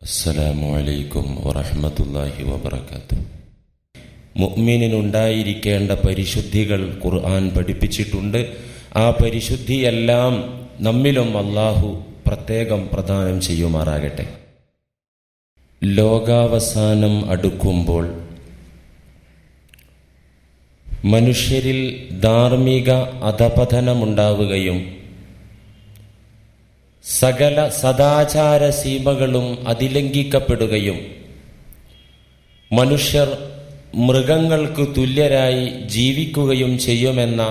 അസ്സലാമു അലൈക്കും വറഹ്മത്തുള്ളാഹി വബറകാതുഹു. മുഅ്മിനിനുണ്ടായിരിക്കേണ്ട പരിശുദ്ധികൾ ഖുർആൻ പഠിപ്പിച്ചിട്ടുണ്ട്. ആ പരിശുദ്ധിയെല്ലാം നമ്മിലും അല്ലാഹു പ്രത്യേകം പ്രദാനം ചെയ്യുമാറാകട്ടെ. ലോകാവസാനം അടുക്കുമ്പോൾ മനുഷ്യരിൽ ധാർമ്മിക അധപതനമുണ്ടാവുകയും സകല സദാചാര സീമകളും അതിലംഘിക്കപ്പെടുകയും മനുഷ്യർ മൃഗങ്ങൾക്ക് തുല്യരായി ജീവിക്കുകയും ചെയ്യുമെന്ന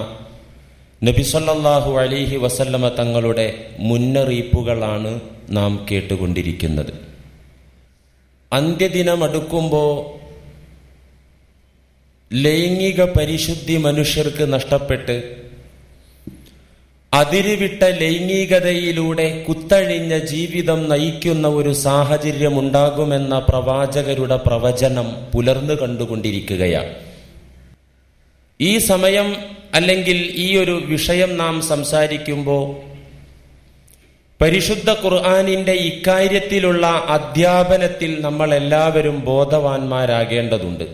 നബി സല്ലല്ലാഹു അലൈഹി വസല്ലമ തങ്ങളുടെ മുന്നറിയിപ്പുകളാണ് നാം കേട്ടുകൊണ്ടിരിക്കുന്നത്. അന്ത്യദിനം അടുക്കുമ്പോൾ ലൈംഗിക പരിശുദ്ധി മനുഷ്യർക്ക് നഷ്ടപ്പെട്ട് അതിരുവിട്ട ലൈംഗികതയിലൂടെ കുത്തഴിഞ്ഞ ജീവിതം നയിക്കുന്ന ഒരു സാഹചര്യമുണ്ടാകുമെന്ന പ്രവാചകരുടെ പ്രവചനം പുലർന്നു കണ്ടുകൊണ്ടിരിക്കുകയാണ്. ഈ സമയം അല്ലെങ്കിൽ ഈ ഒരു വിഷയം നാം സംസാരിക്കുമ്പോൾ പരിശുദ്ധ ഖുർആനിന്റെ ഇക്കാര്യത്തിലുള്ള അധ്യാപനത്തിൽ നമ്മൾ എല്ലാവരും ബോധവാന്മാരാകേണ്ടതുണ്ട്.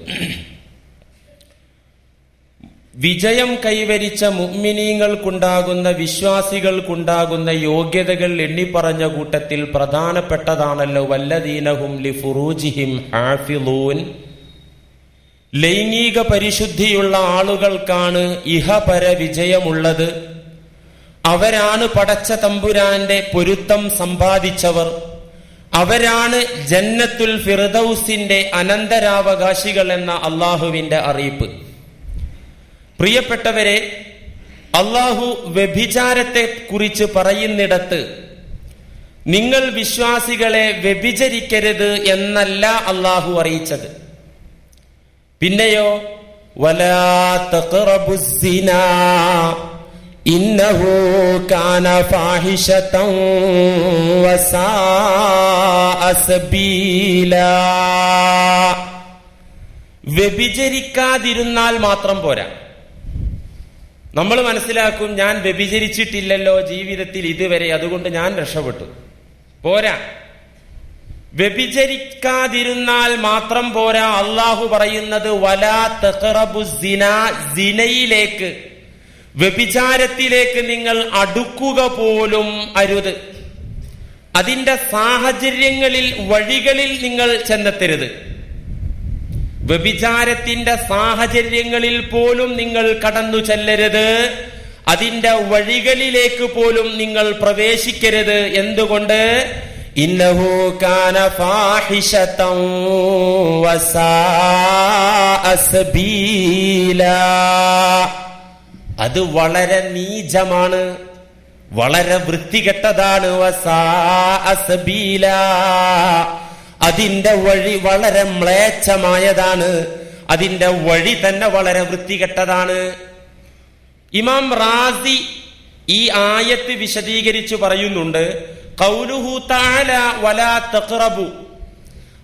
വിജയം കൈവരിച്ച മുഅ്മിനീങ്ങൾക്കുണ്ടാകുന്ന, വിശ്വാസികൾക്കുണ്ടാകുന്ന യോഗ്യതകൾ എണ്ണിപ്പറഞ്ഞ കൂട്ടത്തിൽ പ്രധാനപ്പെട്ടതാണല്ലോ വല്ലദീനഹും ലിഫുറൂജിഹിം ഹാഫിളൂൻ. ലൈംഗിക പരിശുദ്ധിയുള്ള ആളുകൾക്കാണ് ഇഹപര വിജയമുള്ളത്. അവരാണ് പടച്ച തമ്പുരാന്റെ പൊരുത്തം സമ്പാദിച്ചവർ. അവരാണ് ജന്നത്തുൽ ഫിർദൗസിന്റെ അനന്തരാവകാശികൾ എന്ന അള്ളാഹുവിന്റെ അറിയിപ്പ്. പ്രിയപ്പെട്ടവരെ, അള്ളാഹു വ്യഭിചാരത്തെ കുറിച്ച് പറയുന്നിടത്ത് നിങ്ങൾ വിശ്വാസികളെ വ്യഭിചരിക്കരുത് എന്നല്ല അള്ളാഹു അറിയിച്ചത്. പിന്നെയോ വലാ തഖറബുസ്സിനാ ഇന്നഹു കാന ഫാഹിശതൻ വസാഅ സബീലാ. വ്യഭിചരിക്കാതിരുന്നാൽ മാത്രം പോരാ. നമ്മൾ മനസ്സിലാക്കും, ഞാൻ വ്യഭിചരിച്ചിട്ടില്ലല്ലോ ജീവിതത്തിൽ ഇതുവരെ, അതുകൊണ്ട് ഞാൻ രക്ഷപ്പെട്ടു. പോരാ, വ്യഭിചരിക്കാതിരുന്നാൽ മാത്രം പോരാ. അള്ളാഹു പറയുന്നത് വലാ തഖറബു സിനാ, സിനയിലേക്ക്, വ്യഭിചാരത്തിലേക്ക് നിങ്ങൾ അടുക്കുക പോലും അരുത്. അതിന്റെ സാഹചര്യങ്ങളിൽ, വഴികളിൽ നിങ്ങൾ ചെന്നെത്തരുത്. വ്യഭിചാരത്തിന്റെ സാഹചര്യങ്ങളിൽ പോലും നിങ്ങൾ കടന്നു ചെല്ലരുത്. അതിന്റെ വഴികളിലേക്ക് പോലും നിങ്ങൾ പ്രവേശിക്കരുത്. എന്തുകൊണ്ട്? ഇന്നഹു കാന ഫാഹിശതൻ വസാഅ സബീലാ. അത് വളരെ നീചമാണ്, വളരെ വൃത്തികെട്ടതാണ്. വസാഅ സബീലാ, അതിന്റെ വഴി വളരെ മ്ലേച്ഛമായതാണ്. അതിന്റെ വഴി തന്നെ വളരെ വൃത്തികെട്ടതാണ്. ഇമാം റാസി ഈ ആയത്ത് വിശദീകരിച്ചു പറയുന്നുണ്ട്. ഖൗലുഹു തആല വലാ തഖറബു,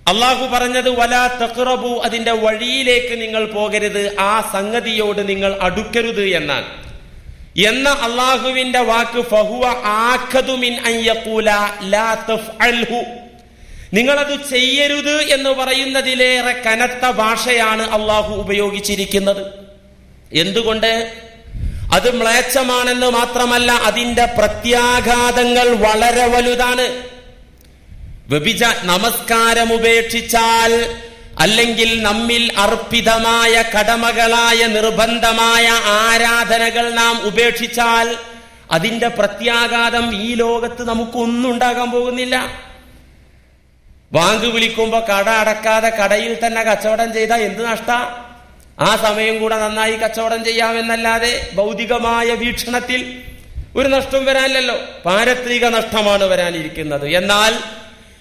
അല്ലാഹു പറഞ്ഞത് വലാ തഖറബു, അതിന്റെ വഴിയിലേക്ക് നിങ്ങൾ പോകരുത്, ആ സംഗതിയോട് നിങ്ങൾ അടുക്കരുത് എന്നാണ്. എന്ന അല്ലാഹുവിന്റെ വാക്ക് ഫഹുവ ആഖദു മിൻ അൻ യഖൂല ലാ തഫ്അൽഹു, നിങ്ങളത് ചെയ്യരുത് എന്ന് പറയുന്നതിലേറെ കനത്ത ഭാഷയാണ് അള്ളാഹു ഉപയോഗിച്ചിരിക്കുന്നത്. എന്തുകൊണ്ട്? അത് മ്ലേച്ഛമാണെന്ന് മാത്രമല്ല, അതിന്റെ പ്രത്യാഘാതങ്ങൾ വളരെ വലുതാണ്. നമസ്കാരം ഉപേക്ഷിച്ചാൽ, അല്ലെങ്കിൽ നമ്മിൽ അർപ്പിതമായ കടമകളായ നിർബന്ധമായ ആരാധനകൾ നാം ഉപേക്ഷിച്ചാൽ അതിന്റെ പ്രത്യാഘാതം ഈ ലോകത്ത് നമുക്കൊന്നും ഉണ്ടാകാൻ പോകുന്നില്ല. ബാങ്ക് വിളിക്കുമ്പോ കട അടക്കാതെ കടയിൽ തന്നെ കച്ചവടം ചെയ്താൽ എന്ത് നഷ്ട? ആ സമയം കൂടെ നന്നായി കച്ചവടം ചെയ്യാമെന്നല്ലാതെ ഭൗതികമായ വീക്ഷണത്തിൽ ഒരു നഷ്ടം വരാനില്ലല്ലോ. പാരത്രിക നഷ്ടമാണ് വരാനിരിക്കുന്നത്. എന്നാൽ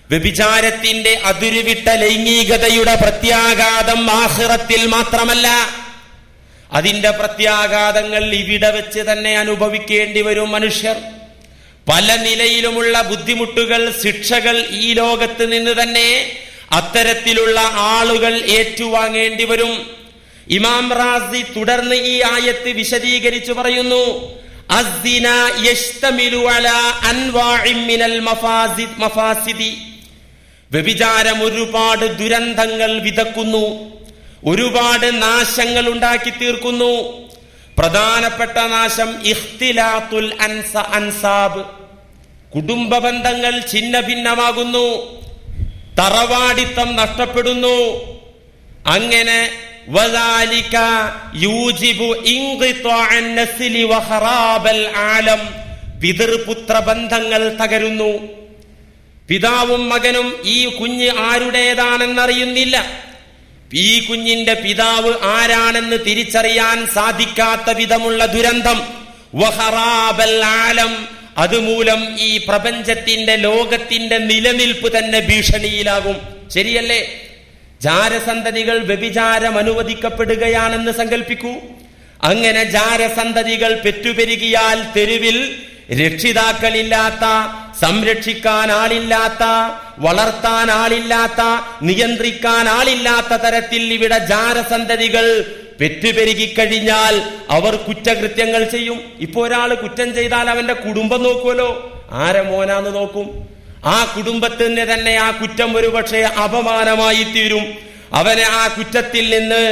വ്യഭിചാരത്തിന്റെ അതിരുവിട്ട ലൈംഗികതയുടെ പ്രത്യാഘാതം ആഖിറത്തിൽ മാത്രമല്ല, അതിന്റെ പ്രത്യാഘാതങ്ങൾ ഇവിടെ വെച്ച് തന്നെ അനുഭവിക്കേണ്ടി വരും മനുഷ്യർ. പല നിലയിലുമുള്ള ബുദ്ധിമുട്ടുകൾ, ശിക്ഷകൾ ഈ ലോകത്ത് നിന്ന് തന്നെ അത്തരത്തിലുള്ള ആളുകൾ ഏറ്റുവാങ്ങേണ്ടി വരും. ഇമാം റാസി തുടർന്ന് ഈ ആയത്ത് വിശദീകരിച്ചു പറയുന്നു. അസ്സിന യശ്തമിലു അലാ അൻവാഇ മിനൽ മഫാസിദി, വ്യഭിചാരം ഒരുപാട് ദുരന്തങ്ങൾ വിതക്കുന്നു, ഒരുപാട് നാശങ്ങൾ ഉണ്ടാക്കി തീർക്കുന്നു. പ്രധാനപ്പെട്ട നാശം ഇഖ്തിലാത്തുൽ അൻസാബ്, കുടുംബ ബന്ധങ്ങൾ ഛിന്ന ഭിന്നമാകുന്നു, തറവാടിത്തം നഷ്ടപ്പെടുന്നു. അങ്ങനെ വദാലിക യൂജിബു ഇൻഖിതാഅൻ നസ്ലി വഖറാബൽ ആലം, പിതൃപുത്ര ബന്ധങ്ങൾ തകരുന്നു. പിതാവും മകനും ഈ കുഞ്ഞ് ആരുടേതാണെന്നറിയുന്നില്ല, ഈ കുഞ്ഞിന്റെ പിതാവ് ആരാണെന്ന് തിരിച്ചറിയാൻ സാധിക്കാത്ത വിധമുള്ള ദുരന്തം. വഖറാബൽ ആലം, അതുമൂലം ഈ പ്രപഞ്ചത്തിന്റെ ലോകത്തിന്റെ നിലനിൽപ്പ് തന്നെ ഭീഷണിയിലാകും. ശരിയല്ലേ? ജാരസന്തതികൾ വ്യഭിചാരം അനുവദിക്കപ്പെടുകയാണെന്ന് സങ്കല്പിക്കൂ. അങ്ങനെ ജാരസന്തതികൾ പെറ്റുപെരുകിയാൽ തെരുവിൽ രക്ഷിതാക്കളില്ലാത്ത, സംരക്ഷിക്കാൻ ആളില്ലാത്ത, വളർത്താൻ ആളില്ലാത്ത, നിയന്ത്രിക്കാൻ ആളില്ലാത്ത തരത്തിൽ ഇവിടെ ജാരസന്തതികൾ പെറ്റുപെരുകിക്കഴിഞ്ഞാൽ അവർ കുറ്റകൃത്യങ്ങൾ ചെയ്യും. ഇപ്പൊ ഒരാൾ കുറ്റം ചെയ്താൽ അവന്റെ കുടുംബം നോക്കുമല്ലോ, ആരെ മോനാന്ന് നോക്കും. ആ കുടുംബത്തിന് തന്നെ ആ കുറ്റം ഒരുപക്ഷെ അപമാനമായി തീരും. അവനെ ആ കുറ്റത്തിൽ നിന്ന്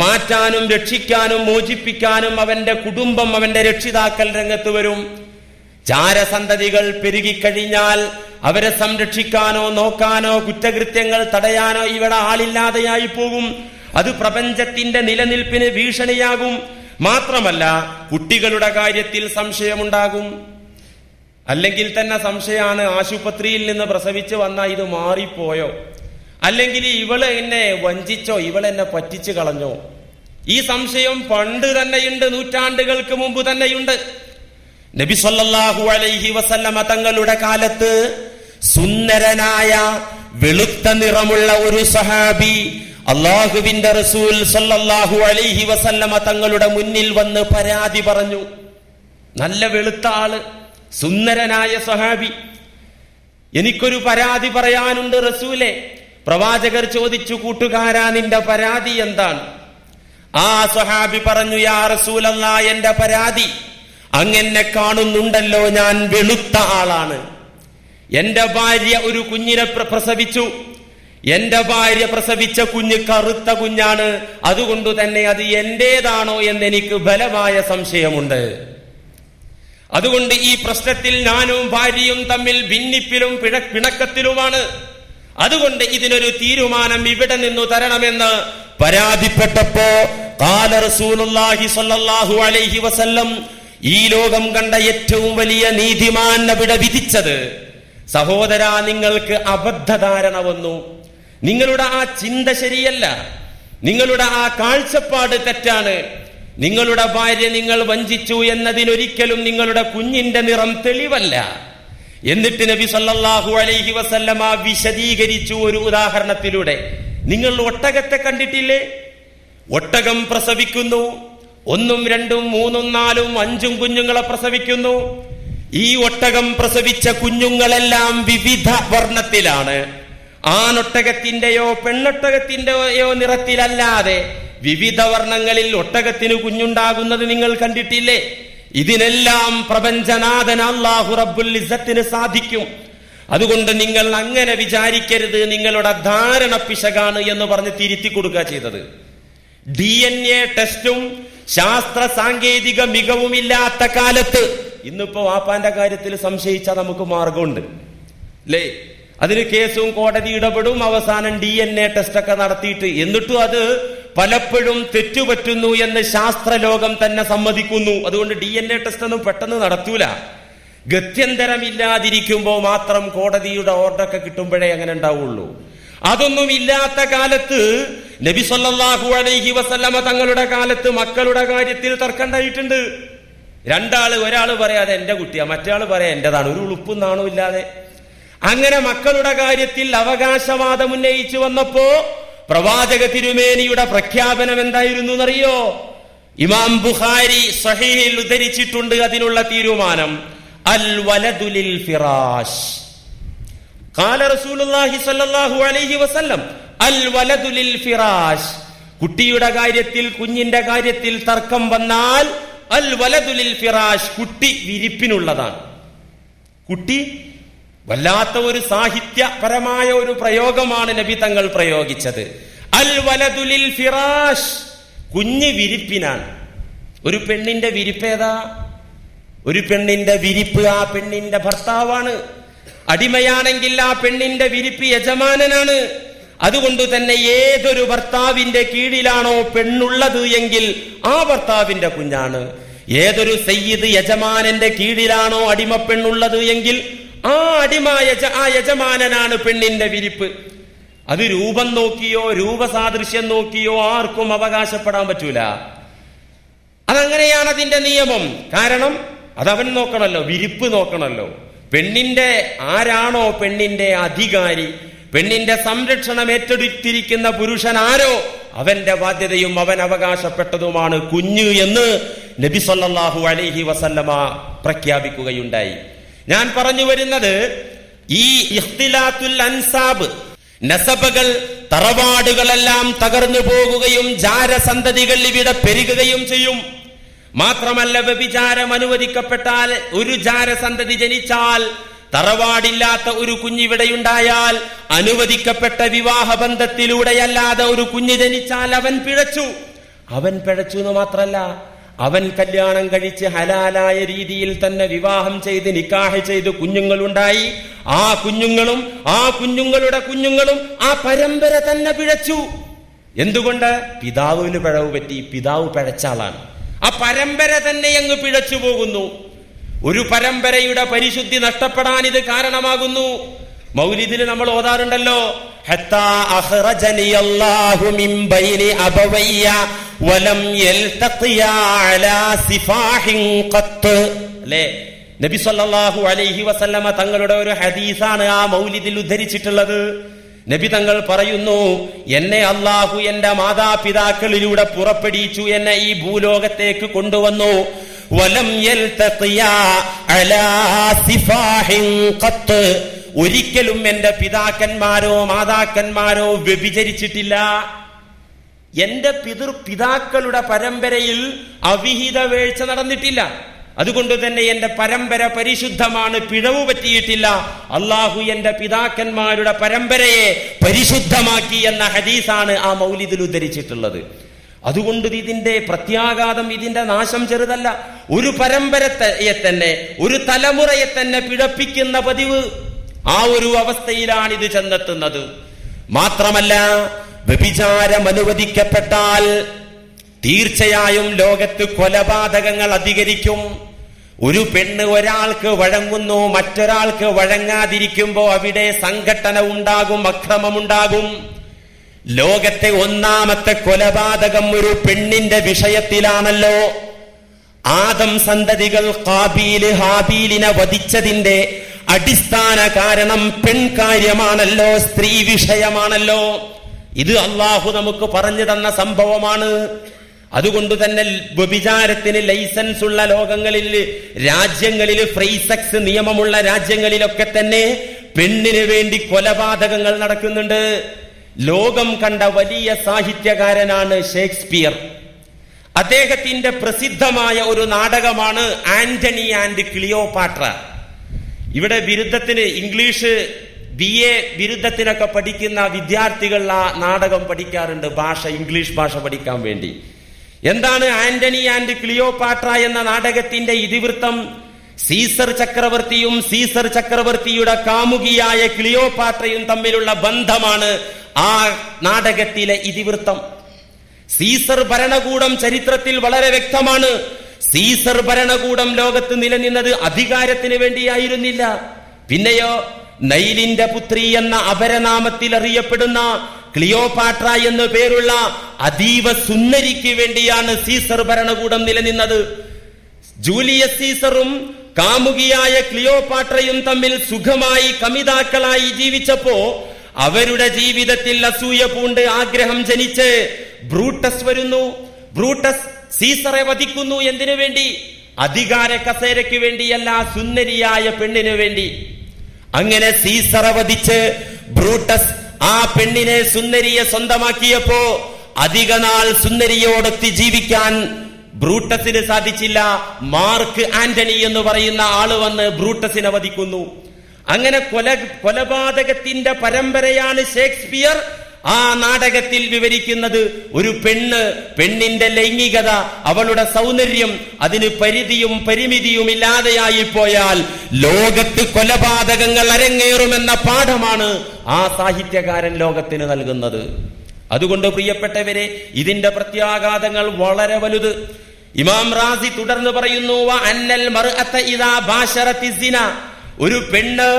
മാറ്റാനും രക്ഷിക്കാനും മോചിപ്പിക്കാനും അവന്റെ കുടുംബം, അവന്റെ രക്ഷിതാക്കൾ രംഗത്ത് വരും. ജാരസന്തതികൾ പെരുകിക്കഴിഞ്ഞാൽ അവരെ സംരക്ഷിക്കാനോ നോക്കാനോ കുറ്റകൃത്യങ്ങൾ തടയാനോ ഇവിടെ ആളില്ലാതെയായി പോകും. അത് പ്രപഞ്ചത്തിന്റെ നിലനിൽപ്പിന് ഭീഷണിയാകും. മാത്രമല്ല, കുട്ടികളുടെ കാര്യത്തിൽ സംശയമുണ്ടാകും. അല്ലെങ്കിൽ തന്നെ സംശയമാണ്, ആശുപത്രിയിൽ നിന്ന് പ്രസവിച്ച് വന്നാൽ ഇത് മാറിപ്പോയോ, അല്ലെങ്കിൽ ഇവള് എന്നെ വഞ്ചിച്ചോ, ഇവളെന്നെ പറ്റിച്ചു കളഞ്ഞോ. ഈ സംശയം പണ്ട് തന്നെയുണ്ട്, നൂറ്റാണ്ടുകൾക്ക് മുമ്പ് തന്നെയുണ്ട്. നബി സല്ലല്ലാഹു അലൈഹി വസല്ലമ തങ്ങളുടെ കാലത്ത് സുന്ദരനായ വെളുത്ത നിറമുള്ള ഒരു സഹാബി അള്ളാഹുവിന്റെ റസൂൽ സല്ലല്ലാഹു അലൈഹി വസല്ലമ തങ്ങളുടെ മുന്നിൽ വന്ന് പരാതി പറഞ്ഞു. നല്ല വെളുത്ത ആള്, സുന്ദരനായ സഹാബി. എനിക്കൊരു പരാതി പറയാനുണ്ട് റസൂലെ. പ്രവാചകർ ചോദിച്ചു, കൂട്ടുകാരാ നിന്റെ പരാതി എന്താണ്? ആ സഹാബി പറഞ്ഞു, യാ റസൂലല്ലാഹ്, എന്റെ പരാതി അങ്ങനെ കാണുന്നുണ്ടല്ലോ, ഞാൻ വെളുത്ത ആളാണ്. എന്റെ ഭാര്യ ഒരു കുഞ്ഞിനെ പ്രസവിച്ചു. എന്റെ ഭാര്യ പ്രസവിച്ച കുഞ്ഞ് കറുത്ത കുഞ്ഞാണ്. അതുകൊണ്ട് തന്നെ അത് എന്റേതാണോ എന്നെനിക്ക് ബലമായ സംശയമുണ്ട്. അതുകൊണ്ട് ഈ പ്രശ്നത്തിൽ ഞാനും ഭാര്യയും തമ്മിൽ ഭിന്നിപ്പിലും പിണക്കത്തിലുമാണ്. അതുകൊണ്ട് ഇതിനൊരു തീരുമാനം ഇവിടെ നിന്നു തരണമെന്ന് പരാതിപ്പെട്ടപ്പോ ഖാല റസൂലുള്ളാഹി സ്വല്ലല്ലാഹു അലൈഹി വസല്ലം, ഈ ലോകം കണ്ട ഏറ്റവും വലിയ നീതിമാൻ അവിടെ വിധിച്ചത്, സഹോദരാ, നിങ്ങൾക്ക് അബദ്ധധാരണ വന്നു. നിങ്ങളുടെ ആ ചിന്ത ശരിയല്ല, നിങ്ങളുടെ ആ കാഴ്ചപ്പാട് തെറ്റാണ്. നിങ്ങളുടെ ഭാര്യ നിങ്ങൾ വഞ്ചിച്ചു എന്നതിനൊരിക്കലും നിങ്ങളുടെ കുഞ്ഞിന്റെ നിറം തെളിവല്ല. എന്നിട്ട് നബി സല്ലല്ലാഹു അലൈഹി വസല്ലമ വിശദീകരിച്ചു ഒരു ഉദാഹരണത്തിലൂടെ. നിങ്ങൾ ഒട്ടകത്തെ കണ്ടിട്ടില്ലേ? ഒട്ടകം പ്രസവിക്കുന്നു, 1, 2, 3, 4, 5 കുഞ്ഞുങ്ങളെ പ്രസവിക്കുന്നു. ഈ ഒട്ടകം പ്രസവിച്ച കുഞ്ഞുങ്ങളെല്ലാം വിവിധ വർണ്ണത്തിലാണ്. ആണൊട്ടകത്തിന്റെയോ പെണ്ണൊട്ടകത്തിന്റെയോ നിറത്തിലല്ലാതെ വിവിധ വർണ്ണങ്ങളിൽ ഒട്ടകത്തിന് കുഞ്ഞുണ്ടാകുന്നത് നിങ്ങൾ കണ്ടിട്ടില്ലേ? ഇതിനെല്ലാം പ്രപഞ്ചനാഥൻ അല്ലാഹു റബ്ബുൽ ഇസ്സത്തിന് സാധിക്കും. അതുകൊണ്ട് നിങ്ങൾ അങ്ങനെ വിചാരിക്കരുത്, നിങ്ങളുടെ ധാരണ പിശകാണ് എന്ന് പറഞ്ഞ് തിരുത്തി കൊടുക്കുക ചെയ്തത്. DNA ടെസ്റ്റും ശാസ്ത്ര സാങ്കേതിക മികവുമില്ലാത്ത കാലത്ത് ഇന്നിപ്പോ വാപ്പാന്റെ കാര്യത്തിൽ സംശയിച്ചാൽ നമുക്ക് മാർഗമുണ്ട് അല്ലേ? അതിന് കേസും കോടതി ഇടപെടും. അവസാനം DNA ടെസ്റ്റ് ഒക്കെ നടത്തിയിട്ട് എന്നിട്ടും അത് പലപ്പോഴും തെറ്റുപറ്റുന്നു എന്ന് ശാസ്ത്രലോകം തന്നെ സമ്മതിക്കുന്നു. അതുകൊണ്ട് DNA ടെസ്റ്റ് ഒന്നും പെട്ടെന്ന് നടത്തൂല. ഗത്യന്തരമില്ലാതിരിക്കുമ്പോ മാത്രം കോടതിയുടെ ഓർഡറൊക്കെ കിട്ടുമ്പോഴേ അങ്ങനെ ഉണ്ടാവുള്ളൂ. അതൊന്നും ഇല്ലാത്ത കാലത്ത് നബി സല്ലല്ലാഹു അലൈഹി വസല്ലമ തങ്ങളുടെ കാലത്ത് മക്കളുടെ കാര്യത്തിൽ തർക്കമുണ്ടായിട്ടുണ്ട്. രണ്ടാള്, ഒരാള് പറയാതെ എന്റെ കുട്ടിയാ, മറ്റേയാള് പറയാ എന്റേതാണ്, ഒരു ഉളുപ്പും നാണവും ഇല്ലാതെ. അങ്ങനെ മക്കളുടെ കാര്യത്തിൽ അവകാശവാദം ഉന്നയിച്ചു വന്നപ്പോ പ്രവാചക തിരുമേനിയുടെ പ്രഖ്യാപനം എന്തായിരുന്നു എന്നറിയോ? ഇമാം ബുഖാരി സഹീഹിൽ ഉദ്ധരിച്ചിട്ടുണ്ട് അതിനുള്ള തീരുമാനം. അൽ വലദു ലിൽ ഫിറാശ്. ഖാല റസൂലുള്ളാഹി സ്വല്ലല്ലാഹു അലൈഹി വസല്ലം, അൽ വലദു ലിൽ ഫിറാശ്. കുട്ടിയുടെ കാര്യത്തിൽ, കുഞ്ഞിന്റെ കാര്യത്തിൽ തർക്കം വന്നാൽ അൽ വലദു ലിൽ ഫിറാശ്, കുട്ടി വിരിപ്പിനുള്ളതാണ്. കുട്ടി വല്ലാത്ത ഒരു സാഹിത്യപരമായ ഒരു പ്രയോഗമാണ് നബി തങ്ങൾ പ്രയോഗിച്ചത്. അൽ വലദുലിൽ ഫിറാഷ്, കുഞ്ഞ് വിരിപ്പിനാണ്. ഒരു പെണ്ണിന്റെ വിരിപ്പേതാ? ഒരു പെണ്ണിന്റെ വിരിപ്പ് ആ പെണ്ണിന്റെ ഭർത്താവാണ്. അടിമയാണെങ്കിൽ ആ പെണ്ണിന്റെ വിരിപ്പ് യജമാനനാണ്. അതുകൊണ്ട് തന്നെ ഏതൊരു ഭർത്താവിന്റെ കീഴിലാണോ പെണ്ണുള്ളത് എങ്കിൽ ആ ഭർത്താവിന്റെ കുഞ്ഞാണ്. ഏതൊരു സയ്യിദ് യജമാനന്റെ കീഴിലാണോ അടിമപ്പെണ്ണുള്ളത് എങ്കിൽ ആ യജമാനനാണ് പെണ്ണിന്റെ വിരിപ്പ്. അത് രൂപം നോക്കിയോ രൂപസാദൃശ്യം നോക്കിയോ ആർക്കും അവകാശപ്പെടാൻ പറ്റൂല. അതങ്ങനെയാണ് അതിന്റെ നിയമം. കാരണം അതവൻ നോക്കണല്ലോ, വിരിപ്പ് നോക്കണല്ലോ. പെണ്ണിന്റെ ആരാണോ പെണ്ണിന്റെ അധികാരി, പെണ്ണിന്റെ സംരക്ഷണം ഏറ്റെടുത്തിരിക്കുന്ന പുരുഷൻ ആരോ അവന്റെ ബാധ്യതയും അവൻ അവകാശപ്പെട്ടതുമാണ് കുഞ്ഞ് എന്ന് നബി സല്ലല്ലാഹു അലൈഹി വസല്ലമ പ്രഖ്യാപിക്കുകയുണ്ടായി. ഞാൻ പറഞ്ഞു വരുന്നത് ഈ ഇഖ്തിലാത്തുൽ അൻസാബ്, നസബകൾ, തറവാടുകളെല്ലാം തകർന്നു പോകുകയും ജാരസന്തതികൾ ഇവിടെ പെരുകുകയും ചെയ്യും. മാത്രമല്ല, വ്യഭിചാരം അനുവദിക്കപ്പെട്ടാൽ, ഒരു ജാരസന്തതി ജനിച്ചാൽ, തറവാടില്ലാത്ത ഒരു കുഞ്ഞിവിടെയുണ്ടായാൽ, അനുവദിക്കപ്പെട്ട വിവാഹ ബന്ധത്തിലൂടെയല്ലാതെ ഒരു കുഞ്ഞ് ജനിച്ചാൽ അവൻ പിഴച്ചു. അവൻ പിഴച്ചു എന്ന് മാത്രല്ല, അവൻ കല്യാണം കഴിച്ച് ഹലാലായ രീതിയിൽ തന്നെ വിവാഹം ചെയ്ത് നിക്കാഹ് ചെയ്ത് കുഞ്ഞുങ്ങളുണ്ടായി. ആ കുഞ്ഞുങ്ങളും ആ കുഞ്ഞുങ്ങളുടെ കുഞ്ഞുങ്ങളും ആ പരമ്പര തന്നെ പിഴച്ചു. എന്തുകൊണ്ട്? പിതാവിന് പിഴവ് പറ്റി, പിതാവ് പിഴച്ചാളാണ്. ആ പരമ്പര തന്നെ അങ്ങ് പിഴച്ചു പോകുന്നു. ഒരു പരമ്പരയുടെ പരിശുദ്ധി നഷ്ടപ്പെടാൻ ഇത് കാരണമാകുന്നു. മൗലിദിൽ നമ്മൾ ഓതാറുണ്ടല്ലോ, ഹത്താ അഖ്റജനി അല്ലാഹു മിൻ ബൈനി അബവയ്യ വലം യൽതഖിയാ അലാ സിഫാഹിൻ ഖത്ത്. അല്ലേ? നബി സല്ലല്ലാഹു അലൈഹി വസല്ലമ തങ്ങളുടെ ഒരു ഹദീസാണ് ആ മൗലിദിൽ ഉദ്ധരിച്ചിട്ടുള്ളത്. നബി തങ്ങൾ പറയുന്നു, എന്നെ അല്ലാഹു എന്റെ മാതാപിതാക്കളിലൂടെ പുറപ്പെടുവിച്ചു, എന്നെ ഈ ഭൂലോകത്തേക്ക് കൊണ്ടുവന്നു. വലം യൽതഖിയാ അലാ സിഫാഹിൻ ഖത്ത്. ഒരിക്കലും എന്റെ പിതാക്കന്മാരോ മാതാക്കന്മാരോ വ്യഭിചരിച്ചിട്ടില്ല. എന്റെ പിതാക്കളുടെ പരമ്പരയിൽ അവിഹിത വീഴ്ച നടന്നിട്ടില്ല. അതുകൊണ്ട് തന്നെ എന്റെ പരമ്പര പരിശുദ്ധമാണ്, പിഴവ് പറ്റിയിട്ടില്ല. അള്ളാഹു എന്റെ പിതാക്കന്മാരുടെ പരമ്പരയെ പരിശുദ്ധമാക്കി എന്ന ഹദീസാണ് ആ മൗലിദിൽ ഉദ്ധരിച്ചിട്ടുള്ളത്. അതുകൊണ്ട് ഇതിന്റെ പ്രത്യാഘാതം, ഇതിന്റെ നാശം ചെറുതല്ല. ഒരു പരമ്പരയെ തന്നെ, ഒരു തലമുറയെ തന്നെ പിഴപ്പിക്കുന്ന പതിവ്, ആ ഒരു അവസ്ഥയിലാണ് ഇത് ചെന്നെത്തുന്നത്. മാത്രമല്ല, വ്യഭിചാരം അനുവദിക്കപ്പെട്ടാൽ തീർച്ചയായും ലോകത്ത് കൊലപാതകങ്ങൾ അധികരിക്കും. ഒരു പെണ്ണ് ഒരാൾക്ക് വഴങ്ങുന്നു, മറ്റൊരാൾക്ക് വഴങ്ങാതിരിക്കുമ്പോ അവിടെ സംഘട്ടന ഉണ്ടാകും, അക്രമമുണ്ടാകും. ലോകത്തെ ഒന്നാമത്തെ കൊലപാതകം ഒരു പെണ്ണിന്റെ വിഷയത്തിലാണല്ലോ. ആദം സന്തതികൾ ഖാബീൽ ഹാബീലിനെ വധിച്ചതിന്റെ അടിസ്ഥാന കാരണം പെൺകാര്യമാണല്ലോ, സ്ത്രീ വിഷയമാണല്ലോ. ഇത് അള്ളാഹു നമുക്ക് പറഞ്ഞു തന്ന സംഭവമാണ്. അതുകൊണ്ട് തന്നെ വ്യഭിചാരത്തിന് ലൈസൻസ് ഉള്ള രാജ്യങ്ങളിൽ ഫ്രീ സെക്സ് നിയമമുള്ള രാജ്യങ്ങളിലൊക്കെ തന്നെ പെണ്ണിന് വേണ്ടി കൊലപാതകങ്ങൾ നടക്കുന്നുണ്ട്. ലോകം കണ്ട വലിയ സാഹിത്യകാരനാണ് ഷേക്സ്പിയർ. അദ്ദേഹത്തിന്റെ പ്രസിദ്ധമായ ഒരു നാടകമാണ് ആന്റണി ആൻഡ് ക്ലിയോപാട്ര. ഇവിടെ ബിരുദത്തിന്, ഇംഗ്ലീഷ് BA ബിരുദത്തിനൊക്കെ പഠിക്കുന്ന വിദ്യാർത്ഥികൾ ആ നാടകം പഠിക്കാറുണ്ട്, ഇംഗ്ലീഷ് ഭാഷ പഠിക്കാൻ വേണ്ടി. എന്താണ് ആന്റണി ആൻഡ് ക്ലിയോപാട്ര എന്ന നാടകത്തിന്റെ ഇതിവൃത്തം? സീസർ ചക്രവർത്തിയും സീസർ ചക്രവർത്തിയുടെ കാമുകിയായ ക്ലിയോപാട്രയും തമ്മിലുള്ള ബന്ധമാണ് ആ നാടകത്തിലെ ഇതിവൃത്തം. സീസർ ഭരണകൂടം ചരിത്രത്തിൽ വളരെ വ്യക്തമാണ്. സീസർ ഭരണകൂടം ലോകത്ത് നിലനിന്നത് അധികാരത്തിന് വേണ്ടിയായിരുന്നില്ല. പിന്നെയോ നൈലിന്റെ പുത്രി എന്ന അപരനാമത്തിൽ അറിയപ്പെടുന്ന ക്ലിയോപാട്ര എന്നു പേരുള്ള അതീവ സുന്ദരിക്ക് വേണ്ടിയാണ് സീസർ ഭരണകൂടം നിലനിന്നത്. ജൂലിയസ് സീസറും കാമുകിയായ ക്ലിയോപാട്രയും തമ്മിൽ സുഖമായി കമിതാക്കളായി ജീവിച്ചപ്പോ അവരുടെ ജീവിതത്തിൽ അസൂയ പൂണ്ട് ആഗ്രഹം ജനിച്ച് ബ്രൂട്ടസ് വരുന്നു. ബ്രൂട്ടസ് സീസറെ വധിക്കുന്നു. എന്തിനു വേണ്ടി? അധികാര കസേരയ്ക്ക് വേണ്ടിയല്ല, സുന്ദരിയായ പെണ്ണിനു വേണ്ടി. അങ്ങനെ സീസറെ വധിച്ച് ബ്രൂട്ടസ് ആ പെണ്ണിനെ, സുന്ദരിയെ സ്വന്തമാക്കിയപ്പോ അധിക നാൾ സുന്ദരിയോടൊത്ത് ജീവിക്കാൻ ബ്രൂട്ടസിന് സാധിച്ചില്ല. മാർക്ക് ആന്റണി എന്ന് പറയുന്ന ആള് വന്ന് ബ്രൂട്ടസിനെ വധിക്കുന്നു. അങ്ങനെ കൊലപാതകത്തിന്റെ പരമ്പരയാണ് ഷേക്സ്പിയർ ആ നാടകത്തിൽ വിവരിക്കുന്നത്. ഒരു പെണ്ണിന്റെ ലൈംഗികത, അവളുടെ സൗന്ദര്യം, അതിന് പരിധിയും പരിമിതിയും ഇല്ലാതെയായി പോയാൽ ലോകത്ത് കൊലപാതകങ്ങൾ അരങ്ങേറുമെന്ന പാഠമാണ് ആ സാഹിത്യകാരൻ ലോകത്തിന് നൽകുന്നത്. അതുകൊണ്ട് പ്രിയപ്പെട്ടവരെ, ഇതിന്റെ പ്രത്യാഘാതങ്ങൾ വളരെ വലുത്. ഇമാം റാസി തുടർന്ന് പറയുന്നു, അന്നൽ മർഅത ഇദാ ബാശറതി സിന, ഒരു പെണ്ണ്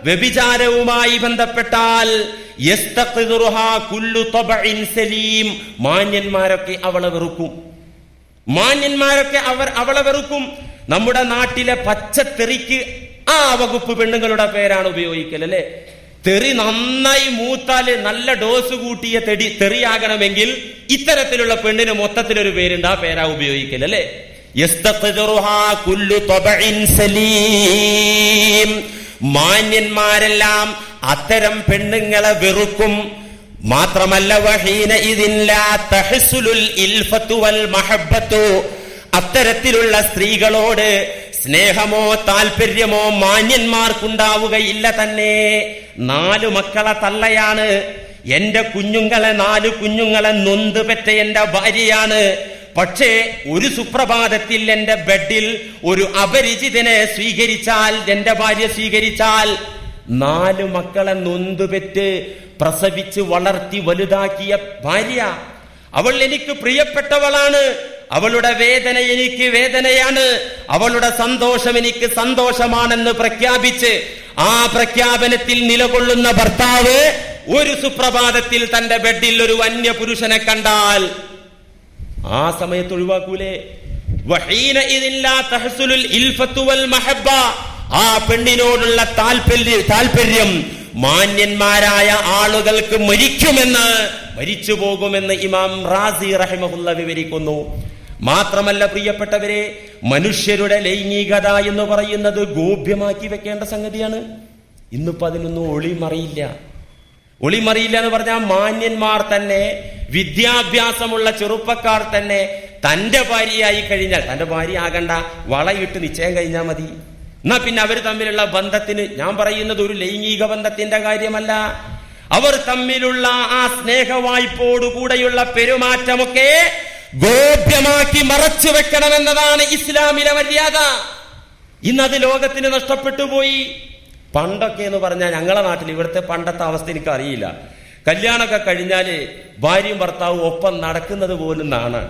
വ്യഭിചാരവുമായി ബന്ധപ്പെട്ടാൽ മാന്യന്മാരൊക്കെ അവളെ വെറുക്കും. അവളെ വെറുക്കും. നമ്മുടെ നാട്ടിലെ പച്ചത്തെറിക്ക് ആ വകുപ്പ് പെണ്ണുങ്ങളുടെ പേരാണ് ഉപയോഗിക്കൽ, അല്ലെ? തെറി നന്നായി മൂത്താല് നല്ല ഡോസ് കൂട്ടിയ തെറിയാകണമെങ്കിൽ ഇത്തരത്തിലുള്ള പെണ്ണിന് മൊത്തത്തിലൊരു പേരുണ്ട്, ആ പേരാ ഉപയോഗിക്കൽ, അല്ലെ? മാന്യന്മാരെല്ലാം അത്തരം പെണ്ണുങ്ങളെ വെറുക്കും. മാത്രമല്ല, വഹീന ഇതില്ലാ തഹസുലുൽ ഇൽഫത്തു വൽ മഹബ്ബത്തു, അത്തരത്തിലുള്ള സ്ത്രീകളോട് സ്നേഹമോ താല്പര്യമോ മാന്യന്മാർക്കുണ്ടാവുകയില്ല തന്നെ. 4 മക്കളെ തള്ളയാണ്, എന്റെ കുഞ്ഞുങ്ങളെ 4 കുഞ്ഞുങ്ങളെ നൊന്ത് പെറ്റ എന്റെ ഭാര്യയാണ്. പക്ഷേ ഒരു സുപ്രഭാതത്തിൽ എന്റെ ബെഡിൽ ഒരു അപരിചിതനെ സ്വീകരിച്ചാൽ, എന്റെ ഭാര്യ സ്വീകരിച്ചാൽ, 4 മക്കളെ നൊന്തുപെറ്റ് പ്രസവിച്ച് വളർത്തി വലുതാക്കിയ ഭാര്യ, അവൾ എനിക്ക് പ്രിയപ്പെട്ടവളാണ്, അവളുടെ വേദന എനിക്ക് വേദനയാണ്, അവളുടെ സന്തോഷം എനിക്ക് സന്തോഷമാണെന്ന് പ്രഖ്യാപിച്ച് ആ പ്രഖ്യാപനത്തിൽ നിലകൊള്ളുന്ന ഭർത്താവ് ഒരു സുപ്രഭാതത്തിൽ തന്റെ ബെഡിൽ ഒരു അന്യ പുരുഷനെ കണ്ടാൽ ആ സമയത്ത് ഒഴിവാക്കൂലേ? വഹീന ഇതില്ലാ തഹസുലുൽ ഇൽഫത്തു വൽ മഹബ്ബ, ആ പെണ്ണിനോടുള്ള താല്പര്യം മാന്യന്മാരായ ആളുകൾക്ക് മരിച്ചു പോകുമെന്ന് ഇമാം റാസി റഹിമഹുല്ല വിവരിക്കുന്നു. മാത്രമല്ല പ്രിയപ്പെട്ടവരെ, മനുഷ്യരുടെ ലൈംഗികത എന്ന് പറയുന്നത് ഗോപ്യമാക്കി വെക്കേണ്ട സംഗതിയാണ്. ഇന്നിപ്പോ അതിനൊന്നും ഒളിമറിയില്ല എന്ന് പറഞ്ഞാൽ മാന്യന്മാർ തന്നെ, വിദ്യാഭ്യാസമുള്ള ചെറുപ്പക്കാർ തന്നെ തന്റെ ഭാര്യയായി കഴിഞ്ഞാൽ, തന്റെ ഭാര്യ ആകണ്ട, വളയിട്ട് നിശ്ചയം കഴിഞ്ഞാൽ മതി. എന്നാ പിന്നെ അവർ തമ്മിലുള്ള ബന്ധത്തിന്, ഞാൻ പറയുന്നത് ഒരു ലൈംഗിക ബന്ധത്തിന്റെ കാര്യമല്ല, അവർ തമ്മിലുള്ള ആ സ്നേഹവായ്പോടുകൂടെയുള്ള പെരുമാറ്റമൊക്കെ ഗോപ്യമാക്കി മറച്ചു വെക്കണമെന്നതാണ് ഇസ്ലാമിലെ മര്യാദ. ഇന്നത് ലോകത്തിന് നഷ്ടപ്പെട്ടു പോയി. പണ്ടൊക്കെ എന്ന് പറഞ്ഞാൽ, ഞങ്ങളെ നാട്ടിൽ ഇവിടുത്തെ പണ്ടത്തെ അവസ്ഥ എനിക്ക് അറിയില്ല, കല്യാണമൊക്കെ കഴിഞ്ഞാല് ഭാര്യയും ഭർത്താവും ഒപ്പം നടക്കുന്നത് പോലും നാണ്.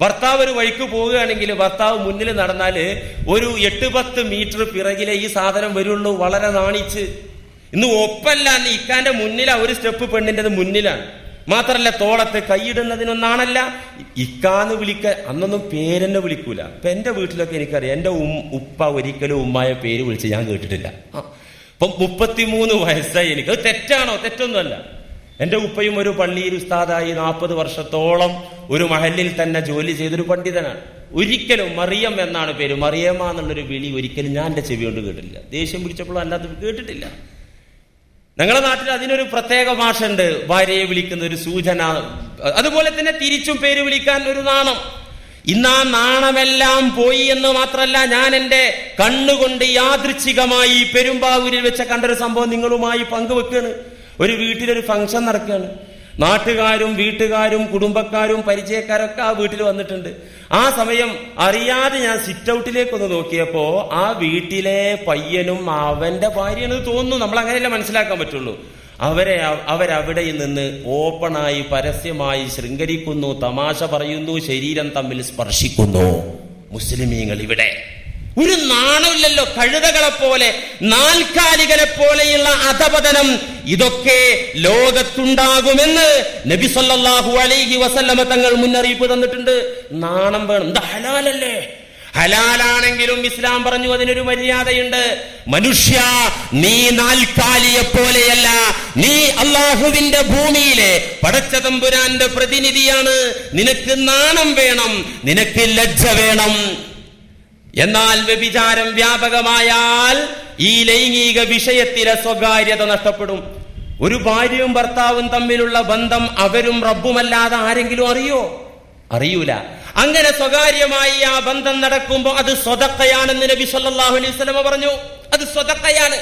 ഭർത്താവ് ഒരു വഴിക്ക് പോവുകയാണെങ്കിൽ ഭർത്താവ് മുന്നിൽ നടന്നാല് ഒരു 8-10 മീറ്റർ പിറകിലെ ഈ സാധനം വരുള്ളൂ, വളരെ നാണിച്ച്. ഇന്ന് ഒപ്പല്ല, ഇക്കാന്റെ മുന്നിലാ ഒരു സ്റ്റെപ്പ് പെണ്ണിൻ്റെത് മുന്നിലാണ്. മാത്രല്ല തോളത്ത് കൈയിടുന്നതിനൊന്നാണല്ല, ഇക്കാന്ന് അന്നൊന്നും പേരെന്നെ വിളിക്കൂല. ഇപ്പൊ എന്റെ വീട്ടിലൊക്കെ എനിക്കറിയാം, എന്റെ ഉപ്പ ഒരിക്കലും ഉമ്മായ പേര് വിളിച്ച് ഞാൻ കേട്ടിട്ടില്ല. ഇപ്പം 33 വയസ്സായി എനിക്ക്. അത് തെറ്റാണോ? തെറ്റൊന്നുമല്ല. എന്റെ ഉപ്പയും ഒരു പള്ളിയിൽ ഉസ്താദായി 40 വർഷത്തോളം ഒരു മഹല്ലിൽ തന്നെ ജോലി ചെയ്തൊരു പണ്ഡിതനാണ്. ഒരിക്കലും മറിയം എന്നാണ് പേര്, മറിയമ്മ എന്നുള്ളൊരു വിളി ഒരിക്കലും ഞാൻ എന്റെ ചെവി കൊണ്ട് കേട്ടിട്ടില്ല. ദേഷ്യം പിടിച്ചപ്പോഴും അല്ലാത്ത കേട്ടിട്ടില്ല. ഞങ്ങളുടെ നാട്ടിൽ അതിനൊരു പ്രത്യേക ഭാഷ ഉണ്ട്, ഭാര്യയെ വിളിക്കുന്ന ഒരു സൂചന. അതുപോലെ തന്നെ തിരിച്ചും പേര് വിളിക്കാൻ ഒരു നാണം. ഇന്നാ നാണമെല്ലാം പോയി എന്ന് മാത്രമല്ല, ഞാൻ എന്റെ കണ്ണുകൊണ്ട് യാദൃച്ഛികമായി പെരുമ്പാവൂരിൽ വെച്ച കണ്ടൊരു സംഭവം നിങ്ങളുമായി പങ്കുവെക്കാണ്. ഒരു വീട്ടിലൊരു ഫംഗ്ഷൻ നടക്കുകയാണ്. നാട്ടുകാരും വീട്ടുകാരും കുടുംബക്കാരും പരിചയക്കാരൊക്കെ ആ വീട്ടിൽ വന്നിട്ടുണ്ട്. ആ സമയം അറിയാതെ ഞാൻ സിറ്റ് ഔട്ടിലേക്കൊന്ന് നോക്കിയപ്പോ ആ വീട്ടിലെ പയ്യനും അവന്റെ ഭാര്യയാണ് തോന്നുന്നു. നമ്മൾ അങ്ങനെയല്ല മനസ്സിലാക്കാൻ പറ്റുള്ളൂ. അവരവിടെ നിന്ന് ഓപ്പണായി പരസ്യമായി ശൃംഗരിക്കുന്നു, തമാശ പറയുന്നു, ശരീരം തമ്മിൽ സ്പർശിക്കുന്നു. മുസ്ലിമീങ്ങൾ ഇവിടെ ഒരു നാണമില്ലല്ലോ. കഴുതകളെ പോലെ, നാൽക്കാലികളെ പോലെയുള്ള അധപതനം ഇതൊക്കെ ലോകത്തുണ്ടാകുമെന്ന് നബി സല്ലല്ലാഹു അലൈഹി വസല്ലമ തങ്ങൾ മുന്നറിയിപ്പ് തന്നിട്ടുണ്ട്. നാണം വേണം. എന്താ ഹലാലല്ലേ? ഹലാലാണെങ്കിലും ഇസ്ലാം പറഞ്ഞു അതിനൊരു മര്യാദയുണ്ട്. മനുഷ്യ, നീ നാൽക്കാലിയെ പോലെയല്ല, നീ അള്ളാഹുവിന്റെ ഭൂമിയിലെ പടച്ച തമ്പുരാന്റെ പ്രതിനിധിയാണ്. നിനക്ക് നാണം വേണം, നിനക്ക് ലജ്ജ വേണം. എന്നാൽ വ്യഭിചാരം വ്യാപകമായാൽ ഈ ലൈംഗിക വിഷയത്തിലെ സ്വകാര്യത നഷ്ടപ്പെടും. ഒരു ഭാര്യയും ഭർത്താവും തമ്മിലുള്ള ബന്ധം അവരും റബ്ബുമല്ലാതെ ആരെങ്കിലും അറിയൂല. അങ്ങനെ സ്വകാര്യമായി ആ ബന്ധം നടക്കുമ്പോൾ അത് സ്വതക്കയാണെന്ന് നബി സല്ലല്ലാഹു അലൈഹി വസല്ലം പറഞ്ഞു. അത് സ്വതക്കയാണ്.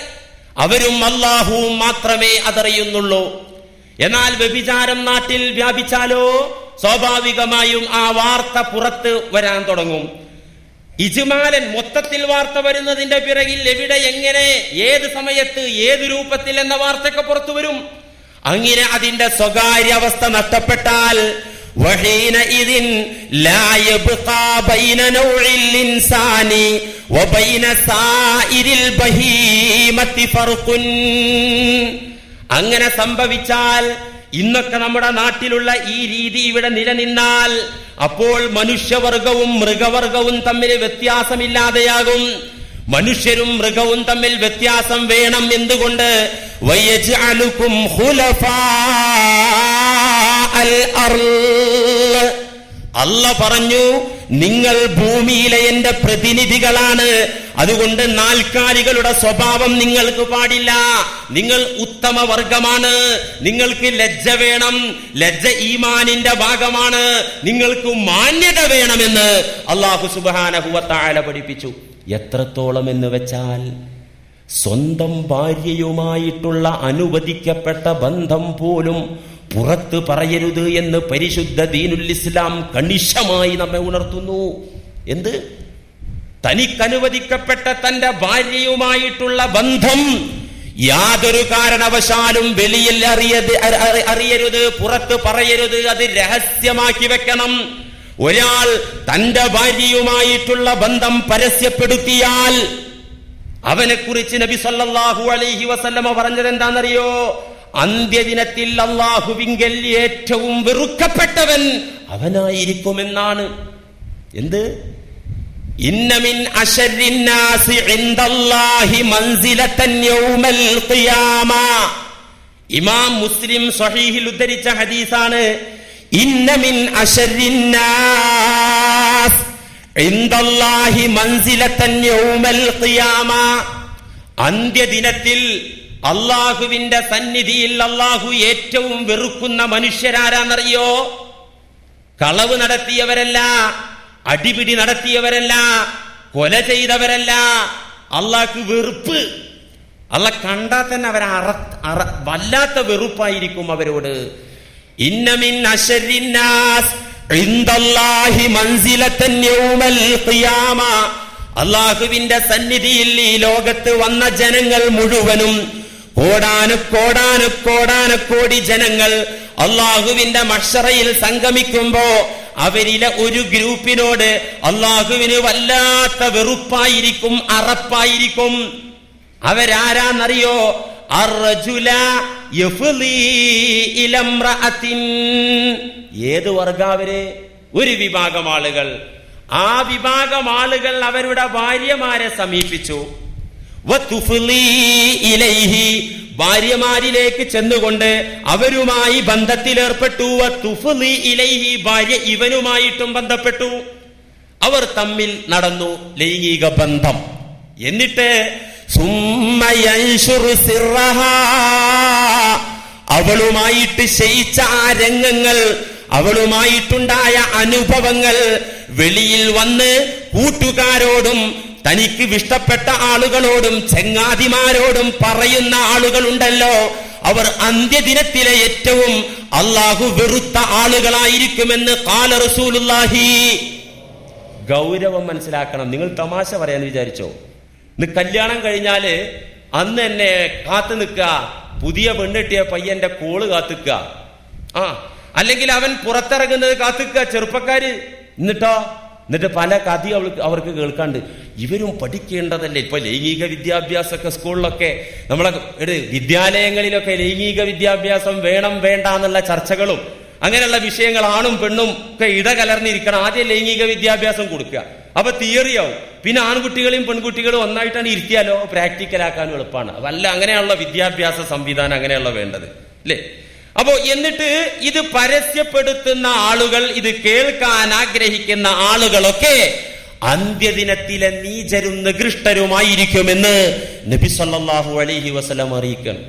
അവരും അല്ലാഹുവും മാത്രമേ അതറിയുന്നുള്ളൂ. എന്നാൽ വ്യഭിചാരം നാട്ടിൽ വ്യാപിച്ചാലോ സ്വാഭാവികമായും ആ വാർത്ത പുറത്ത് വരാൻ തുടങ്ങും. ഇജ്മാലൻ മൊത്തത്തിൽ വാർത്ത വരുന്നതിന്റെ പിറകിൽ എവിടെ, എങ്ങനെ, ഏത് സമയത്ത്, ഏത് രൂപത്തിൽ എന്ന വാർത്തയൊക്കെ പുറത്തു വരും. അങ്ങനെ അതിന്റെ സ്വകാര്യ അവസ്ഥ നഷ്ടപ്പെട്ടാൽ വഹീനഇദിൻ ലാ യബ്ഖാ ബൈന നൗഇൽ ഇൻസാനി വബൈന സായിരിൽ ബഹീമത്തി ഫർഖുൻ. അങ്ങനെ സംഭവിച്ചാൽ, ഇന്നൊക്കെ നമ്മുടെ നാട്ടിലുള്ള ഈ രീതി ഇവിടെ നിലനിന്നാൽ, അപ്പോൾ മനുഷ്യവർഗവും മൃഗവർഗവും തമ്മിൽ വ്യത്യാസമില്ലാതെയാകും. മനുഷ്യരും മൃഗവും തമ്മിൽ വ്യത്യാസം വേണം. എന്തുകൊണ്ട്? വയജ്അലുകും ഖുലഫാഅൽ അർള്. അല്ലാഹ് പറഞ്ഞു, നിങ്ങൾ ഭൂമിയിലെ എന്റെ പ്രതിനിധികളാണ്. അതുകൊണ്ട് നാൽക്കാലികളുടെ സ്വഭാവം നിങ്ങൾക്ക് പാടില്ല. നിങ്ങൾ ഉത്തമ വർഗമാണ്. നിങ്ങൾക്ക് ലജ്ജ വേണം. ലജ്ജ ഈമാനിന്റെ ഭാഗമാണ്. നിങ്ങൾക്ക് മാന്യത വേണമെന്ന് അല്ലാഹു സുബ്ഹാനഹു വ തആല പഠിപ്പിച്ചു. എത്രത്തോളം എന്ന് വെച്ചാൽ, സ്വന്തം ഭാര്യയുമായിട്ടുള്ള അനുവദിക്കപ്പെട്ട ബന്ധം പോലും പുറത്ത് പറയരുത് എന്ന് പരിശുദ്ധ ദീനുൽ ഇസ്ലാം കണിശമായി നമ്മെ ഉണർത്തുന്നു. എന്ത്? തനിക്കനുവദിക്കപ്പെട്ട തന്റെ ഭാര്യയുമായിട്ടുള്ള ബന്ധം യാതൊരു കാരണവശാലും വെളിയിൽ അറിയരുത്, പുറത്ത് പറയരുത്. അത് രഹസ്യമാക്കി വെക്കണം. ഒരാൾ തന്റെ ഭാര്യയുമായിട്ടുള്ള ബന്ധം പരസ്യപ്പെടുത്തിയാൽ അവനെക്കുറിച്ച് നബി സല്ലല്ലാഹു അലൈഹി വസല്ലമ പറഞ്ഞത് എന്താണെന്നറിയോ? അന്ത്യദിനത്തിൽ അല്ലാഹുവിങ്കൽ ഏറ്റവും വെറുക്കപ്പെട്ടവൻ അവനായിരിക്കുമെന്നാണ്. എന്ത്? ഇന്ന മിൻ അശർരിന്നാസി ഇൻദല്ലാഹി മൻസിലതൻ യൗമൽ ഖിയാമ. ഇമാം മുസ്ലിം സ്വഹീഹിൽ ഉദ്ധരിച്ച ഹദീസാണ്. ഇന്ന മിൻ അശർരിന്നാസ് ഇൻദല്ലാഹി മൻസിലതൻ യൗമൽ ഖിയാമ. അന്ത്യദിനത്തിൽ അള്ളാഹുവിന്റെ സന്നിധിയിൽ അള്ളാഹു ഏറ്റവും വെറുക്കുന്ന മനുഷ്യരാരാന്നറിയോ? കളവ് നടത്തിയവരല്ല, അടിപിടി നടത്തിയവരല്ല, കൊല ചെയ്തവരല്ല. അള്ളാഹ്ക്ക് വെറുപ്പ്. അള്ളാഹ് കണ്ടാൽ തന്നെ വല്ലാത്ത വെറുപ്പായിരിക്കും അവരോട്. ഇന്ന മിൻ അശർരിന്നാസ് ഇൻദല്ലാഹി മൻസിലതൻ യൗമൽ ഖിയാമ. അള്ളാഹുവിന്റെ സന്നിധിയിൽ ഈ ലോകത്ത് വന്ന ജനങ്ങൾ മുഴുവനും, കോടാനുകോടി ജനങ്ങൾ അള്ളാഹുവിന്റെ മഹ്ശറയിൽ സംഗമിക്കുമ്പോ അവരിലെ ഒരു ഗ്രൂപ്പിനോട് അള്ളാഹുവിന് വല്ലാത്ത വെറുപ്പായിരിക്കും, അറപ്പായിരിക്കും. അവരാരാന്നറിയോ? അർറജുല യഫ്ളി ഇലംറഅത്തിൻ. ഏത് വർഗാവര്? ഒരു വിഭാഗം ആളുകൾ. ആ വിഭാഗം ആളുകൾ അവരുടെ ഭാര്യമാരെ സമീപിച്ചു. വതുഫ്ളി ഇലൈഹി. ഭാര്യമാരിലേക്ക് ചെന്നുകൊണ്ട് അവരുമായി ബന്ധത്തിലേർപ്പെട്ടു. വതുഫ്ളി ഇലൈഹി. ഭാര്യ ഇവനുമായിട്ടും ബന്ധപ്പെട്ടു. അവർ തമ്മിൽ നടന്നു ലൈംഗിക ബന്ധം. എന്നിട്ട് സുമ്മ യൻശുറു സിർറഹാ. അവളുമായിട്ട് ശയിച്ച ആ രംഗങ്ങൾ, അവളുമായിട്ടുണ്ടായ അനുഭവങ്ങൾ വെളിയിൽ വന്ന് കൂട്ടുകാരോടും തനിക്ക് ഇഷ്ടപ്പെട്ട ആളുകളോടും ചങ്ങാതിമാരോടും പറയുന്ന ആളുകളുണ്ടല്ലോ, അവർ അന്ത്യദിനത്തിലെ ഏറ്റവും അള്ളാഹു വെറുത്ത ആളുകളായിരിക്കുമെന്ന് ഖാല റസൂലുള്ളാഹി. ഗൗരവം മനസ്സിലാക്കണം. നിങ്ങൾ തമാശ പറയാന്ന് വിചാരിച്ചോ? ഇന്ന് കല്യാണം കഴിഞ്ഞാല് അന്ന് എന്നെ കാത്തു നിൽക്കുക, പുതിയ പെണ്ണെട്ടിയ പയ്യന്റെ കോള് കാത്തുക്ക, അല്ലെങ്കിൽ അവൻ പുറത്തിറങ്ങുന്നത് കാത്തുക്ക ചെറുപ്പക്കാര്. എന്നിട്ട് പല കഥ അവർക്ക് കേൾക്കാണ്ട്. ഇവരും പഠിക്കേണ്ടതല്ലേ? ഇപ്പൊ ലൈംഗിക വിദ്യാഭ്യാസമൊക്കെ സ്കൂളിലൊക്കെ, നമ്മളെ വിദ്യാലയങ്ങളിലൊക്കെ ലൈംഗിക വിദ്യാഭ്യാസം വേണം വേണ്ട എന്നുള്ള ചർച്ചകളും അങ്ങനെയുള്ള വിഷയങ്ങൾ ആണും പെണ്ണും ഒക്കെ ഇടകലർന്നിരിക്കണം. ആദ്യം ലൈംഗിക വിദ്യാഭ്യാസം കൊടുക്കുക. അപ്പൊ തിയറിയാവും. പിന്നെ ആൺകുട്ടികളെയും പെൺകുട്ടികളും ഒന്നായിട്ടാണ് ഇരുത്തിയാലോ പ്രാക്ടിക്കലാക്കാനും എളുപ്പമാണ്. വല്ല അങ്ങനെയുള്ള വിദ്യാഭ്യാസ സംവിധാനം അങ്ങനെയുള്ള വേണ്ടത് അല്ലേ? അപ്പോ എന്നിട്ട് ഇത് പരസ്യപ്പെടുത്തുന്ന ആളുകൾ, ഇത് കേൾക്കാൻ ആഗ്രഹിക്കുന്ന ആളുകളൊക്കെ അന്ത്യദിനത്തിലെ നീചരും നികൃഷ്ടരുമായിരിക്കുമെന്ന് നബി സല്ലല്ലാഹു അലൈഹി വസല്ലം അറിയിക്കണം.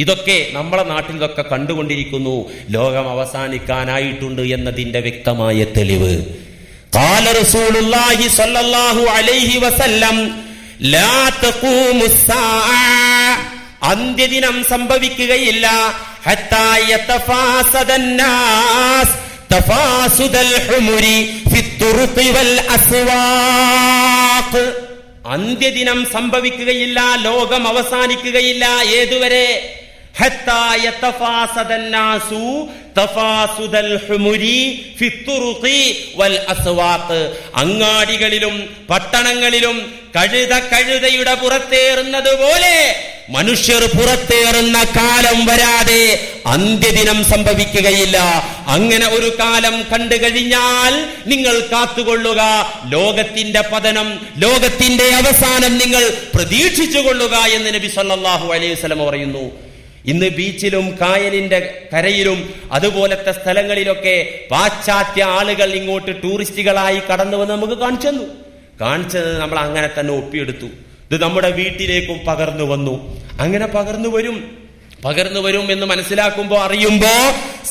ഇതൊക്കെ നമ്മളെ നാട്ടിൽ ഇതൊക്കെ കണ്ടുകൊണ്ടിരിക്കുന്നു. ലോകം അവസാനിക്കാനായിട്ടുണ്ട് എന്നതിന്റെ വ്യക്തമായ തെളിവ്. ഖാല റസൂലുള്ളാഹി സ്വല്ലല്ലാഹു അലൈഹി വസല്ലം ലാ തഖൂമുസ് സാഅ അന്ത്യദിനം സംഭവിക്കുകയില്ല. ഹത്താ യതഫാസദന്നാസ് തഫാസുദൽ ഹുമുരി ഫിത്തുറുഖി വൽ അസ്വാഖ്. അന്ത്യദിനം സംഭവിക്കുകയില്ല, ലോകം അവസാനിക്കുകയില്ല. ഏതുവരെ? ഹത്താ യതഫാസദന്നാസു തഫാസുദൽ ഹുമുരി ഫിത്തുറുഖി വൽ അസ്വാഖ്. അങ്ങാടികളിലും പട്ടണങ്ങളിലും കഴുതയുടെ പുറത്തേറുന്നത് പോലെ മനുഷ്യർ പുറത്തേറുന്ന കാലം വരാതെ അന്ത്യദിനം സംഭവിക്കുകയില്ല. അങ്ങനെ ഒരു കാലം കണ്ടു കഴിഞ്ഞാൽ നിങ്ങൾ കാത്തുകൊള്ളുക, ലോകത്തിന്റെ പതനം, ലോകത്തിന്റെ അവസാനം നിങ്ങൾ പ്രതീക്ഷിച്ചു കൊള്ളുക എന്ന് നബി സല്ലല്ലാഹു അലൈഹി വസല്ലം പറയുന്നു. ഇന്ന് ബീച്ചിലും കായലിന്റെ കരയിലും അതുപോലത്തെ സ്ഥലങ്ങളിലൊക്കെ പാശ്ചാത്യ ആളുകൾ ഇങ്ങോട്ട് ടൂറിസ്റ്റുകളായി കടന്നു വന്ന് നമുക്ക് കാണിച്ചത് നമ്മൾ അങ്ങനെ തന്നെ ഒപ്പിയെടുത്തു. ഇത് നമ്മുടെ വീട്ടിലേക്കും പകർന്നു വന്നു. അങ്ങനെ പകർന്നു വരും എന്ന് മനസ്സിലാക്കുമ്പോ, അറിയുമ്പോ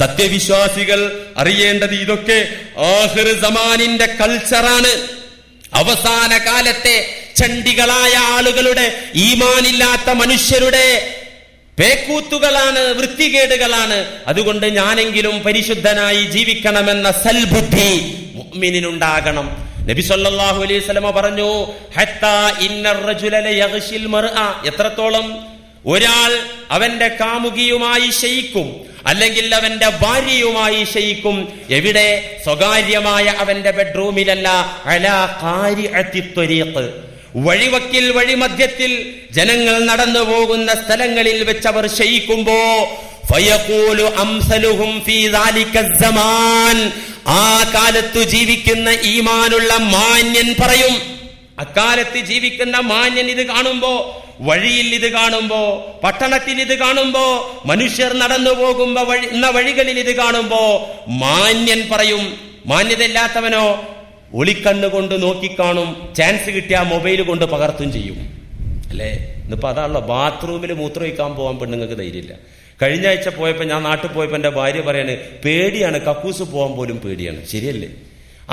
സത്യവിശ്വാസികൾ അറിയേണ്ടത് ഇതൊക്കെ ആഖിർ സമാനിന്റെ കൾച്ചറാണ്. അവസാന കാലത്തെ ചണ്ടികളായ ആളുകളുടെ, ഈമാനില്ലാത്ത മനുഷ്യരുടെ പേക്കൂത്തുകളാണ്, വൃത്തികേടുകളാണ്. അതുകൊണ്ട് ഞാനെങ്കിലും പരിശുദ്ധനായി ജീവിക്കണമെന്ന സൽബുദ്ധി മുഅ്മിനിനുണ്ടാകണം. നബി സല്ലല്ലാഹു അലൈഹി വസല്ലം പറഞ്ഞു, ഹത്താ ഇന്നർ റജുല ലയഗ്ശിൽ മർഅ. എത്രത്തോളം ഒരാൾ അവന്റെ കാമുകിയുമായി ശയിക്കും, അല്ലെങ്കിൽ അവന്റെ ഭാര്യയുമായി ശയിക്കും. എവിടെ? സ്വകാര്യമായ അവന്റെ ബെഡ്റൂമിലല്ല. അലാ ഖാരിഅത്തി ത്വരീഖ്, വഴിവക്കിൽ, വഴിമധ്യത്തിൽ ജനങ്ങൾ നടന്നു പോകുന്ന സ്ഥലങ്ങളിൽ വെച്ച് അവർ ശയിക്കുമ്പോ, ഫയഖൂലു അംസലുഹും ഫീ ദാലിക സമാൻ, ആ കാലത്ത് ജീവിക്കുന്ന ഈമാനുള്ള മാന്യൻ പറയും. അക്കാലത്ത് ജീവിക്കുന്ന മാന്യൻ ഇത് കാണുമ്പോ, വഴിയിൽ ഇത് കാണുമ്പോ, പട്ടണത്തിൽ ഇത് കാണുമ്പോ, മനുഷ്യർ നടന്നു പോകുമ്പോ വഴികളിൽ ഇത് കാണുമ്പോ മാന്യൻ പറയും. മാന്യതയില്ലാത്തവനോ ഒളിക്കണ്ണുകൊണ്ട് നോക്കിക്കാണും, ചാൻസ് കിട്ടിയ മൊബൈൽ കൊണ്ട് പകർത്തും ചെയ്യും. അല്ലേ? ഇന്നിപ്പോ അതാണല്ലോ, ബാത്റൂമിൽ മൂത്രമൊഴിക്കാൻ പോകാൻ പെണ്ണുങ്ങൾക്ക് ധൈര്യമില്ല. കഴിഞ്ഞ ആഴ്ച പോയപ്പോ, ഞാൻ നാട്ടിൽ പോയപ്പോ എന്റെ ഭാര്യ പറയാണ്, പേടിയാണ്, കക്കൂസ് പോകാൻ പോലും പേടിയാണ്. ശരിയല്ലേ?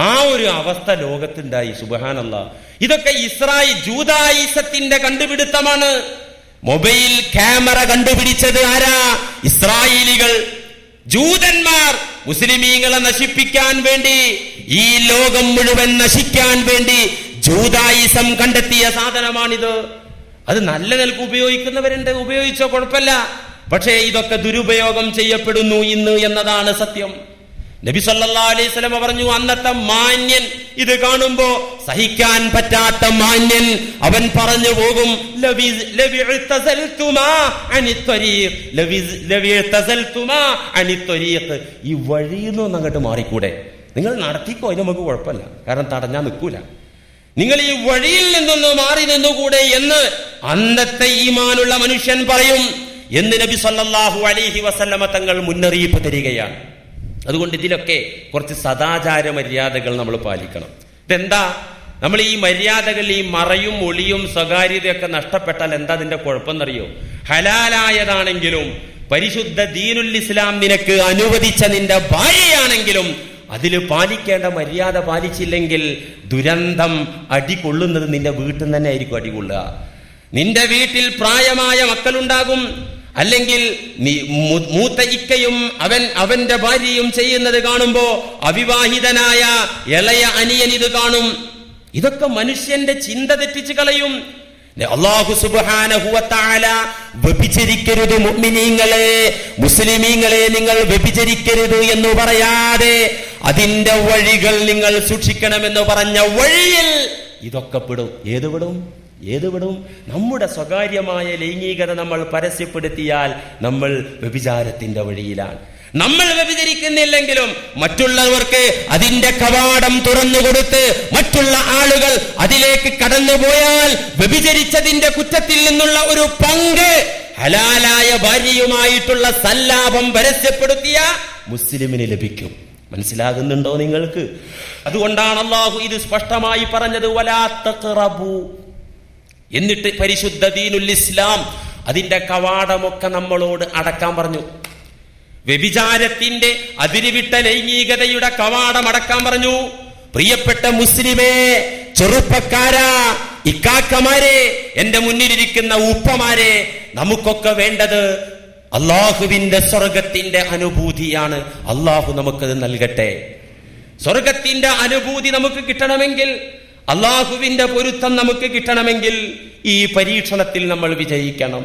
ആ ഒരു അവസ്ഥ ലോകത്തുണ്ടായി. സുബ്ഹാനല്ലാഹ്. ഇതൊക്കെ ജൂതായിസത്തിന്റെ കണ്ടുപിടുത്തമാണ്. മൊബൈൽ ക്യാമറ കണ്ടുപിടിച്ചത് ആരാ? ഇസ്രായേലികൾ, ജൂതന്മാർ. മുസ്ലിമീങ്ങളെ നശിപ്പിക്കാൻ വേണ്ടി, ഈ ലോകം മുഴുവൻ നശിക്കാൻ വേണ്ടി ജൂതായിസം കണ്ടെത്തിയ സാധനമാണിത്. അത് നല്ല നിലക്ക് ഉപയോഗിക്കുന്നവരുണ്ട്, ഉപയോഗിച്ചോ, കുഴപ്പമില്ല. പക്ഷേ ഇതൊക്കെ ദുരുപയോഗം ചെയ്യപ്പെടുന്നു ഇന്ന് എന്നതാണ് സത്യം. നബി സല്ലല്ലാഹു അലൈഹി വസല്ലം പറഞ്ഞു, അന്നത്തെ മാന്യൻ ഇത് കാണുമ്പോ, സഹിക്കാൻ പറ്റാത്ത മാന്യൻ, അവൻ പറഞ്ഞു പോകും, ഈ വഴിയൊന്നും അങ്ങോട്ട് മാറിക്കൂടെ? നിങ്ങൾ നടത്തിക്കോ, അതിന് നമുക്ക് കുഴപ്പമില്ല, കാരണം തടഞ്ഞാൽ നിൽക്കൂല. നിങ്ങൾ ഈ വഴിയിൽ നിന്നൊന്ന് മാറി നിന്നുകൂടെ എന്ന് അന്നത്തെ ഈമാനുള്ള മനുഷ്യൻ പറയും എന്ന് നബി സല്ലല്ലാഹു അലൈഹി വസല്ലമ തങ്ങൾ മുന്നറിയിപ്പ് തരികയാണ്. അതുകൊണ്ട് ഇതിലൊക്കെ കുറച്ച് സദാചാര മര്യാദകൾ നമ്മൾ പാലിക്കണം. ഇതെന്താ? നമ്മൾ ഈ മര്യാദകൾ, ഈ മറയും ഒളിയും സ്വകാര്യതയൊക്കെ നഷ്ടപ്പെട്ടാൽ എന്താ അതിന്റെ കുഴപ്പമെന്നറിയോ? ഹലാലായതാണെങ്കിലും പരിശുദ്ധ ദീനുൽ ഇസ്ലാം നിനക്ക് അനുവദിച്ച നിന്റെ ഭാര്യയാണെങ്കിലും അതിൽ പാലിക്കേണ്ട മര്യാദ പാലിച്ചില്ലെങ്കിൽ ദുരന്തം അടികൊള്ളുന്നത് നിന്റെ വീട്ടിൽ നിന്ന് തന്നെ ആയിരിക്കും അടികൊള്ളുക. നിന്റെ വീട്ടിൽ പ്രായമായ മക്കളുണ്ടാകും, അല്ലെങ്കിൽ മൂത്ത ഇക്കയും അവന്റെ ഭാര്യയും ചെയ്യുന്നത് കാണുമ്പോ അവിവാഹിതനായ ഇളയ അനിയൻ ഇത് കാണും. ഇതൊക്കെ മനുഷ്യന്റെ ചിന്ത തെറ്റിച്ച് കളയും. അല്ലാഹു സുബ്ഹാനഹു വ തആല വ്യഭിചരിക്കരുത് മുഅ്മിനീങ്ങളെ, മുസ്ലിമീങ്ങളെ നിങ്ങൾ വ്യഭിചരിക്കരുത് എന്ന് പറയാതെ അതിന്റെ വഴികൾ നിങ്ങൾ സൂക്ഷിക്കണമെന്ന് പറഞ്ഞ വഴിയിൽ ഇതൊക്കെ പെടും. ഏത് വിടും? നമ്മുടെ സ്വകാര്യമായ ലൈംഗികത നമ്മൾ പരസ്യപ്പെടുത്തിയാൽ നമ്മൾ വ്യഭിചാരത്തിന്റെ വഴിയിലാണ്. നമ്മൾ വ്യഭിചരിക്കുന്നില്ലെങ്കിലും മറ്റുള്ളവർക്ക് അതിന്റെ കവാടം തുറന്നുകൊടുത്ത് മറ്റുള്ള ആളുകൾ അതിലേക്ക് കടന്നുപോയാൽ വ്യഭിചരിച്ചതിന്റെ കുറ്റത്തിൽ നിന്നുള്ള ഒരു പങ്ക് ഹലാലായ ഭാര്യയുമായിട്ടുള്ള സല്ലാപം പരസ്യപ്പെടുത്തിയ മുസ്ലിമിന് ലഭിക്കും. മനസ്സിലാകുന്നുണ്ടോ നിങ്ങൾക്ക്? അതുകൊണ്ടാണ് അല്ലാഹു ഇത് സ്പഷ്ടമായി പറഞ്ഞത്, വലാ തഖറബു. എന്നിട്ട് പരിശുദ്ധ ദീനുൽ ഇസ്ലാം അതിന്റെ കവാടമൊക്കെ നമ്മളോട് അടക്കാൻ പറഞ്ഞു. വ്യഭിചാരത്തിന്റെ അതിരുവിട്ട ലൈംഗികതയുടെ കവാടം അടക്കാൻ പറഞ്ഞു. പ്രിയപ്പെട്ട മുസ്ലിമേ, ചെറുപ്പക്കാരാ, ഇക്കാക്കമാരെ, എന്റെ മുന്നിലിരിക്കുന്ന ഉപ്പമാരെ, നമുക്കൊക്കെ വേണ്ടത് അള്ളാഹുവിന്റെ സ്വർഗത്തിന്റെ അനുഭൂതിയാണ്. അള്ളാഹു നമുക്കത് നൽകട്ടെ. സ്വർഗത്തിന്റെ അനുഭൂതി നമുക്ക് കിട്ടണമെങ്കിൽ, അള്ളാഹുവിന്റെ പൊരുത്തം നമുക്ക് കിട്ടണമെങ്കിൽ ഈ പരീക്ഷണത്തിൽ നമ്മൾ വിജയിക്കണം.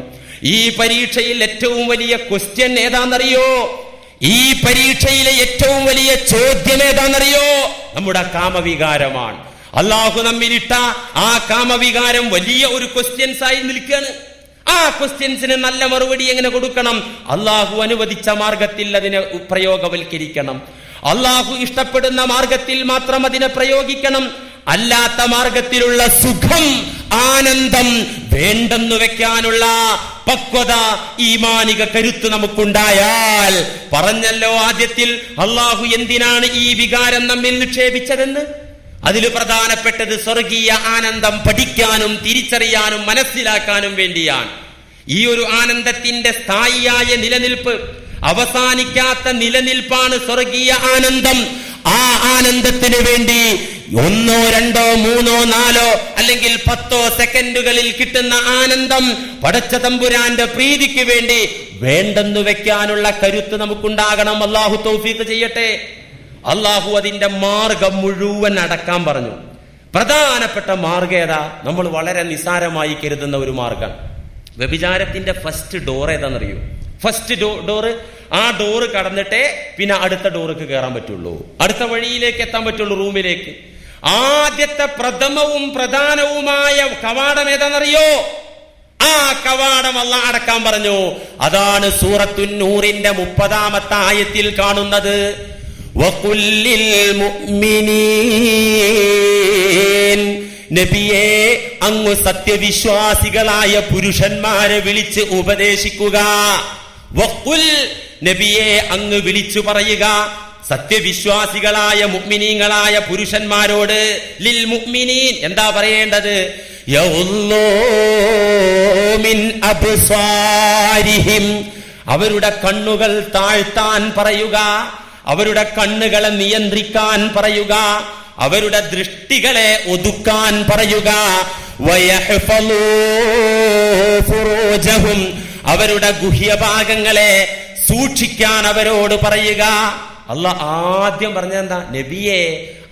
ഈ പരീക്ഷയിൽ ഏറ്റവും വലിയ ക്വസ്റ്റ്യൻ ഏതാണെന്നറിയോ? ഈ പരീക്ഷയിലെ ഏറ്റവും വലിയ ചോദ്യം ഏതാണെന്നറിയോ? നമ്മുടെ കാമവികാരമാണ്. അള്ളാഹു നമ്മിലിട്ട ആ കാമവികാരം വലിയ ഒരു ക്വസ്റ്റ്യൻസ് ആയി നിൽക്കുകയാണ്. ആ ക്വസ്റ്റ്യൻസിന് നല്ല മറുപടി എങ്ങനെ കൊടുക്കണം? അള്ളാഹു അനുവദിച്ച മാർഗത്തിൽ അതിനെ പ്രയോഗവൽക്കരിക്കണം. അള്ളാഹു ഇഷ്ടപ്പെടുന്ന മാർഗത്തിൽ മാത്രം അതിനെ പ്രയോഗിക്കണം. അല്ലാത്ത മാർഗത്തിലുള്ള സുഖം, ആനന്ദം വേണ്ടെന്നു വെക്കാനുള്ള പക്വത, ഈമാനിക കരുത്ത് നമുക്കുണ്ടായാൽ, പറഞ്ഞല്ലോ ആദ്യത്തിൽ അള്ളാഹു എന്തിനാണ് ഈ വികാരം നമ്മിൽ നിക്ഷേപിച്ചതെന്ന്. അതിൽ പ്രധാനപ്പെട്ടത് സ്വർഗീയ ആനന്ദം പഠിക്കാനും തിരിച്ചറിയാനും മനസ്സിലാക്കാനും വേണ്ടിയാണ്. ഈ ഒരു ആനന്ദത്തിന്റെ സ്ഥായിയായ നിലനിൽപ്പ്, അവസാനിക്കാത്ത നിലനിൽപ്പാണ് സ്വർഗീയ ആനന്ദം. ആ ആനന്ദത്തിന് വേണ്ടി 1, 2, 3, 4 അല്ലെങ്കിൽ 10 സെക്കൻഡുകളിൽ കിട്ടുന്ന ആനന്ദം പടച്ച തമ്പുരാന്റെ പ്രീതിക്ക് വേണ്ടി വേണ്ടെന്നു വെക്കാനുള്ള കരുത്ത് നമുക്കുണ്ടാകണം. അള്ളാഹു തൗഫീഖ് ചെയ്യട്ടെ. അള്ളാഹു അതിന്റെ മാർഗം മുഴുവൻ അടക്കാൻ പറഞ്ഞു. പ്രധാനപ്പെട്ട മാർഗം ഏതാ? നമ്മൾ വളരെ നിസാരമായി കരുതുന്ന ഒരു മാർഗം. വ്യഭിചാരത്തിന്റെ ഫസ്റ്റ് ഡോർ ഏതാണെന്നറിയോ? ഫസ്റ്റ് ഡോറ്, ആ ഡോറ് കടന്നിട്ടേ പിന്നെ അടുത്ത ഡോർക്ക് കയറാൻ പറ്റുള്ളൂ, അടുത്ത വഴിയിലേക്ക് എത്താൻ പറ്റുള്ളൂ, റൂമിലേക്ക്. ആദ്യത്തെ പ്രഥമവും പ്രധാനവുമായ കവാടം ഏതാണെന്നറിയോ? ആ കവാടം അല്ലാഹ് അടക്കാൻ പറഞ്ഞു. അതാണ് സൂറത്തുൻ നൂറിന്റെ 30-ാമത്തെ ആയത്തിൽ കാണുന്നത്. വഖുല്ലിൽ മുഅ്മിനീൻ, നബിയെ അങ്ങ് സത്യവിശ്വാസികളായ പുരുഷന്മാരെ വിളിച്ച് ഉപദേശിക്കുക. വഖുൽ, നബിയെ അങ്ങ് വിളിച്ചു പറയുക സത്യവിശ്വാസികളായ മുഅ്മിനീങ്ങളായ പുരുഷന്മാരോട്. ലിൽ മുഅ്മിനീൻ എന്താ പറയേണ്ടത്? യഉല്ലൂ മിൻ അബ്സാരിഹിം, അവരുടെ കണ്ണുകൾ താഴ്ത്താൻ പറയുക, അവരുടെ കണ്ണുകളെ നിയന്ത്രിക്കാൻ പറയുക, അവരുടെ ദൃഷ്ടികളെ ഒതുക്കാൻ പറയുക. വയഹ്ഫളൂ ഫുറൂജഹും, അവരുടെ ഗുഹ്യഭാഗങ്ങളെ സൂക്ഷിക്കാൻ അവരോട് പറയുക. അല്ലാഹ് ആദ്യം പറഞ്ഞതെന്താ? നബിയെ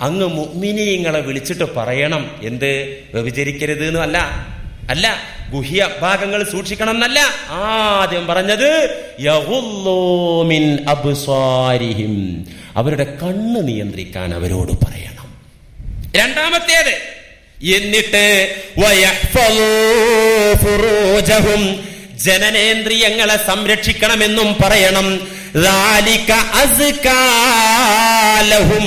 അങ്ങ് മുഅ്മിനീങ്ങളെ വിളിച്ചിട്ട് പറയണം. എന്ത്? വ്യഭിചരിക്കരുത് എന്നല്ല, അല്ല, ഗുഹ്യ ഭാഗങ്ങൾ സൂക്ഷിക്കണം എന്നല്ല. ആദ്യം പറഞ്ഞത് യഗുല്ലൂ മിൻ അബ്സാരിഹിം, അവരുടെ കണ്ണ് നിയന്ത്രിക്കാൻ അവരോട് പറയണം. രണ്ടാമത്തേത്, എന്നിട്ട് വയഹ്ഫളൂ ഫുറൂജഹും, ജനനേന്ദ്രിയങ്ങളെ സംരക്ഷിക്കണമെന്നും പറയണം. ദാലിക അസ്കാ ലഹും,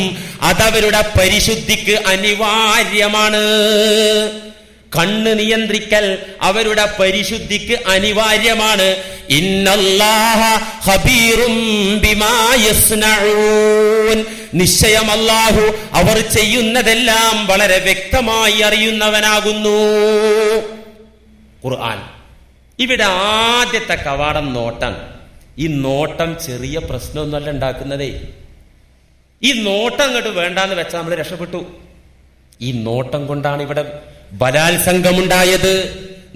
അതവരുടെ പരിശുദ്ധിക്ക് അനിവാര്യമാണ്. കണ്ണ് നിയന്ത്രിക്കൽ അവരുടെ പരിശുദ്ധിക്ക് അനിവാര്യമാണ്. ഇന്നല്ലാഹ ഖബീറും ബിമാ യസ്നഊൻ, നിശ്ചയം അല്ലാഹു അവർ ചെയ്യുന്നതെല്ലാം വളരെ വ്യക്തമായി അറിയുന്നവനാകുന്നു. ഖുർആൻ. ഇവിടെ ആദ്യത്തെ കവാടം നോട്ടം. ഈ നോട്ടം ചെറിയ പ്രശ്നമൊന്നുമല്ല ഉണ്ടാക്കുന്നതേ. ഈ നോട്ടം അങ്ങോട്ട് വേണ്ടാന്ന് വെച്ചാൽ നമ്മൾ രക്ഷപ്പെട്ടു. ഈ നോട്ടം കൊണ്ടാണ് ഇവിടെ ബലാത്സംഗമുണ്ടായത്.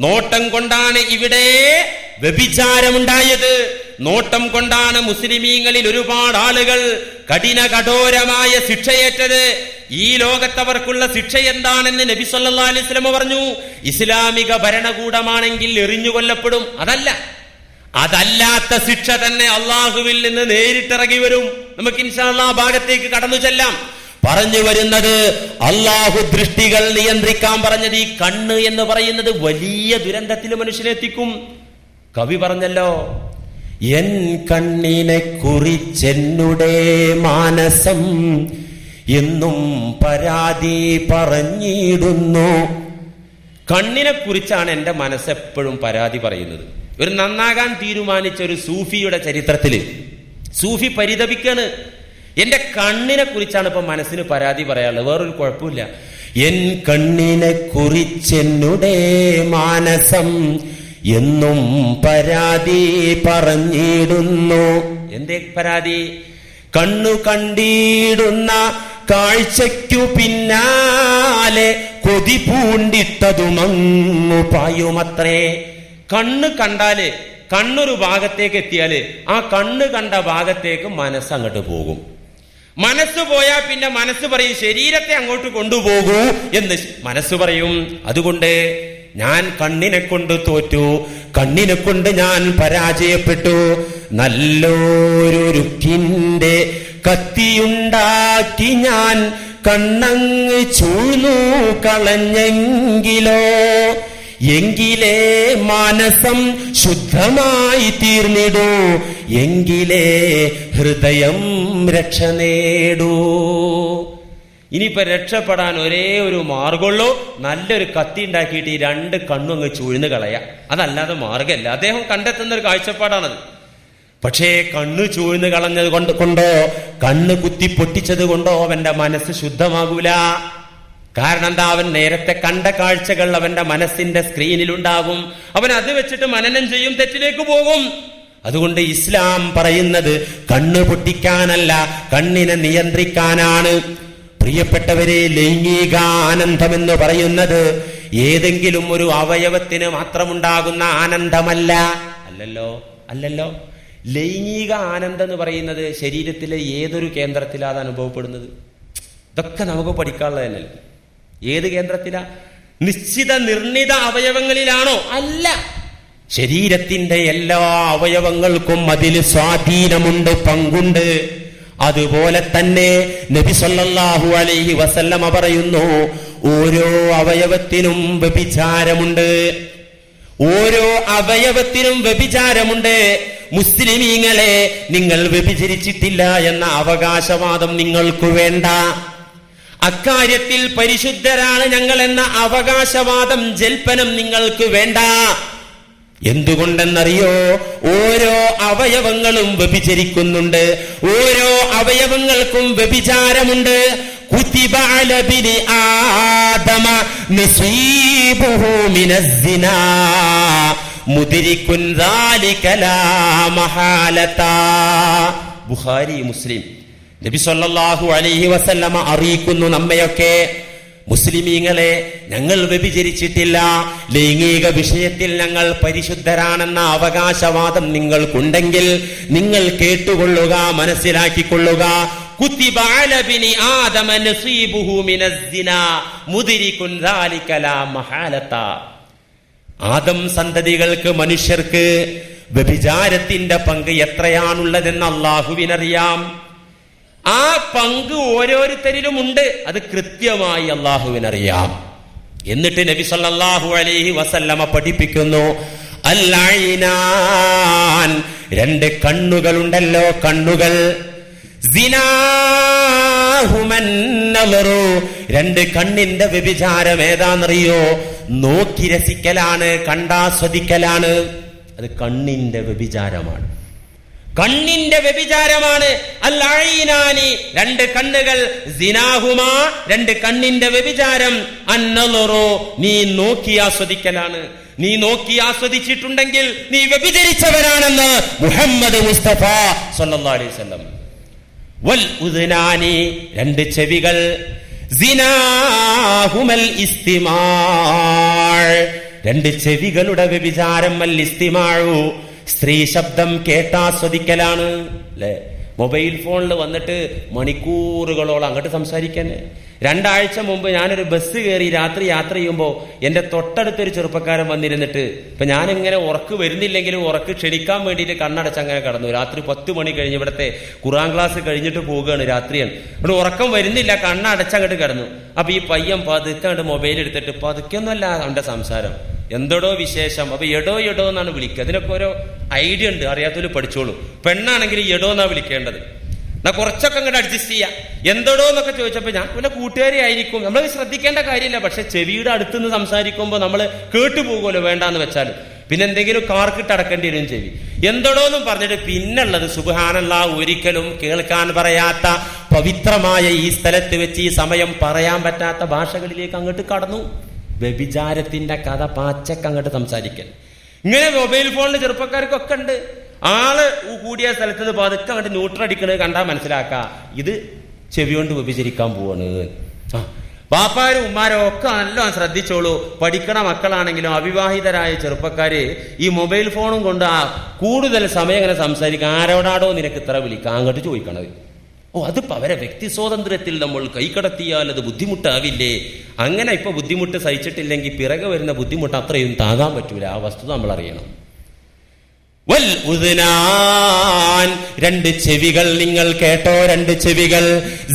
നോട്ടം കൊണ്ടാണ് ഇവിടെ വ്യഭിചാരമുണ്ടായത്. നോട്ടം കൊണ്ടാണ് മുസ്ലിമീങ്ങളിൽ ഒരുപാട് ആളുകൾ കഠോരമായ ശിക്ഷയേറ്റത്. ഈ ലോകത്തവർക്കുള്ള ശിക്ഷ എന്താണെന്ന് നബി സല്ലല്ലാഹു അലൈഹി വസല്ലം പറഞ്ഞു. ഇസ്ലാമിക ഭരണകൂടമാണെങ്കിൽ എറിഞ്ഞു കൊല്ലപ്പെടും. അതല്ലാത്ത ശിക്ഷ തന്നെ അള്ളാഹുവിൽ നിന്ന് നേരിട്ടിറങ്ങി വരും. നമുക്ക് ഇൻഷാ അല്ലാഹ് ഭാഗത്തേക്ക് കടന്നു ചെല്ലാം. പറഞ്ഞു വരുന്നത്, അള്ളാഹു ദൃഷ്ടികൾ നിയന്ത്രിക്കാൻ പറഞ്ഞത് ഈ കണ്ണ് എന്ന് പറയുന്നത് വലിയ ദുരന്തത്തിൽ മനുഷ്യനെത്തിക്കും. കവി പറഞ്ഞല്ലോ, എൻ കണ്ണിനെ കുറിച്ചെന്നുടെ മാനസം എന്നും പരാതി പറഞ്ഞിടുന്നു. കണ്ണിനെ കുറിച്ചാണ് എന്റെ മനസ്സെപ്പോഴും പരാതി പറയുന്നത്. ഒരു നന്നാകാൻ തീരുമാനിച്ച ഒരു സൂഫിയുടെ ചരിത്രത്തില് സൂഫി പരിതപിക്കാണ്. എന്റെ കണ്ണിനെ കുറിച്ചാണ് ഇപ്പൊ മനസ്സിന് പരാതി പറയാനുള്ളത്, വേറൊരു കുഴപ്പമില്ല. എൻ കണ്ണിനെ കുറിച്ചെന്നുടെ മാനസം എന്നും പരാതി പറഞ്ഞിടുന്നു. എന്തേ പരാതി? കണ്ണു കണ്ടിടുന്ന കാഴ്ചയ്ക്കു പിന്നാലെ കൊതി പൂണ്ടിട്ടതുമങ്ങു പായുമത്രേ. കണ്ണ് കണ്ടാല്, കണ്ണൊരു ഭാഗത്തേക്ക് എത്തിയാല് ആ കണ്ണ് കണ്ട ഭാഗത്തേക്ക് മനസ്സ് അങ്ങോട്ട് പോകും. മനസ്സ് പോയാൽ പിന്നെ മനസ്സ് പറയും ശരീരത്തെ അങ്ങോട്ട് കൊണ്ടുപോകൂ എന്ന് മനസ്സ് പറയും. അതുകൊണ്ട് ഞാൻ കണ്ണിനെ കൊണ്ട് തോറ്റു, കണ്ണിനെ കൊണ്ട് ഞാൻ പരാജയപ്പെട്ടു. നല്ലൊരു രുക്കിന്റെ കത്തിയുണ്ടാക്കി ഞാൻ കണ്ണങ്ങ് ചൂഴ്ന്നു കളഞ്ഞെങ്കിലോ, എങ്കിലേ മാനസം ശുദ്ധമായി തീർന്നിടൂ, എങ്കിലേ ഹൃദയം രക്ഷ നേടൂ. ഇനിയിപ്പോ രക്ഷപ്പെടാൻ ഒരേ ഒരു മാർഗമുള്ളൂ, നല്ലൊരു കത്തി ഉണ്ടാക്കിയിട്ട് ഈ 2 കണ്ണും അങ്ങ് ചൂഴ്ന്ന് കളയാ. അതല്ലാതെ മാർഗമല്ല. അദ്ദേഹം കണ്ടെത്തുന്ന ഒരു കാഴ്ചപ്പാടാണത്. പക്ഷേ കണ്ണ് ചൂഴ്ന്ന് കളഞ്ഞത് കൊണ്ടോ കണ്ണ് കുത്തി പൊട്ടിച്ചത് കൊണ്ടോ അവന്റെ മനസ്സ് ശുദ്ധമാകൂല. കാരണം എന്താ? അവൻ നേരത്തെ കണ്ട കാഴ്ചകൾ അവന്റെ മനസ്സിന്റെ സ്ക്രീനിലുണ്ടാകും. അവൻ അത് വെച്ചിട്ട് മനനം ചെയ്യും, തെറ്റിലേക്ക് പോകും. അതുകൊണ്ട് ഇസ്ലാം പറയുന്നത് കണ്ണ് പൊട്ടിക്കാനല്ല, കണ്ണിനെ നിയന്ത്രിക്കാനാണ്. പ്രിയപ്പെട്ടവരെ, ലൈംഗിക ആനന്ദം എന്ന് പറയുന്നത് ഏതെങ്കിലും ഒരു അവയവത്തിന് മാത്രമുണ്ടാകുന്ന ആനന്ദമല്ല. അല്ലല്ലോ. ലൈംഗിക ആനന്ദം എന്ന് പറയുന്നത് ശരീരത്തിലെ ഏതൊരു കേന്ദ്രത്തിലാണ് അത് അനുഭവപ്പെടുന്നത്? ഇതൊക്കെ നമുക്ക് പഠിക്കാനുള്ളത് തന്നെയല്ലേ. ഏത് കേന്ദ്രത്തിലാ? നിശ്ചിത നിർണിത അവയവങ്ങളിലാണോ? അല്ല. ശരീരത്തിന്റെ എല്ലാ അവയവങ്ങൾക്കും അതിൽ സ്വാധീനമുണ്ട്, പങ്കുണ്ട്. അതുപോലെ തന്നെ നബി സല്ലല്ലാഹു അലൈഹി വസല്ലമ പറയുന്നു, ഓരോ അവയവത്തിനും വ്യഭിചാരമുണ്ട്. ഓരോ അവയവത്തിനും വ്യഭിചാരമുണ്ട്. മുസ്ലിമീങ്ങളെ, നിങ്ങൾ വ്യഭിചരിച്ചിട്ടില്ല എന്ന അവകാശവാദം നിങ്ങൾക്ക് വേണ്ട. അക്കാര്യത്തിൽ പരിശുദ്ധരാണ് ഞങ്ങൾ എന്ന അവകാശവാദം, ജൽപ്പനം നിങ്ങൾക്ക് വേണ്ട. എന്തുകൊണ്ടെന്നറിയോ? ഓരോ അവയവങ്ങളും വ്യഭിചരിക്കുന്നുണ്ട്. ഓരോ അവയവങ്ങൾക്കും വ്യഭിചാരമുണ്ട്. കുതിബ അല ബിനി ആദമ നസീബുഹു മിനസ്സിനാ മുദ്രികുൻ ദാലിക ലാ മഹാലത. ബുഖാരി, മുസ്ലിം. നബി സല്ലല്ലാഹു അലൈഹി വസല്ലമ അറിയിക്കുന്നു നമ്മയൊക്കെ, മുസ്ലിമീങ്ങളെ, ഞങ്ങൾ വ്യഭിചരിച്ചിട്ടില്ല, ലൈംഗിക വിഷയത്തിൽ ഞങ്ങൾ പരിശുദ്ധരാണെന്ന അവകാശവാദം നിങ്ങൾക്കുണ്ടെങ്കിൽ നിങ്ങൾ കേട്ടുകൊള്ളുക, മനസ്സിലാക്കിക്കൊള്ളുക. കുതിബ അല ബിനി ആദമ നസീബുഹു മിനസ്സിനാ മുദ്രികുൻ ദാലിക ലാ മഹാലത. ആദം സന്തതികൾക്ക്, മനുഷ്യർക്ക് വ്യഭിചാരത്തിന്റെ പങ്ക് എത്രയാണുള്ളതെന്ന് അള്ളാഹുവിനറിയാം. ആ പങ്ക് ഓരോരുത്തരിലും ഉണ്ട്. അത് കൃത്യമായി അള്ളാഹുവിനറിയാം. എന്നിട്ട് നബി സല്ലല്ലാഹു അലൈഹി വസല്ലമ പഠിപ്പിക്കുന്നു, അൽ-ഐനാൻ, 2 കണ്ണുകളുണ്ടല്ലോ, കണ്ണുകൾ. സിനാഹുമൻ നളറു, 2 കണ്ണിന്റെ വ്യഭിചാരം ഏതാണെന്നറിയോ? നോക്കി രസിക്കലാണ്, കണ്ടാസ്വദിക്കലാണ്. അത് കണ്ണിന്റെ വ്യഭിചാരമാണ്. കണ്ണിന്റെ വ്യഭിചാരമാണ്. അൽ-ഐനാനി, 2 കണ്ണുകൾ. സിനാഹുമാ, 2 കണ്ണിന്റെ വ്യഭിചാരം. അൻ-നളറു, നീ നോക്കി ആസ്വദിക്കലാണ്. നീ നോക്കി ആസ്വദിച്ചിട്ടുണ്ടെങ്കിൽ നീ വ്യഭിചരിച്ചവരാണെന്ന് മുഹമ്മദ് മുസ്തഫ സല്ലല്ലാഹു അലൈഹി വസല്ലം. വൽ ഉദ്നാനി, 2 ചെവികൾ. സിനാഹുമൽ ഇസ്തിമാഅ്, 2 ചെവികളുടെ വ്യഭിചാരം. അൽ ഇസ്തിമാഉ, സ്ത്രീ ശബ്ദം കേട്ടാസ്വദിക്കലാണ്. അല്ലെ? മൊബൈൽ ഫോണിൽ വന്നിട്ട് മണിക്കൂറുകളോളം അങ്ങോട്ട് സംസാരിക്കാൻ. 2 ആഴ്ച മുമ്പ് ഞാനൊരു ബസ് കയറി രാത്രി യാത്ര ചെയ്യുമ്പോൾ എന്റെ തൊട്ടടുത്തൊരു ചെറുപ്പക്കാരൻ വന്നിരുന്നിട്ട്, ഇപ്പൊ ഞാനിങ്ങനെ ഉറക്ക് വരുന്നില്ലെങ്കിലും ഉറക്ക് ക്ഷണിക്കാൻ വേണ്ടിയിട്ട് കണ്ണടച്ചങ്ങനെ കടന്നു. രാത്രി 10 മണി കഴിഞ്ഞ്, ഇവിടുത്തെ ഖുർആൻ ക്ലാസ് കഴിഞ്ഞിട്ട് പോവുകയാണ്, രാത്രിയാണ്. ഇവിടെ ഉറക്കം വരുന്നില്ല, കണ്ണടച്ചങ്ങോട്ട് കിടന്നു. അപ്പൊ ഈ പയ്യൻ പതുക്കെ അങ്ങോട്ട് മൊബൈൽ എടുത്തിട്ട്, പതുക്കൊന്നുമല്ല അവന്റെ സംസാരം, എന്തോടോ വിശേഷം. അപ്പൊ എടോ എന്നാണ് വിളിക്കുക. അതിനൊക്കെ ഓരോ ഐഡിയ ഉണ്ട്, അറിയാത്തവര് പഠിച്ചോളൂ. പെണ്ണാണെങ്കിൽ എടോ എന്നാ വിളിക്കേണ്ടത്. എന്നാ കുറച്ചൊക്കെ അങ്ങോട്ട് അഡ്ജസ്റ്റ് ചെയ്യാം. എന്തോടോ എന്നൊക്കെ ചോദിച്ചപ്പോ ഞാൻ വല്ല കൂട്ടുകാരി ആയിരിക്കും, നമ്മൾ ശ്രദ്ധിക്കേണ്ട കാര്യമില്ല. പക്ഷെ ചെവിയുടെ അടുത്തുനിന്ന് സംസാരിക്കുമ്പോൾ നമ്മൾ കേട്ടുപോകുമല്ലോ, വേണ്ടാന്ന് വെച്ചാലും. പിന്നെ എന്തെങ്കിലും കാർക്കിട്ട് അടക്കേണ്ടി വരും ചെവി. എന്തോടോ എന്നും പറഞ്ഞിട്ട് പിന്നുള്ളത് സുബ്ഹാനല്ലാഹ്, ഒരിക്കലും കേൾക്കാൻ പറയാത്ത പവിത്രമായ ഈ സ്ഥലത്ത് വെച്ച് ഈ സമയം പറയാൻ പറ്റാത്ത ഭാഷകളിലേക്ക് അങ്ങോട്ട് കടന്നു. വ്യഭിചാരത്തിന്റെ കഥ പാച്ചക്ക് അങ്ങോട്ട് സംസാരിക്കൽ. ഇങ്ങനെ മൊബൈൽ ഫോണിൽ ചെറുപ്പക്കാർക്കൊക്കെ ഉണ്ട്. ആള് കൂടിയ സ്ഥലത്ത് നിന്ന് പതുക്കെ അങ്ങോട്ട് ന്യൂട്രൽ അടിക്കണത് കണ്ടാൽ മനസ്സിലാക്കാം ഇത് ചെവി കൊണ്ട് വ്യഭിചരിക്കാൻ പോവാണ്. ബാപ്പാരും ഉമ്മാരും ഒക്കെ നല്ലോണം ശ്രദ്ധിച്ചോളൂ. പഠിക്കണ മക്കളാണെങ്കിലും അവിവാഹിതരായ ചെറുപ്പക്കാര് ഈ മൊബൈൽ ഫോണും കൊണ്ട് കൂടുതൽ സമയം ഇങ്ങനെ സംസാരിക്കുക. ആരോടാടോ നിനക്ക് ഇത്ര വിളിക്കാം അങ്ങോട്ട് ചോദിക്കണത്. അതിപ്പോ അവരെ വ്യക്തി സ്വാതന്ത്ര്യത്തിൽ നമ്മൾ കൈക്കടത്തിയാൽ അത് ബുദ്ധിമുട്ടാവില്ലേ? അങ്ങനെ ഇപ്പൊ ബുദ്ധിമുട്ട് സഹിച്ചിട്ടില്ലെങ്കിൽ പിറകെ വരുന്ന ബുദ്ധിമുട്ട് അത്രയും താങ്ങാൻ പറ്റൂല. ആ വസ്തുത നമ്മൾ അറിയണം. വൽ ഉദ്നാൻ, രണ്ട് ചെവികൾ നിങ്ങൾ കേട്ടോ, രണ്ട് ചെവികൾ.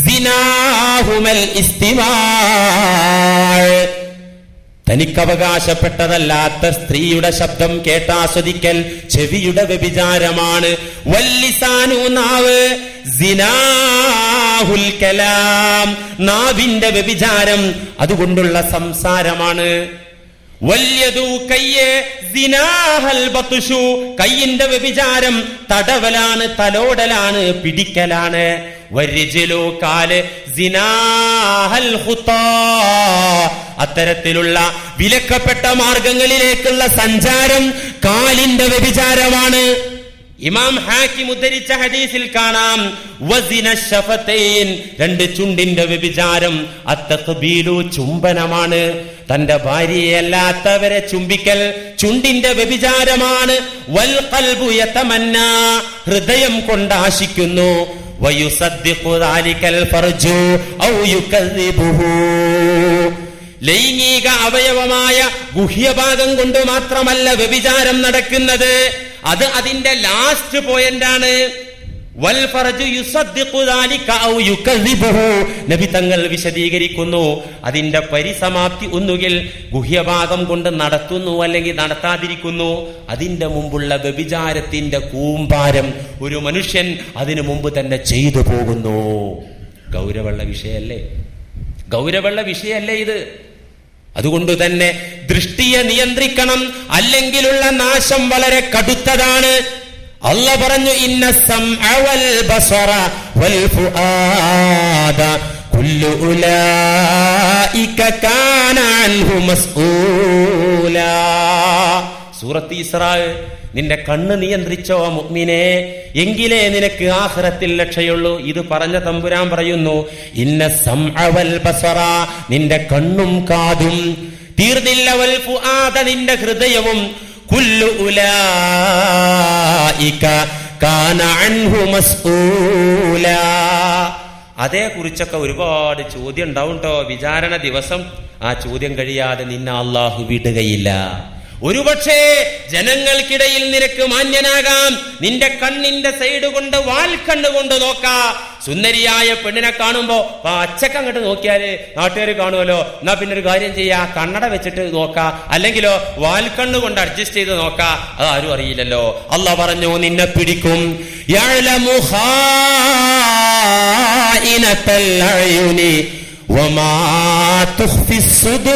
സിനാഹുമൽ ഇസ്തിമാ, തനിക്കവകാശപ്പെട്ടതല്ലാത്ത സ്ത്രീയുടെ ശബ്ദം കേട്ടാസ്വദിക്കൽ ചെവിയുടെ വ്യഭിചാരമാണ്. വല്ലിസാനു, നാവ്. സിനാഹുൽ കലാം, നാവിന്റെ വ്യഭിചാരം, അതുകൊണ്ടുള്ള സംസാരമാണ്. വല്യദു, കയ്യ്. സിനാഹൽ ബത്ഷു, കയ്യിന്റെ വ്യഭിചാരം തടവലാണ്, തലോടലാണ്, പിടിക്കലാണ്. വരിജ്ലു, കാല്. സിനാഹൽ ഖുത്താ, അത്തരത്തിലുള്ള വിലക്കപ്പെട്ട മാർഗങ്ങളിലേക്കുള്ള സഞ്ചാരം കാലിന്റെ വ്യഭിചാരമാണ്. ഇമാം ഹാക്കിം ഉദ്ധരിച്ച ഹദീസിൽ കാണാം വസിന ശഫതൈൻ, രണ്ട് ചുണ്ടിന്റെ വ്യഭിചാരം. അത്തഖ്ബീലു, ചുംബനമാണ്. തന്റെ ഭാര്യയല്ലാത്തവരെ ചുംബിക്കൽ ചുണ്ടിന്റെ വ്യഭിചാരമാണ്. വൽ ഖൽബു യതമന്നാ, ഹൃദയം കൊണ്ട് ആശിക്കുന്നു. വയുസദ്ദിഖു ദാലികൽ ഫർജു ഔ യുകദ്ദിബുഹു, ലൈംഗിക അവയവമായ ഗുഹ്യഭാഗം കൊണ്ട് മാത്രമല്ല വ്യഭിചാരം നടക്കുന്നത്, അത് അതിന്റെ ലാസ്റ്റ് പോയിന്റാണ്. വൽ ഫർജു യുസദ്ദിഖു ദാലിക ഔ യുകദ്ദിബുഹു, നബി തങ്ങൾ വിശദീകരിക്കുന്നു, അതിന്റെ പരിസമാപ്തി ഒന്നുകിൽ ഗുഹ്യഭാഗം കൊണ്ട് നടത്തുന്നു അല്ലെങ്കിൽ നടത്താതിരിക്കുന്നു. അതിന്റെ മുമ്പുള്ള വ്യഭിചാരത്തിന്റെ കൂമ്പാരം ഒരു മനുഷ്യൻ അതിനു മുമ്പ് തന്നെ ചെയ്തു പോകുന്നു. ഗൗരവമുള്ള വിഷയല്ലേ? ഗൗരവമുള്ള വിഷയല്ലേ ഇത്? അതുകൊണ്ട് തന്നെ ദൃഷ്ടിയെ നിയന്ത്രിക്കണം, അല്ലെങ്കിലുള്ള നാശം വളരെ കടുത്തതാണ്. അല്ലാഹു പറഞ്ഞു, ഇന്ന സമഅ വൽ ബസറ വൽ ഫുആദ കുല്ലു ഉലൈക കാന അൻഹു മസ്ഊലാ. സൂറത്ത് ഇസ്രാ. നിന്റെ കണ്ണ് നിയന്ത്രിച്ചോ മുഅ്മിനേ, എങ്കിലേ നിനക്ക് ആഖിറത്തിൽ രക്ഷയുള്ളൂ. ഇത് പറഞ്ഞ തമ്പുരാൻ പറയുന്നു, ഇന്ന സമഅ വൽ ബസറ, നിന്റെ കണ്ണും കാതും. തീർന്നില്ല, വൽ ഫുആദ, നിന്റെ ഹൃദയവും. കുല്ലു ഉലൈക കാന അൻഹു മസ്ഊലാ. അതേക്കുറിച്ചൊക്കെ ഒരുപാട് ചോദ്യം ഉണ്ടാവും ട്ടോ വിചാരണ ദിവസം. ആ ചോദ്യം കഴിയാതെ നിന്നെ അല്ലാഹു വിടുകയില്ല. ഒരുപക്ഷേ ജനങ്ങൾക്കിടയിൽ നിനക്ക് മാന്യനാകാം. നിന്റെ കണ്ണിന്റെ സൈഡ് കൊണ്ട്, വാൽക്കണ്ണ് കൊണ്ട് നോക്കാ. സുന്ദരിയായ പെണ്ണിനെ കാണുമ്പോ അച്ചക്ക് അങ്ങോട്ട് നോക്കിയാല് നാട്ടുകാർ കാണുമല്ലോ, എന്നാ പിന്നെ ഒരു കാര്യം ചെയ്യാ, കണ്ണട വെച്ചിട്ട് നോക്കാ, അല്ലെങ്കിലോ വാൽക്കണ്ണ് കൊണ്ട് അഡ്ജസ്റ്റ് ചെയ്ത് നോക്കാ. അത് ആരും അറിയില്ലല്ലോ. അല്ലാഹു പറഞ്ഞു, നിന്നെ പിടിക്കും. യഅലമു ഖായിനത്തൽ അയുനി വമാ തുഖ്ഫിസ് സുദൂർ,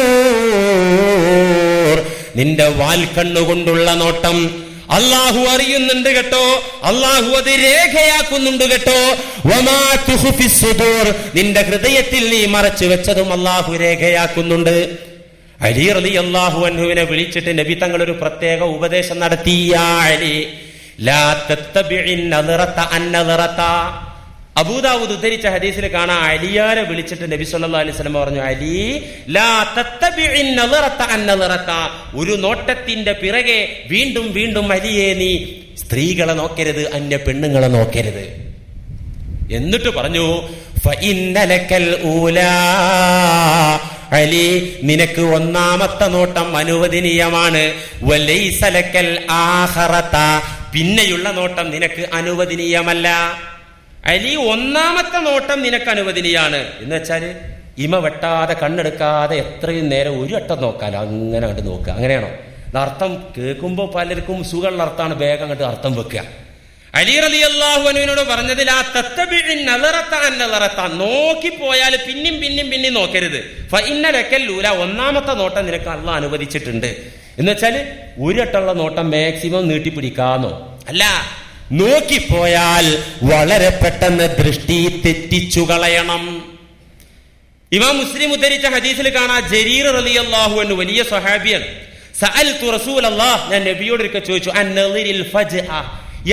നിന്റെ വാൽക്കണ്ണുകൊണ്ടുള്ള നോട്ടം അല്ലാഹു അറിയുന്നുണ്ട് കേട്ടോ. അല്ലാഹു അത് രേഖയാക്കുന്നുണ്ട് കേട്ടോ. വമാ തുഖ്ഫിസ് സുദൂർ, നിന്റെ ഹൃദയത്തിൽ നീ മറച്ചു വെച്ചതും അല്ലാഹു രേഖയാക്കുന്നുണ്ട്. അലി റളിയല്ലാഹു അൻഹുവിനെ വിളിച്ചിട്ട് നബി തങ്ങൾ ഒരു പ്രത്യേക ഉപദേശം നടത്തി. യാ അലി ലാ തത്തബിഇൻ നദറത അന്നദറത. അബൂദാവൂദ് ഉദ്ധരിച്ച ഹദീസിൽ കാണാം, അലിയാരെ വിളിച്ചിട്ട് നബി സല്ലല്ലാഹു അലൈഹി വസല്ലം പറഞ്ഞു, അലി ലാ തത്തബിഇൻ നദറത അന്നദറത, ഒരു നോട്ടത്തിന്റെ പിറകെ വീണ്ടും വീണ്ടും അലിയെ നീ സ്ത്രീകളെ നോക്കരുത്, അന്യ പെണ്ണുങ്ങളെ നോക്കരുത്. എന്നിട്ട് പറഞ്ഞു, ഫഇന്നലക്കൽ ഊലാ, അലി നിനക്ക് ഒന്നാമത്തെ നോട്ടം അനുവദനീയമാണ്. വലൈസലക്കൽ ആഖറത, പിന്നെയുള്ള നോട്ടം നിനക്ക് അനുവദനീയമല്ല. അലി ഒന്നാമത്തെ നോട്ടം നിനക്ക് അനുവദനീയാണ് എന്ന് വെച്ചാല് ഇമ വെട്ടാതെ കണ്ണെടുക്കാതെ എത്രയും നേരം ഒരു വട്ടം നോക്കാലോ, അങ്ങനെ അങ്ങോട്ട് നോക്കുക. അങ്ങനെയാണോ? അർത്ഥം കേൾക്കുമ്പോ പലർക്കും സുഖമുള്ള അർത്ഥമാണ്, വേഗം അങ്ങോട്ട് അർത്ഥം വെക്കുക. അലി റളിയല്ലാഹു അൻഹുവിനോട് പറഞ്ഞത്, ലാ തത്തബിഇൻ നദറത അന്നദറത, നോക്കിപ്പോയാൽ പിന്നെയും പിന്നെയും പിന്നെയും നോക്കരുത്. ഫഇന്നലക്കൽ ഊല, ഒന്നാമത്തെ നോട്ടം നിനക്ക് അല്ലാഹു അനുവദിച്ചിട്ടുണ്ട്. എന്ന് വെച്ചാല് ഒരു വട്ടമുള്ള നോട്ടം മാക്സിമം നീട്ടിപ്പിടിക്കാന്നോ അല്ല, നോക്കിപ്പോയാൽ വളരെ പെട്ടെന്ന് ദൃഷ്ടി തെറ്റിച്ചു കളയണം. ഇമാം മുസ്ലിം ഉദ്ധരിച്ച ഹദീസിൽ കാണാം, ജരീർ റളിയല്ലാഹു അൻഹു വലിയ സ്വഹാബിയാണ്. സഅൽതു റസൂലല്ലാഹ്, ഞാൻ നബിയോട് ഒരിക്കൽ ചോദിച്ചു, അന്നളിരിൽ ഫജ്അ,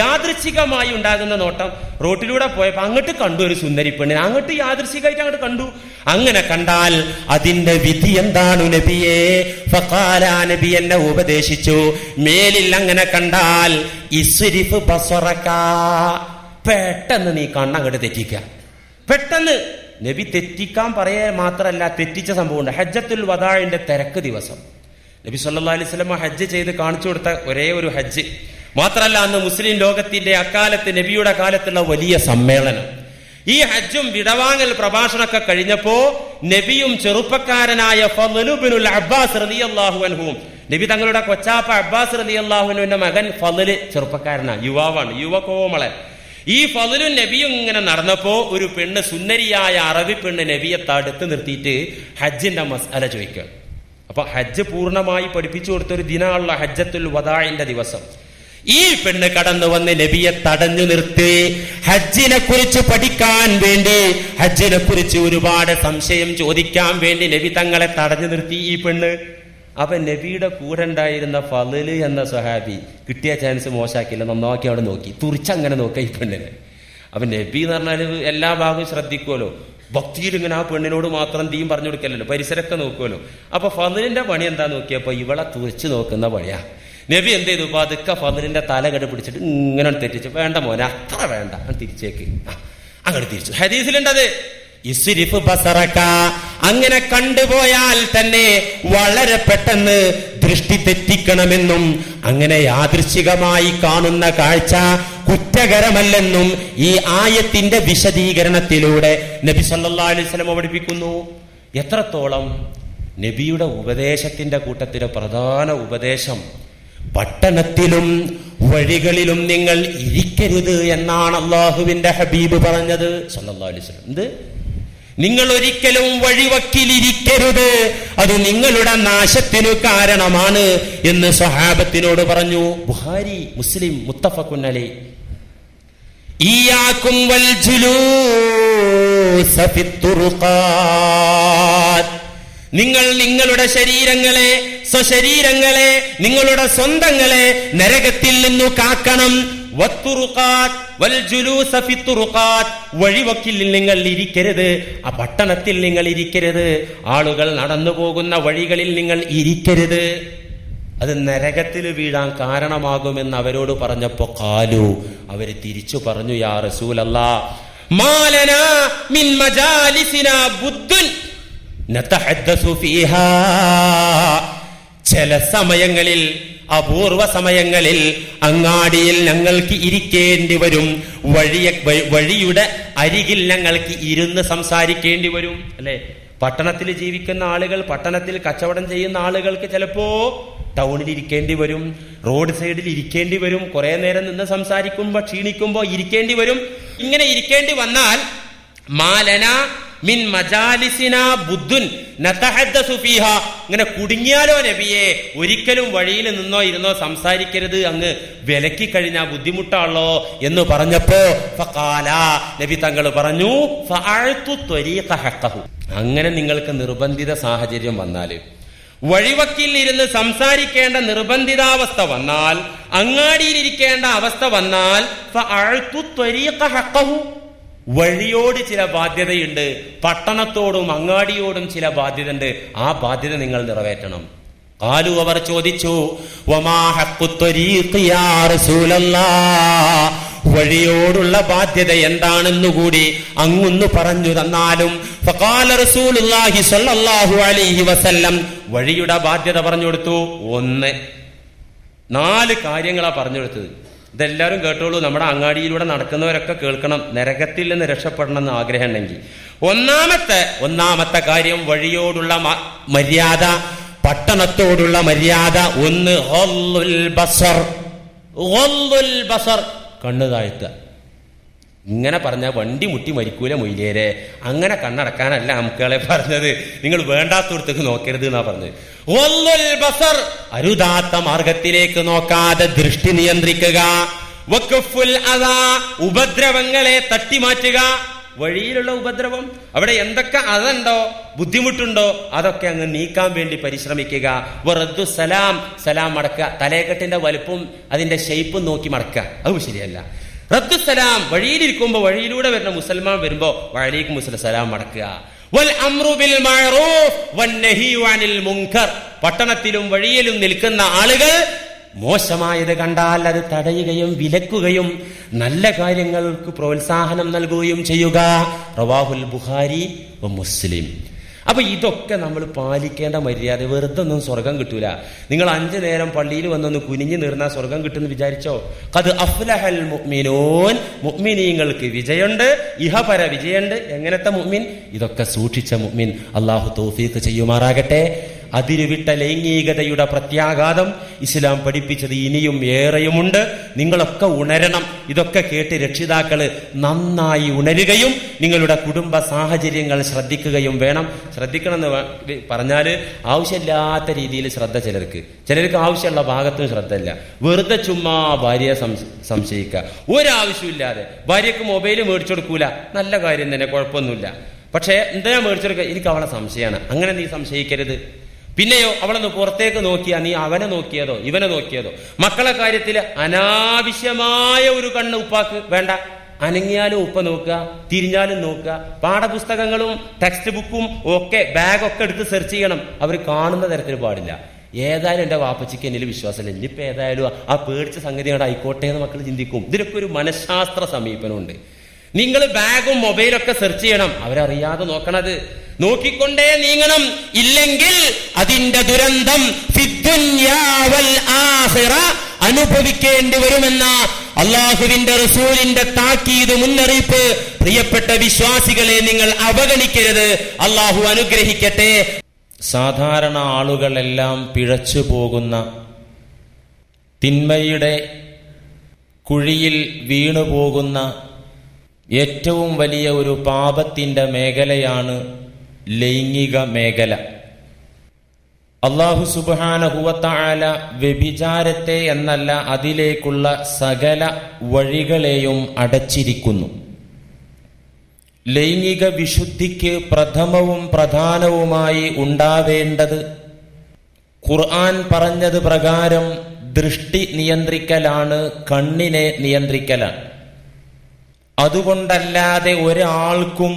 യാദൃച്ഛികമായി ഉണ്ടാകുന്ന നോട്ടം. റോട്ടിലൂടെ പോയപ്പോ അങ്ങോട്ട് കണ്ടു ഒരു സുന്ദരി പെണ്ണിനെ, അങ്ങോട്ട് യാദൃച്ഛികമായിട്ട് അങ്ങോട്ട് കണ്ടു. അങ്ങനെ കണ്ടാൽ അതിന്റെ വിധി എന്താണ് നബിയേ? ഫഖാല, നബി എന്നെ ഉപദേശിച്ചു, മേലിൽ അങ്ങനെ കണ്ടാൽ ഇസ്രിഫ് ബസറക, പെട്ടെന്ന് നീ കണ്ണങ്ങോട്ട് തെറ്റിക്കുക. പെട്ടെന്ന് നബി തെറ്റിക്കാൻ പറയാ മാത്രല്ല, തെറ്റിച്ച സംഭവമുണ്ട്. ഹജ്ജത്തുൽ വദാഇന്റെ തിരക്ക് ദിവസം നബി സല്ലല്ലാഹു അലൈഹി വസല്ലം ഹജ്ജ് ചെയ്ത് കാണിച്ചു കൊടുത്ത ഒരേ ഒരു ഹജ്ജ് മാത്രല്ല, അന്ന് മുസ്ലിം ലോകത്തിന്റെ അക്കാലത്ത് നബിയുടെ കാലത്തുള്ള വലിയ സമ്മേളനം. ഈ ഹജ്ജും വിടവാങ്ങൽ പ്രഭാഷണമൊക്കെ കഴിഞ്ഞപ്പോ നബിയും ചെറുപ്പക്കാരനായ ഫള് ഇബ്നുൽ അബ്ബാസ് റളിയല്ലാഹു അൻഹു, നബി തങ്ങളുടെ കൊച്ചാപ്പ അബ്ബാസ് റളിയല്ലാഹു അൻഹുവിന്റെ മകൻ ഫള് ചെറുപ്പക്കാരനാണ്, യുവാവാണ്, യുവകോമളൻ. ഈ ഫളലും നബിയും ഇങ്ങനെ നടന്നപ്പോ ഒരു പെണ്ണ്, സുന്ദരിയായ അറബി പെണ്ണ് നബിയെ തടുത്ത് നിർത്തിയിട്ട് ഹജ്ജിന്റെ മസ്അല ചോദിക്കുക. അപ്പൊ ഹജ്ജ് പൂർണ്ണമായി പഠിപ്പിച്ചു കൊടുത്തൊരു ദിനാണുള്ള ഹജ്ജത്തുൽ വദാഇന്റെ ദിവസം. ഈ പെണ്ണ് കടന്നു വന്ന് നബിയെ തടഞ്ഞു നിർത്തി ഹജ്ജിനെ കുറിച്ച് പഠിക്കാൻ വേണ്ടി, ഹജ്ജിനെ കുറിച്ച് ഒരുപാട് സംശയം ചോദിക്കാൻ വേണ്ടി നബി തങ്ങളെ തടഞ്ഞു നിർത്തി ഈ പെണ്ണ്. അപ്പൊ നബിയുടെ കൂടെ ഉണ്ടായിരുന്ന ഫള് എന്ന സ്വഹാബി കിട്ടിയ ചാൻസ് മോശാക്കില്ല, നന്നാക്കി അവിടെ നോക്കി, തുറിച്ചങ്ങനെ നോക്കുക ഈ പെണ്ണിനെ. അപ്പൊ നബി എന്ന് പറഞ്ഞാല് എല്ലാ ഭാഗവും ശ്രദ്ധിക്കുമല്ലോ, ഭക്തിയിൽ ഇങ്ങനെ ആ പെണ്ണിനോട് മാത്രം തീയും പറഞ്ഞു കൊടുക്കലല്ലോ, പരിസരമൊക്കെ നോക്കുമല്ലോ. അപ്പൊ ഫളലിന്റെ പണി എന്താ നോക്കിയപ്പോ ഇവളെ തുറിച്ച് നോക്കുന്ന പണിയാ. നബി എന്ത് ചെയ്തു? പതുക്കെ ഫളലിന്റെ തല കണ്ട് പിടിച്ചിട്ട് ഇങ്ങനെ തെറ്റിച്ചു. വേണ്ട മോനെ, അത്ര വേണ്ട, തിരിച്ചേക്ക്, അങ്ങോട്ട് തിരിച്ചു. ഹദീസിലുണ്ടത് ഇസ്രിഫ് ബസറക, അങ്ങനെ കണ്ടുപോയാൽ തന്നെ വളരെ പെട്ടെന്ന് ദൃഷ്ടി തെറ്റിക്കണമെന്നും അങ്ങനെ യാദൃശ്ചികമായി കാണുന്ന കാഴ്ച കുറ്റകരമല്ലെന്നും ഈ ആയത്തിന്റെ വിശദീകരണത്തിലൂടെ നബി സല്ലല്ലാഹു അലൈഹി വസല്ലം പഠിപ്പിക്കുന്നു. എത്രത്തോളം നബിയുടെ ഉപദേശത്തിന്റെ കൂട്ടത്തിലെ പ്രധാന ഉപദേശം, പട്ടണത്തിലും വഴികളിലും നിങ്ങൾ ഇരിക്കരുത് എന്നാണ് അള്ളാഹുവിന്റെ ഹബീബ് പറഞ്ഞത് സല്ലല്ലാഹു അലൈഹി വസല്ലം. എന്ത്? നിങ്ങൾ ഒരിക്കലും വഴിവക്കിലിരിക്കരുത്, അത് നിങ്ങളുടെ നാശത്തിനു കാരണമാണ് എന്ന് സ്വഹാബത്തിനോട് പറഞ്ഞു. ബുഖാരി, മുസ്ലിം, മുത്തഫഖുൻ അലൈഹി. ഇയ്യാകും വൽ ജുലൂസ ഫിത്തുറുഖാത്ത്, നിങ്ങൾ നിങ്ങളുടെ ശരീരങ്ങളെ, സ്വശരീരങ്ങളെ, നിങ്ങളുടെ സ്വന്തങ്ങളെ നരകത്തിൽ നിന്നു കാക്കണം. വത്തുറുഖാത്ത് വൽ ജുലൂസ ഫിത്തുറുഖാത്ത്, വഴിവക്കിൽ നിങ്ങൾ ഇരിക്കരുത്, ആ പട്ടണത്തിൽ നിങ്ങൾ ഇരിക്കരുത്, ആളുകൾ നടന്നു പോകുന്ന വഴികളിൽ നിങ്ങൾ ഇരിക്കരുത്, അത് നരകത്തിൽ വീഴാൻ കാരണമാകുമെന്ന് അവരോട് പറഞ്ഞപ്പോ ഖാലു, അവര് തിരിച്ചു പറഞ്ഞു, യാ റസൂലല്ലാഹ്, മാലനാ മിൻ മജാലിസിനാ ബുദ്ദുൻ നതഹദ്ദസു ഫീഹാ, ചില സമയങ്ങളിൽ, അപൂർവ സമയങ്ങളിൽ അങ്ങാടിയിൽ ഞങ്ങൾക്ക് ഇരിക്കേണ്ടി വരും, വഴിയുടെ അരികിൽ ഞങ്ങൾക്ക് ഇരുന്ന് സംസാരിക്കേണ്ടി വരും. അല്ലെ, പട്ടണത്തിൽ ജീവിക്കുന്ന ആളുകൾ, പട്ടണത്തിൽ കച്ചവടം ചെയ്യുന്ന ആളുകൾക്ക് ചിലപ്പോ ടൗണിൽ ഇരിക്കേണ്ടി വരും, റോഡ് സൈഡിൽ ഇരിക്കേണ്ടി വരും, കുറെ നേരം നിന്ന് സംസാരിക്കുമ്പോ ക്ഷീണിക്കുമ്പോ ഇരിക്കേണ്ടി വരും. ഇങ്ങനെ ഇരിക്കേണ്ടി വന്നാൽ മാലന മിൻ മജാലിസിനാ ബുദ്ദുൻ നതഹദ്ദസു ഫീഹാ, ഇങ്ങനെ കുടുങ്ങിയാലോ നബിയെ, ഒരിക്കലും വഴിയിൽ നിന്നോ ഇരുന്നോ സംസാരിക്കരുത്, അങ്ങ് വിലക്കി കഴിഞ്ഞാൽ ബുദ്ധിമുട്ടാണല്ലോ എന്ന് പറഞ്ഞപ്പോ ഫഖാല, നബി തങ്ങൾ പറഞ്ഞു, ഫഅഅതു ത്വരീഖ ഹഖഹു, അങ്ങനെ നിങ്ങൾക്ക് നിർബന്ധിത സാഹചര്യം വന്നാല്, വഴിവക്കിൽ ഇരുന്ന് സംസാരിക്കേണ്ട നിർബന്ധിതാവസ്ഥ വന്നാൽ, അങ്ങാടിയിലിരിക്കേണ്ട അവസ്ഥ വന്നാൽ, ഫഅഅതു ത്വരീഖ ഹഖഹു, വഴിയോട് ചില ബാധ്യതയുണ്ട്, പട്ടണത്തോടും അങ്ങാടിയോടും ചില ബാധ്യതയുണ്ട്, ആ ബാധ്യത നിങ്ങൾ നിറവേറ്റണം. ഖാലു, അവർ ചോദിച്ചു, വമാ ഹഖ്ഖു ത്വരീഖി യാ റസൂലല്ലാഹ്, വഴിയോടുള്ള ബാധ്യത എന്താണെന്നുകൂടി അങ്ങൊന്ന് പറഞ്ഞു തന്നാലും. ഫഖാല റസൂലുള്ളാഹി സ്വല്ലല്ലാഹു അലൈഹി വസല്ലം, വഴിയുടെ ബാധ്യത പറഞ്ഞു കൊടുത്തു. 1, 4 കാര്യങ്ങളാ പറഞ്ഞു കൊടുത്തത്. ഇതെല്ലാവരും കേട്ടോളൂ, നമ്മുടെ അങ്ങാടിയിലൂടെ നടക്കുന്നവരൊക്കെ കേൾക്കണം, നരകത്തിൽ നിന്ന് രക്ഷപ്പെടണം എന്ന് ആഗ്രഹം ഉണ്ടെങ്കിൽ. ഒന്നാമത്തെ കാര്യം, വഴിയോടുള്ള മര്യാദ, പട്ടണത്തോടുള്ള മര്യാദ. 1 ഗള്ളുൽ ബസർ, കണ്ണ് താഴ്ത്തുക. ഇങ്ങനെ പറഞ്ഞ വണ്ടി മുട്ടി മരിക്കൂല മൊയ്ലേരെ, അങ്ങനെ കണ്ണടക്കാനല്ല നമുക്കളെ പറഞ്ഞത്, നിങ്ങൾ വേണ്ടാത്തടത്തേക്ക് നോക്കരുത് എന്നാ പറഞ്ഞത്. ഗള്ളുൽ ബസർ, അരുതാത്ത മാർഗത്തിലേക്ക് നോക്കാതെ ദൃഷ്ടി നിയന്ത്രിക്കുക. വഖഫുൽ അദാ, ഉപദ്രവങ്ങളെ തട്ടിമാറ്റുക. വഴിയിലുള്ള ഉപദ്രവം, അവിടെ എന്തൊക്കെ അതുണ്ടോ, ബുദ്ധിമുട്ടുണ്ടോ, അതൊക്കെ അങ്ങ് നീക്കാൻ വേണ്ടി പരിശ്രമിക്കുക. വറദ്ദു സലാം, സലാം മടക്കുക. തലയെക്കെട്ടിന്റെ വലുപ്പവും അതിന്റെ ഷേപ്പും നോക്കി മടക്കുക, അത് ശരിയല്ല. റദ്ദു സലാം, വഴിയിലിരിക്കുമ്പോ വഴിയിലൂടെ വരുന്ന മുസൽമാൻ വരുമ്പോ വഅലൈക്കും മുസ്സലാം മടക്കുക. വൽ അംറു ബിൽ മഅറൂഫ് വന്നഹി അനിൽ മുൻകർ, പട്ടണത്തിലും വഴിയിലും നിൽക്കുന്ന ആളുകൾ മോശമായത് കണ്ടാൽ അത് തടയുകയും വിലക്കുകയും നല്ല കാര്യങ്ങൾക്ക് പ്രോത്സാഹനം നൽകുകയും ചെയ്യുക. റവാഹുൽ ബുഖാരി വ മുസ്ലിം. അപ്പൊ ഇതൊക്കെ നമ്മൾ പാലിക്കേണ്ട മര്യാദ. വെറുതെ ഒന്നും സ്വർഗം കിട്ടൂല. നിങ്ങൾ 5 നേരം പള്ളിയിൽ വന്നൊന്ന് കുനിഞ്ഞു നിർന്നാൽ സ്വർഗം കിട്ടുമെന്ന് വിചാരിച്ചോ? ഖദ് അഫ്ലഹൽ മുഅ്മിനൂൻ, മുഅ്മിനീങ്ങൾക്ക് വിജയുണ്ട്, ഇഹപര വിജയുണ്ട്. എങ്ങനത്തെ മുഅ്മിൻ? ഇതൊക്കെ സൂക്ഷിച്ച മുഅ്മിൻ. അല്ലാഹു തൗഫീഖ് ചെയ്യുമാറാകട്ടെ. അതിരുവിട്ട ലൈംഗികതയുടെ പ്രത്യാഘാതം ഇസ്ലാം പഠിപ്പിച്ചത് ഇനിയും ഏറെയുമുണ്ട്. നിങ്ങളൊക്കെ ഉണരണം. ഇതൊക്കെ കേട്ട് രക്ഷിതാക്കള് നന്നായി ഉണരുകയും നിങ്ങളുടെ കുടുംബ സാഹചര്യങ്ങൾ ശ്രദ്ധിക്കുകയും വേണം. ശ്രദ്ധിക്കണം എന്ന് പറഞ്ഞാല് ആവശ്യമില്ലാത്ത രീതിയിൽ ശ്രദ്ധ ചിലർക്ക് ആവശ്യമുള്ള ഭാഗത്തും ശ്രദ്ധയില്ല. വെറുതെ ചുമ്മാ ഭാര്യയെ സംശയിക്കുക, ഒരാവശ്യമില്ലാതെ. ഭാര്യക്ക് മൊബൈൽ മേടിച്ചു കൊടുക്കൂല, നല്ല കാര്യം തന്നെ, കുഴപ്പമൊന്നുമില്ല. പക്ഷേ എന്തിനാ മേടിച്ചു കൊടുക്കുക? എനിക്ക് അവളെ സംശയമാണ്. അങ്ങനെ നീ സംശയിക്കരുത്. പിന്നെയോ അവളൊന്ന് പുറത്തേക്ക് നോക്കിയാ നീ അവനെ നോക്കിയതോ ഇവനെ നോക്കിയതോ? മക്കളെ കാര്യത്തിൽ അനാവശ്യമായ ഒരു കണ്ണ് ഉപ്പാക്ക് വേണ്ട. അനങ്ങിയാലും ഉപ്പ നോക്കുക, തിരിഞ്ഞാലും നോക്കുക. പാഠപുസ്തകങ്ങളും ടെക്സ്റ്റ് ബുക്കും ഒക്കെ ബാഗൊക്കെ എടുത്ത് സെർച്ച് ചെയ്യണം. അവർ കാണുന്ന തരത്തിൽ പാടില്ല. ഏതായാലും എന്റെ വാപ്പച്ചിക്ക് എന്നിൽ വിശ്വാസമില്ല, ഇനിയിപ്പോ ഏതായാലും ആ പേടിച്ച സംഗതി അവിടെ ആയിക്കോട്ടെ എന്ന് മക്കൾ ചിന്തിക്കും. ഇതിലൊക്കെ ഒരു മനഃശാസ്ത്ര സമീപനമുണ്ട്. നിങ്ങൾ ബാഗും മൊബൈലൊക്കെ സെർച്ച് ചെയ്യണം. അവരറിയാതെ നോക്കണത്. നോക്കിക്കൊണ്ടേ നീങ്ങണം. ഇല്ലെങ്കിൽ അതിന്റെ ദുരന്തം ഫിദ്ദുനിയാ വൽ ആഖിറ അനുഭവിക്കേണ്ടി വരുമെന്ന അല്ലാഹുവിന്റെ റസൂലിന്റെ താക്കീത്, മുന്നറിയിപ്പ്. പ്രിയപ്പെട്ട വിശ്വാസികളെ, നിങ്ങൾ അവഗണിക്കരുത്. അല്ലാഹു അനുഗ്രഹിക്കട്ടെ. സാധാരണ ആളുകളെല്ലാം പിഴച്ചു പോകുന്ന, തിന്മയുടെ കുഴിയിൽ വീണുപോകുന്ന ഏറ്റവും വലിയ ഒരു പാപത്തിന്റെ മേഖലയാണ് ലൈംഗിക മേഖല. അല്ലാഹു സുബ്ഹാനഹു വ തആല വ്യഭിചാരത്തെ എന്നല്ല, അതിലേക്കുള്ള സകല വഴികളെയും അടച്ചിരിക്കുന്നു. ലൈംഗിക വിശുദ്ധിക്ക് പ്രഥമവും പ്രധാനവുമായി ഉണ്ടാവേണ്ടത് ഖുർആൻ പറഞ്ഞത് പ്രകാരം ദൃഷ്ടി നിയന്ത്രിക്കലാണ്, കണ്ണിനെ നിയന്ത്രിക്കലാണ്. അതുകൊണ്ടല്ലാതെ ഒരാൾക്കും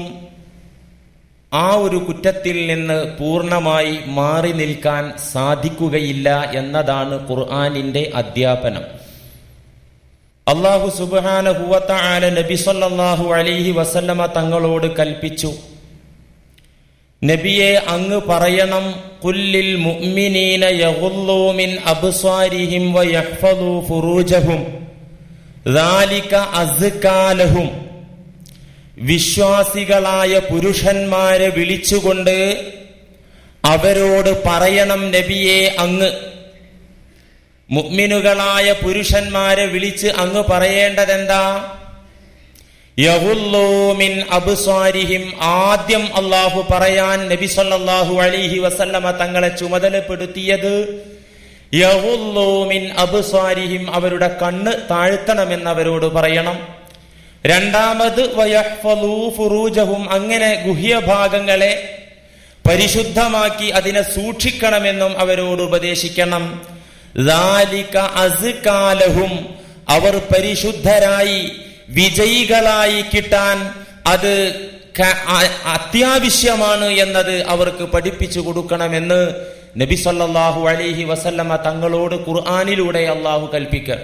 ആ ഒരു കുറ്റത്തിൽ നിന്ന് പൂർണ്ണമായി മാറി നിൽക്കാൻ സാധിക്കുകയില്ല എന്നതാണ് ഖുർആനിന്റെ അധ്യാപനം. അല്ലാഹു സുബ്ഹാനഹു വ തആല നബി സല്ലല്ലാഹു അലൈഹി വസല്ലമ തങ്ങളോട് കൽപ്പിച്ചു, നബിയെ അങ്ങ് പറയണം, ഖുല്ലിൽ മുഅ്മിനീന യഗുല്ലൂ മിൻ അബ്സാരിഹിം വ യഹ്ഫദൂ ഫുറൂജഹും ദാലിക അസ്കാ ലഹും. വിശ്വാസികളായ പുരുഷന്മാരെ വിളിച്ചുകൊണ്ട് അവരോട് പറയണം നബിയെ അങ്ങ്, മുഅ്മിനുകളായ പുരുഷന്മാരെ വിളിച്ച് അങ്ങ് പറയേണ്ടതെന്താ? യഗുല്ലൂ മിൻ അബ്സാരിഹിം. ആദ്യം അല്ലാഹു പറയാൻ നബി സല്ലല്ലാഹു അലൈഹി വസല്ലമ തങ്ങളെ ചുമതലപ്പെടുത്തിയത് യഗുല്ലൂ മിൻ അബ്സാരിഹിം, അവരുടെ കണ്ണ് താഴ്ത്തണമെന്നവരോട് പറയണം. രണ്ടാമത് വയഹ്ഫളൂ ഫുറൂജഹും, അങ്ങനെ ഗുഹ്യഭാഗങ്ങളെ പരിശുദ്ധമാക്കി അതിനെ സൂക്ഷിക്കണമെന്നും അവരോട് ഉപദേശിക്കണം. ദാലിക അസ്കാ ലഹും, അവർ പരിശുദ്ധരായി വിജയികളായി കിട്ടാൻ അത് അത്യാവശ്യമാണ് എന്നത് അവർക്ക് പഠിപ്പിച്ചു കൊടുക്കണമെന്ന് നബി സല്ലല്ലാഹു അലൈഹി വസല്ലമ തങ്ങളോട് ഖുർആനിലൂടെ അല്ലാഹു കൽപ്പിക്കുക.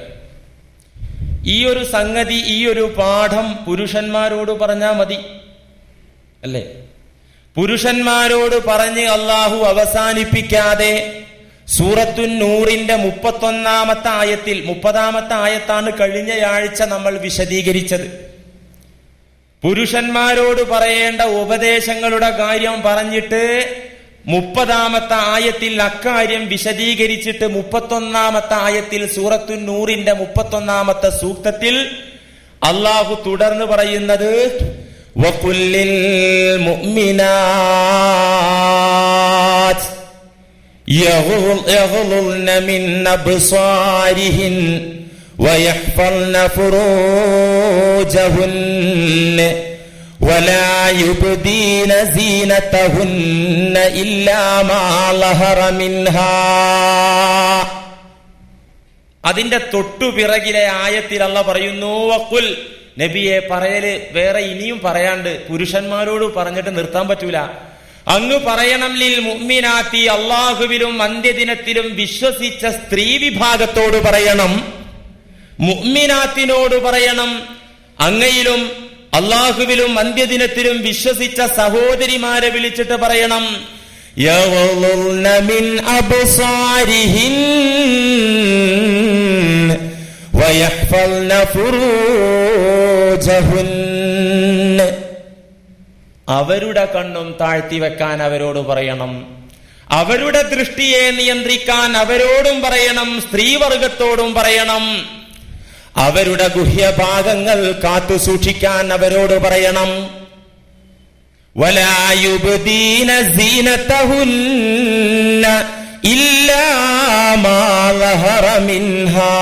ഈ ഒരു സംഗതി, ഈ ഒരു പാഠം പുരുഷന്മാരോട് പറഞ്ഞാൽ മതി അല്ലേ? പുരുഷന്മാരോട് പറഞ്ഞ് അല്ലാഹു അവസാനിപ്പിക്കാതെ സൂറത്തുൻ നൂറിന്റെ 31-ാമത്തെ ആയത്തിൽ, 30-ാമത്തെ ആയത്താണ് കഴിഞ്ഞയാഴ്ച നമ്മൾ വിശദീകരിച്ചത്. പുരുഷന്മാരോട് പറയേണ്ട ഉപദേശങ്ങളുടെ കാര്യം പറഞ്ഞിട്ട് 30-ാമത്തെ ആയത്തിൽ അക്കാര്യം വിശദീകരിച്ചിട്ട് 31-ാമത്തെ ആയത്തിൽ സൂറത്തുൻ നൂറിന്റെ 31-ാമത്തെ സൂക്തത്തിൽ അല്ലാഹു തുടർന്ന് പറയുന്നത് വഖുല്ലിൽ മുഅ്മിനാത്ത് യഗ്ളുൾന മിൻ അബ്സാരിഹിൻ വയഹ്ഫൾന ഫുറൂജഹുൻ വലാ യുബ്ദീന സീനതഹുന്ന ഇല്ലാ മാ ലഹറ മിൻഹാ. അതിന്റെ തൊട്ടുപിറകിലെ ആയത്തിൽ അല്ലാഹു പറയുന്നു, വഖുൽ, നബിയെ പറയല് വേറെ ഇനിയും പറയാണ്ട്, പുരുഷന്മാരോട് പറഞ്ഞിട്ട് നിർത്താൻ പറ്റൂല. അങ്ങ് പറയണം, ലിൽ മുഅ്മിനാത്തി, അള്ളാഹുവിലും അന്ത്യദിനത്തിലും വിശ്വസിച്ച സ്ത്രീ വിഭാഗത്തോട് പറയണം, മുഅ്മിനാത്തിനോട് പറയണം, അങ്ങയിലും അള്ളാഹുവിലും അന്ത്യദിനത്തിലും വിശ്വസിച്ച സഹോദരിമാരെ വിളിച്ചിട്ട് പറയണം, യഗ്ളുൽന മിൻ അബ്സാരിഹിൻ വയഹ്ഫൾന ഫുറൂജഹുൻ. അവരുടെ കണ്ണും താഴ്ത്തി വെക്കാൻ അവരോട് പറയണം, അവരുടെ ദൃഷ്ടിയെ നിയന്ത്രിക്കാൻ അവരോടും പറയണം, സ്ത്രീവർഗത്തോടും പറയണം, അവരുടെ ഗുഹ്യഭാഗങ്ങൾ കാത്തു സൂക്ഷിക്കാൻ അവരോട് പറയണം. വലാ യുബ്ദീന സീനതഹുന്ന ഇല്ലാ മാ ലഹറ മിൻഹാ.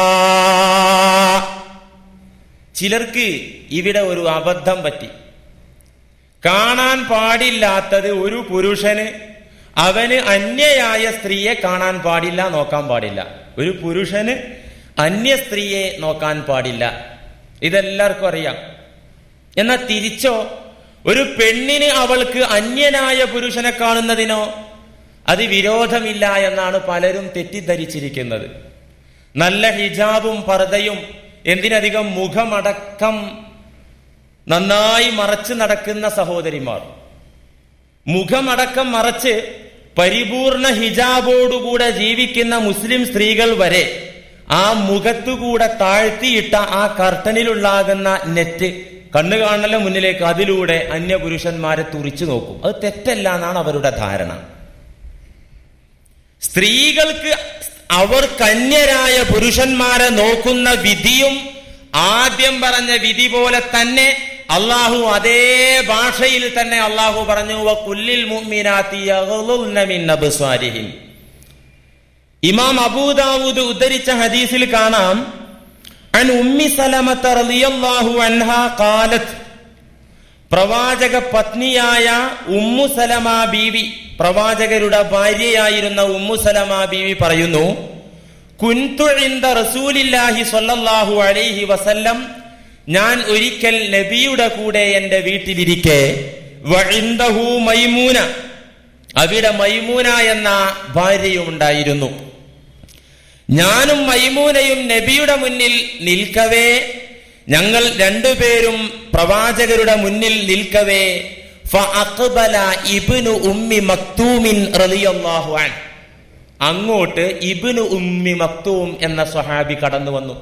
ചിലർക്ക് ഇവിടെ ഒരു അബദ്ധം പറ്റി. കാണാൻ പാടില്ലാത്തത് ഒരു പുരുഷന് അവന് അന്യയായ സ്ത്രീയെ കാണാൻ പാടില്ല, നോക്കാൻ പാടില്ല. ഒരു പുരുഷന് അന്യ സ്ത്രീയെ നോക്കാൻ പാടില്ല, ഇതെല്ലാവർക്കും അറിയാം. എന്നാൽ തിരിച്ചോ, ഒരു പെണ്ണിന് അവൾക്ക് അന്യനായ പുരുഷനെ കാണുന്നതിനോ അത് വിരോധമില്ല എന്നാണ് പലരും തെറ്റിദ്ധരിച്ചിരിക്കുന്നത്. നല്ല ഹിജാബും പർദയും, എന്തിനധികം മുഖമടക്കം നന്നായി മറച്ച് നടക്കുന്ന സഹോദരിമാർ, മുഖമടക്കം മറച്ച് പരിപൂർണ ഹിജാബോടുകൂടെ ജീവിക്കുന്ന മുസ്ലിം സ്ത്രീകൾ വരെ ആ മുഖത്തുകൂടെ താഴ്ത്തിയിട്ട ആ കർട്ടനിലുള്ളാകുന്ന നെറ്റ് കണ്ണു കാണല മുന്നിലേക്ക്, അതിലൂടെ അന്യപുരുഷന്മാരെ തുറിച്ചു നോക്കും. അത് തെറ്റല്ല എന്നാണ് അവരുടെ ധാരണ. സ്ത്രീകൾക്ക് അവർ കന്യരായ പുരുഷന്മാരെ നോക്കുന്ന വിധിയും ആദ്യം പറഞ്ഞ വിധി പോലെ തന്നെ അള്ളാഹു അതേ ഭാഷയിൽ തന്നെ അള്ളാഹു പറഞ്ഞു, വഖുല്ലിൽ മുഅ്മിനാത്തി യഗ്ളുൽന മിൻ അബ്സാരിഹിൻ. ഇമാം അബൂദാവൂദ് ഉദ്ധരിച്ച ഹദീസിൽ കാണാം, അൻ ഉമ്മി സലമത റളിയല്ലാഹു അൻഹാ ഖാലത്, പ്രവാചക പത്നിയായ ഉമ്മു സലമ ബീവി, പ്രവാചകരുടെ ഭാര്യയായിരുന്ന ഉമ്മു സലമ ബീവി പറയുന്നു, കുൻതു ഇൻദ റസൂലില്ലാഹി സ്വല്ലല്ലാഹു അലൈഹി വസല്ലം, ഞാൻ ഒരിക്കൽ നബിയുടെ കൂടെ എന്റെ വീട്ടിലിരിക്കെ, വഇൻദഹു മൈമൂന, അവിടെ മൈമൂന എന്ന ഭാര്യയും ഉണ്ടായിരുന്നു. ഞാനും മൈമൂനയും നബിയുടെ മുന്നിൽ നിൽക്കവേ, ഞങ്ങൾ രണ്ടുപേരും പ്രവാചകരുടെ മുന്നിൽ നിൽക്കവേ, ഫഅഖ്ബല ഇബ്നു ഉമ്മി മക്തൂമിൻ റളിയല്ലാഹു അൻഹു, അങ്ങോട്ട് ഇബ്നു ഉമ്മി മക്തൂം എന്ന സ്വഹാബി കടന്നു വന്നു.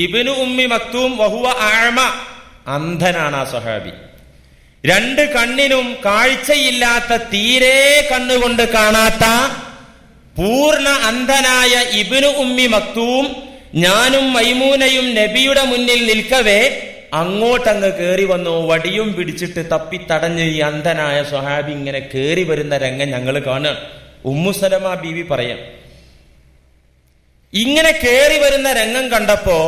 ഇബ്നു ഉമ്മി മക്തൂം വഹുവ അഅമ, അന്ധനാണ് ആ സ്വഹാബി. രണ്ട് കണ്ണിനും കാഴ്ചയില്ലാത്ത, തീരെ കണ്ണുകൊണ്ട് കാണാത്ത പൂർണ്ണ അന്ധനായ ഇബ്നു ഉമ്മി മക്തൂം ഞാനും മൈമൂനയും നബിയുടെ മുന്നിൽ നിൽക്കവേ അങ്ങോട്ടങ്ങ് കേറി വന്നു. വടിയും പിടിച്ചിട്ട് തപ്പിത്തടഞ്ഞ് ഈ അന്ധനായ സ്വഹാബി ഇങ്ങനെ കേറി വരുന്ന രംഗം ഞങ്ങൾ കാണുക. ഉമ്മു സലമ ബീവി പറയാം, ഇങ്ങനെ കേറി വരുന്ന രംഗം കണ്ടപ്പോ,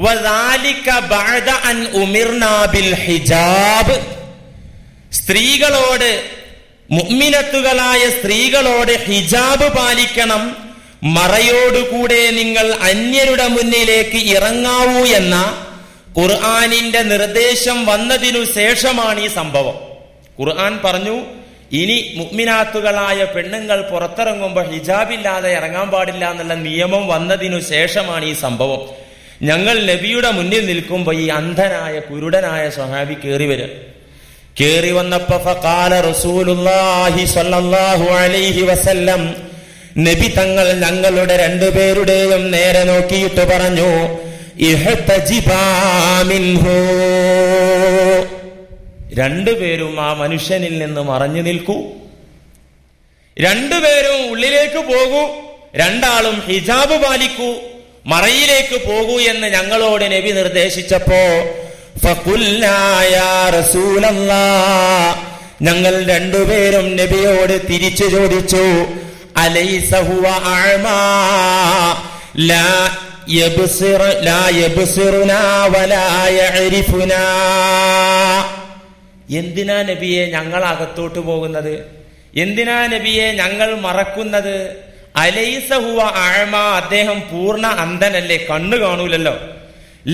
വദാലിക ബഅദ അൻ ഉമിർനാ ബിൽ ഹിജാബ്, സ്ത്രീകളോട്, മുഅ്മിനത്തുകളായ സ്ത്രീകളോട് ഹിജാബ് പാലിക്കണം, മറയോടുകൂടെ നിങ്ങൾ അന്യരുടെ മുന്നിലേക്ക് ഇറങ്ങാവൂ എന്ന ഖുർആനിന്റെ നിർദ്ദേശം വന്നതിനു ശേഷമാണ് ഈ സംഭവം. ഖുർആൻ പറഞ്ഞു, ഇനി മുഅ്മിനാത്തുകളായ പെണ്ണുങ്ങൾ പുറത്തിറങ്ങുമ്പോൾ ഹിജാബില്ലാതെ ഇറങ്ങാൻ പാടില്ല എന്നുള്ള നിയമം വന്നതിനു ശേഷമാണ് ഈ സംഭവം. ഞങ്ങൾ നബിയുടെ മുന്നിൽ നിൽക്കുമ്പോൾ ഈ അന്ധനായ കുരുടനായ സ്വഹാബി കേറി വരും. കേറി വന്നപ്പോ ഫഖാല റസൂലുള്ളാഹി സ്വല്ലല്ലാഹു അലൈഹി വസല്ലം, നബി തങ്ങൾ ഞങ്ങളുടെ രണ്ടുപേരുടെയും നേരെ നോക്കിയിട്ട് പറഞ്ഞു, ഇഹ്തജിബാ മിൻഹു, രണ്ടുപേരും ആ മനുഷ്യനിൽ നിന്ന് മറഞ്ഞു നിൽക്കൂ, രണ്ടുപേരും ഉള്ളിലേക്ക് പോകൂ, രണ്ടാളും ഹിജാബ് പാലിക്കൂ, മറയിലേക്ക് പോകൂ എന്ന് ഞങ്ങളോട് നബി നിർദ്ദേശിച്ചപ്പോ, ഫഖുൽനാ യാ റസൂലല്ലാഹ്, ഞങ്ങൾ രണ്ടുപേരും നബിയോട് തിരിച്ചു ചോദിച്ചു, അലൈസ ഹുവ അഅമാ ലാ യബ്സിറുനാ വലാ യഅരിഫുനാ, എന്തിനാ നബിയെ ഞങ്ങൾ അകത്തോട്ട് പോകുന്നത്? എന്തിനാ നബിയെ ഞങ്ങൾ മറക്കുന്നത്? അലൈസ ഹുവ അഅമ, അദ്ദേഹം പൂർണ്ണ അന്ധനല്ലേ, കണ്ണു കാണൂലല്ലോ.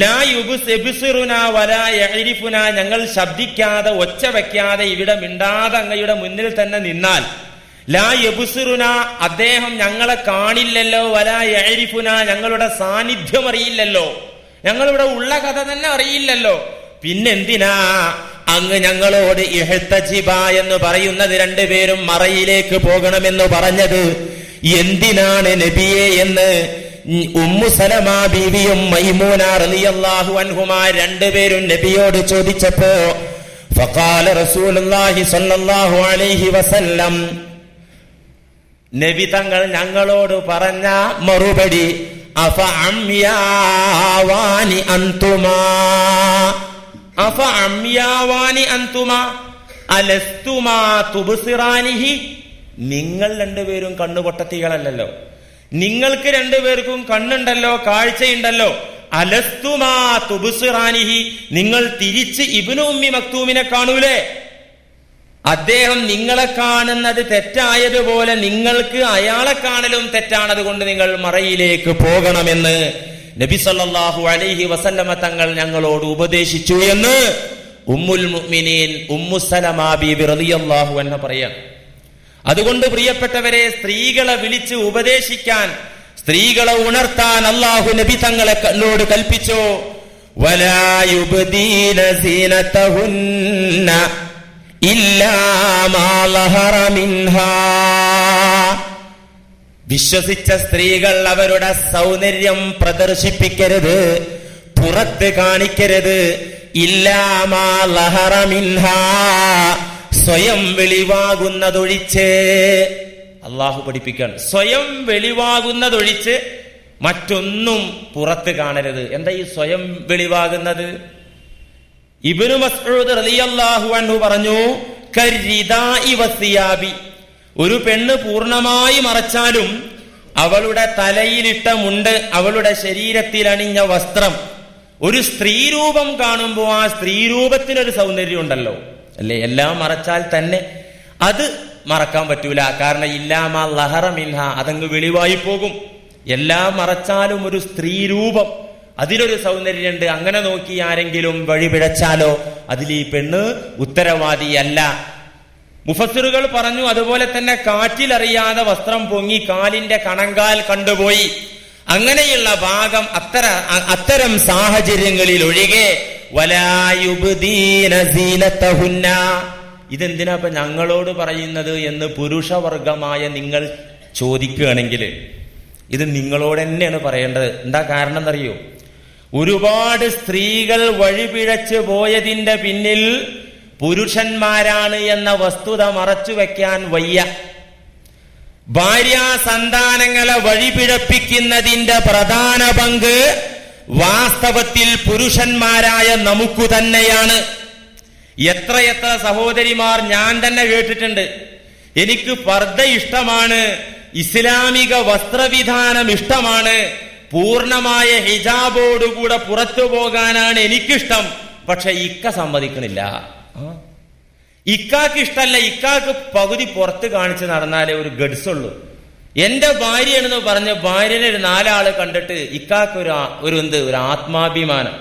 ലാ യുബ്സിറുന വലാ യഅരിഫുന, ഞങ്ങൾ ശബ്ദിക്കാതെ ഒച്ച വെക്കാതെ ഇവിടെ മിണ്ടാതെ അങ്ങയുടെ മുന്നിൽ തന്നെ നിന്നാൽ, ലാ യുബ്സിറുന, അദ്ദേഹം ഞങ്ങളെ കാണില്ലല്ലോ, വലാ യഅരിഫുന, ഞങ്ങളുടെ സാന്നിധ്യം അറിയില്ലല്ലോ, ഞങ്ങളിവിടെ ഉള്ള കഥ തന്നെ അറിയില്ലല്ലോ, പിന്നെന്തിനാ അങ്ങ് ഞങ്ങളോട് ഇഹ്തജിബ എന്ന് പറയുന്നത്, രണ്ടുപേരും മറയിലേക്ക് പോകണമെന്ന് പറഞ്ഞത് എന്തിനാണ് നബിയെ എന്ന് ഉമ്മു സലമ ബീവിയും മൈമൂന റളിയല്ലാഹു അൻഹുമാ രണ്ടുപേരും നബിയോട് ചോദിച്ചപ്പോ ഫഖാല റസൂലുള്ളാഹി സ്വല്ലല്ലാഹു അലൈഹി വസല്ലം, നബി തങ്ങൾ ഞങ്ങളോട് പറഞ്ഞ മറുപടി അഫ അംയാവാനി അൻതുമാ, അഫ അംയാവാനി അൻതുമാ അലസ്തുമാ തുബ്സിറാനിഹി, നിങ്ങൾ രണ്ടുപേരും കണ്ണുപൊട്ടത്തികളല്ലല്ലോ, നിങ്ങൾക്ക് രണ്ടുപേർക്കും കണ്ണുണ്ടല്ലോ, കാഴ്ചയുണ്ടല്ലോ. അലസ്തുമാ തുബ്സിറാനിഹി, നിങ്ങൾ തിരിച്ച് ഇബ്നു ഉമ്മി മക്തൂമിനെ കാണൂലേ? അദ്ദേഹം നിങ്ങളെ കാണുന്നത് തെറ്റായതുപോലെ നിങ്ങൾക്ക് അയാളെ കാണലും തെറ്റാണ്, അതുകൊണ്ട് നിങ്ങൾ മറയിലേക്ക് പോകണമെന്ന് നബി സല്ലല്ലാഹു അലൈഹി വസല്ലമ തങ്ങൾ ഞങ്ങളോട് ഉപദേശിച്ചു എന്ന് ഉമ്മുൽ മുഅ്മിനീൻ ഉമ്മു സലമ ബീബി റളിയല്ലാഹു അൻഹ പറയാം. അതുകൊണ്ട് പ്രിയപ്പെട്ടവരെ, സ്ത്രീകളെ വിളിച്ച് ഉപദേശിക്കാൻ, സ്ത്രീകളെ ഉണർത്താൻ അല്ലാഹു നബി തങ്ങളെ കണ്ണോട് കൽപ്പിച്ചു. വലാ യുബ്ദീന സീനതഹുന്ന ഇല്ലാ മാ ലഹറ മിൻഹാ, വിശ്വസിച്ച സ്ത്രീകൾ അവരുടെ സൗന്ദര്യം പ്രദർശിപ്പിക്കരുത്, പുറത്ത് കാണിക്കരുത്. ഇല്ലാ മാ ലഹറ മിൻഹാ, സ്വയം വെളിവാകുന്നതൊഴിച്ച്. അള്ളാഹു പഠിപ്പിക്കാൻ, സ്വയം വെളിവാകുന്നതൊഴിച്ച് മറ്റൊന്നും പുറത്ത് കാണരുത്. എന്താ ഈ സ്വയം വെളിവാകുന്നത്? ഇബ്നു മസ്ഊദ് റളിയല്ലാഹു അൻഹു പറഞ്ഞു, കർരിദാഇ വസിയാബി, ഒരു പെണ്ണ് പൂർണ്ണമായി മറച്ചാലും അവളുടെ തലയിലിട്ട മുണ്ട്, അവളുടെ ശരീരത്തിൽ അണിഞ്ഞ വസ്ത്രം, ഒരു സ്ത്രീരൂപം കാണുമ്പോൾ ആ സ്ത്രീരൂപത്തിനൊരു സൗന്ദര്യം ഉണ്ടല്ലോ, അല്ലെ? എല്ലാം മറച്ചാൽ തന്നെ അത് മറക്കാൻ പറ്റൂല. കാരണം ഇല്ലാമാ ലഹറ മിൻഹ, അതങ്ങ് വെളിവായി പോകും. എല്ലാം മറച്ചാലും ഒരു സ്ത്രീരൂപം, അതിലൊരു സൗന്ദര്യമുണ്ട്. അങ്ങനെ നോക്കി ആരെങ്കിലും വഴിപിഴച്ചാലോ അതിൽ ഈ പെണ്ണ് ഉത്തരവാദിയല്ല. മുഫസ്സിറുകൾ പറഞ്ഞു, അതുപോലെ തന്നെ കാറ്റിലറിയാതെ വസ്ത്രം പൊങ്ങി കാലിന്റെ കണങ്കാൽ കണ്ടുപോയി, അങ്ങനെയുള്ള ഭാഗം അത്തരം സാഹചര്യങ്ങളിൽ ഒഴികെ വലാ യുബ്ദീന സീനതഹുന്ന. ഇതെന്തിനാ ഇപ്പൊ ഞങ്ങളോട് പറയുന്നത് എന്ന് പുരുഷവർഗമായ നിങ്ങൾ ചോദിക്കുകയാണെങ്കിൽ ഇത് നിങ്ങളോട് തന്നെയാണ് പറയേണ്ടത്. എന്താ കാരണം എന്നറിയോ? ഒരുപാട് സ്ത്രീകൾ വഴിപിഴച്ചു പോയതിന്റെ പിന്നിൽ പുരുഷന്മാരാണ് എന്ന വസ്തുത മറച്ചു വെക്കാൻ വയ്യ. ഭാര്യാ സന്താനങ്ങളെ വഴിപിഴപ്പിക്കുന്നതിന്റെ പ്രധാന പങ്ക് വാസ്തവത്തിൽ പുരുഷന്മാരായ നമുക്ക് തന്നെയാണ്. എത്രയെത്ര സഹോദരിമാർ ഞാൻ തന്നെ കേട്ടിട്ടുണ്ട്, എനിക്ക് പർദ്ദ ഇഷ്ടമാണ്, ഇസ്ലാമിക വസ്ത്രവിധാനം ഇഷ്ടമാണ്, പൂർണ്ണമായ ഹിജാബോടുകൂടെ പുറത്തു പോകാനാണ് എനിക്കിഷ്ടം, പക്ഷെ ഇക്ക സമ്മതിക്കണില്ല. ഇക്കാക്ക് ഇഷ്ടല്ല, ഇക്കാക്ക് പകുതി പുറത്ത് കാണിച്ച് നടന്നാലേ ഒരു ഗഡ്സ് ഉള്ളൂ. എന്റെ ഭാര്യയാണെന്ന് പറഞ്ഞ് ഭാര്യനെ ഒരു 4 ആള് കണ്ടിട്ട് ഇക്കാക്ക് ഒരു ആത്മാഭിമാനം.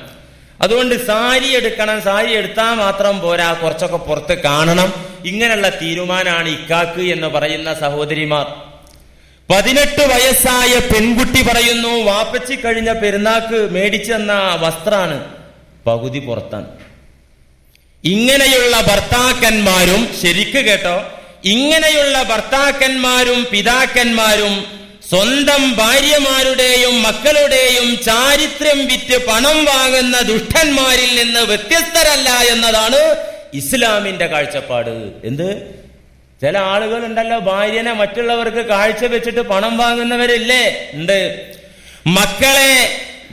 അതുകൊണ്ട് സാരി എടുക്കണം, സാരി എടുത്താൽ മാത്രം പോരാ, കുറച്ചൊക്കെ പുറത്ത് കാണണം. ഇങ്ങനെയുള്ള തീരുമാനമാണ് ഇക്കാക്ക് എന്ന് പറയുന്ന സഹോദരിമാർ. 18 വയസ്സായ പെൺകുട്ടി പറയുന്നു, വാപ്പച്ചി കഴിഞ്ഞ പെരുന്നാക്ക് മേടിച്ചെന്ന വസ്ത്രാണ് പകുതി പുറത്താണ്. ഇങ്ങനെയുള്ള ഭർത്താക്കന്മാരും, ശരിക്ക് കേട്ടോ, ഇങ്ങനെയുള്ള ഭർത്താക്കന്മാരും പിതാക്കന്മാരും സ്വന്തം ഭാര്യമാരുടെയും മക്കളുടെയും ചാരിത്രം വിറ്റ് പണം വാങ്ങുന്ന ദുഷ്ടന്മാരിൽ നിന്ന് വ്യത്യസ്തരല്ല എന്നതാണ് ഇസ്ലാമിന്റെ കാഴ്ചപ്പാട്. എന്ത്? ചില ആളുകൾ ഉണ്ടല്ലോ, ഭാര്യനെ മറ്റുള്ളവർക്ക് കാഴ്ച വെച്ചിട്ട് പണം വാങ്ങുന്നവരില്ലേ? ഉണ്ട്.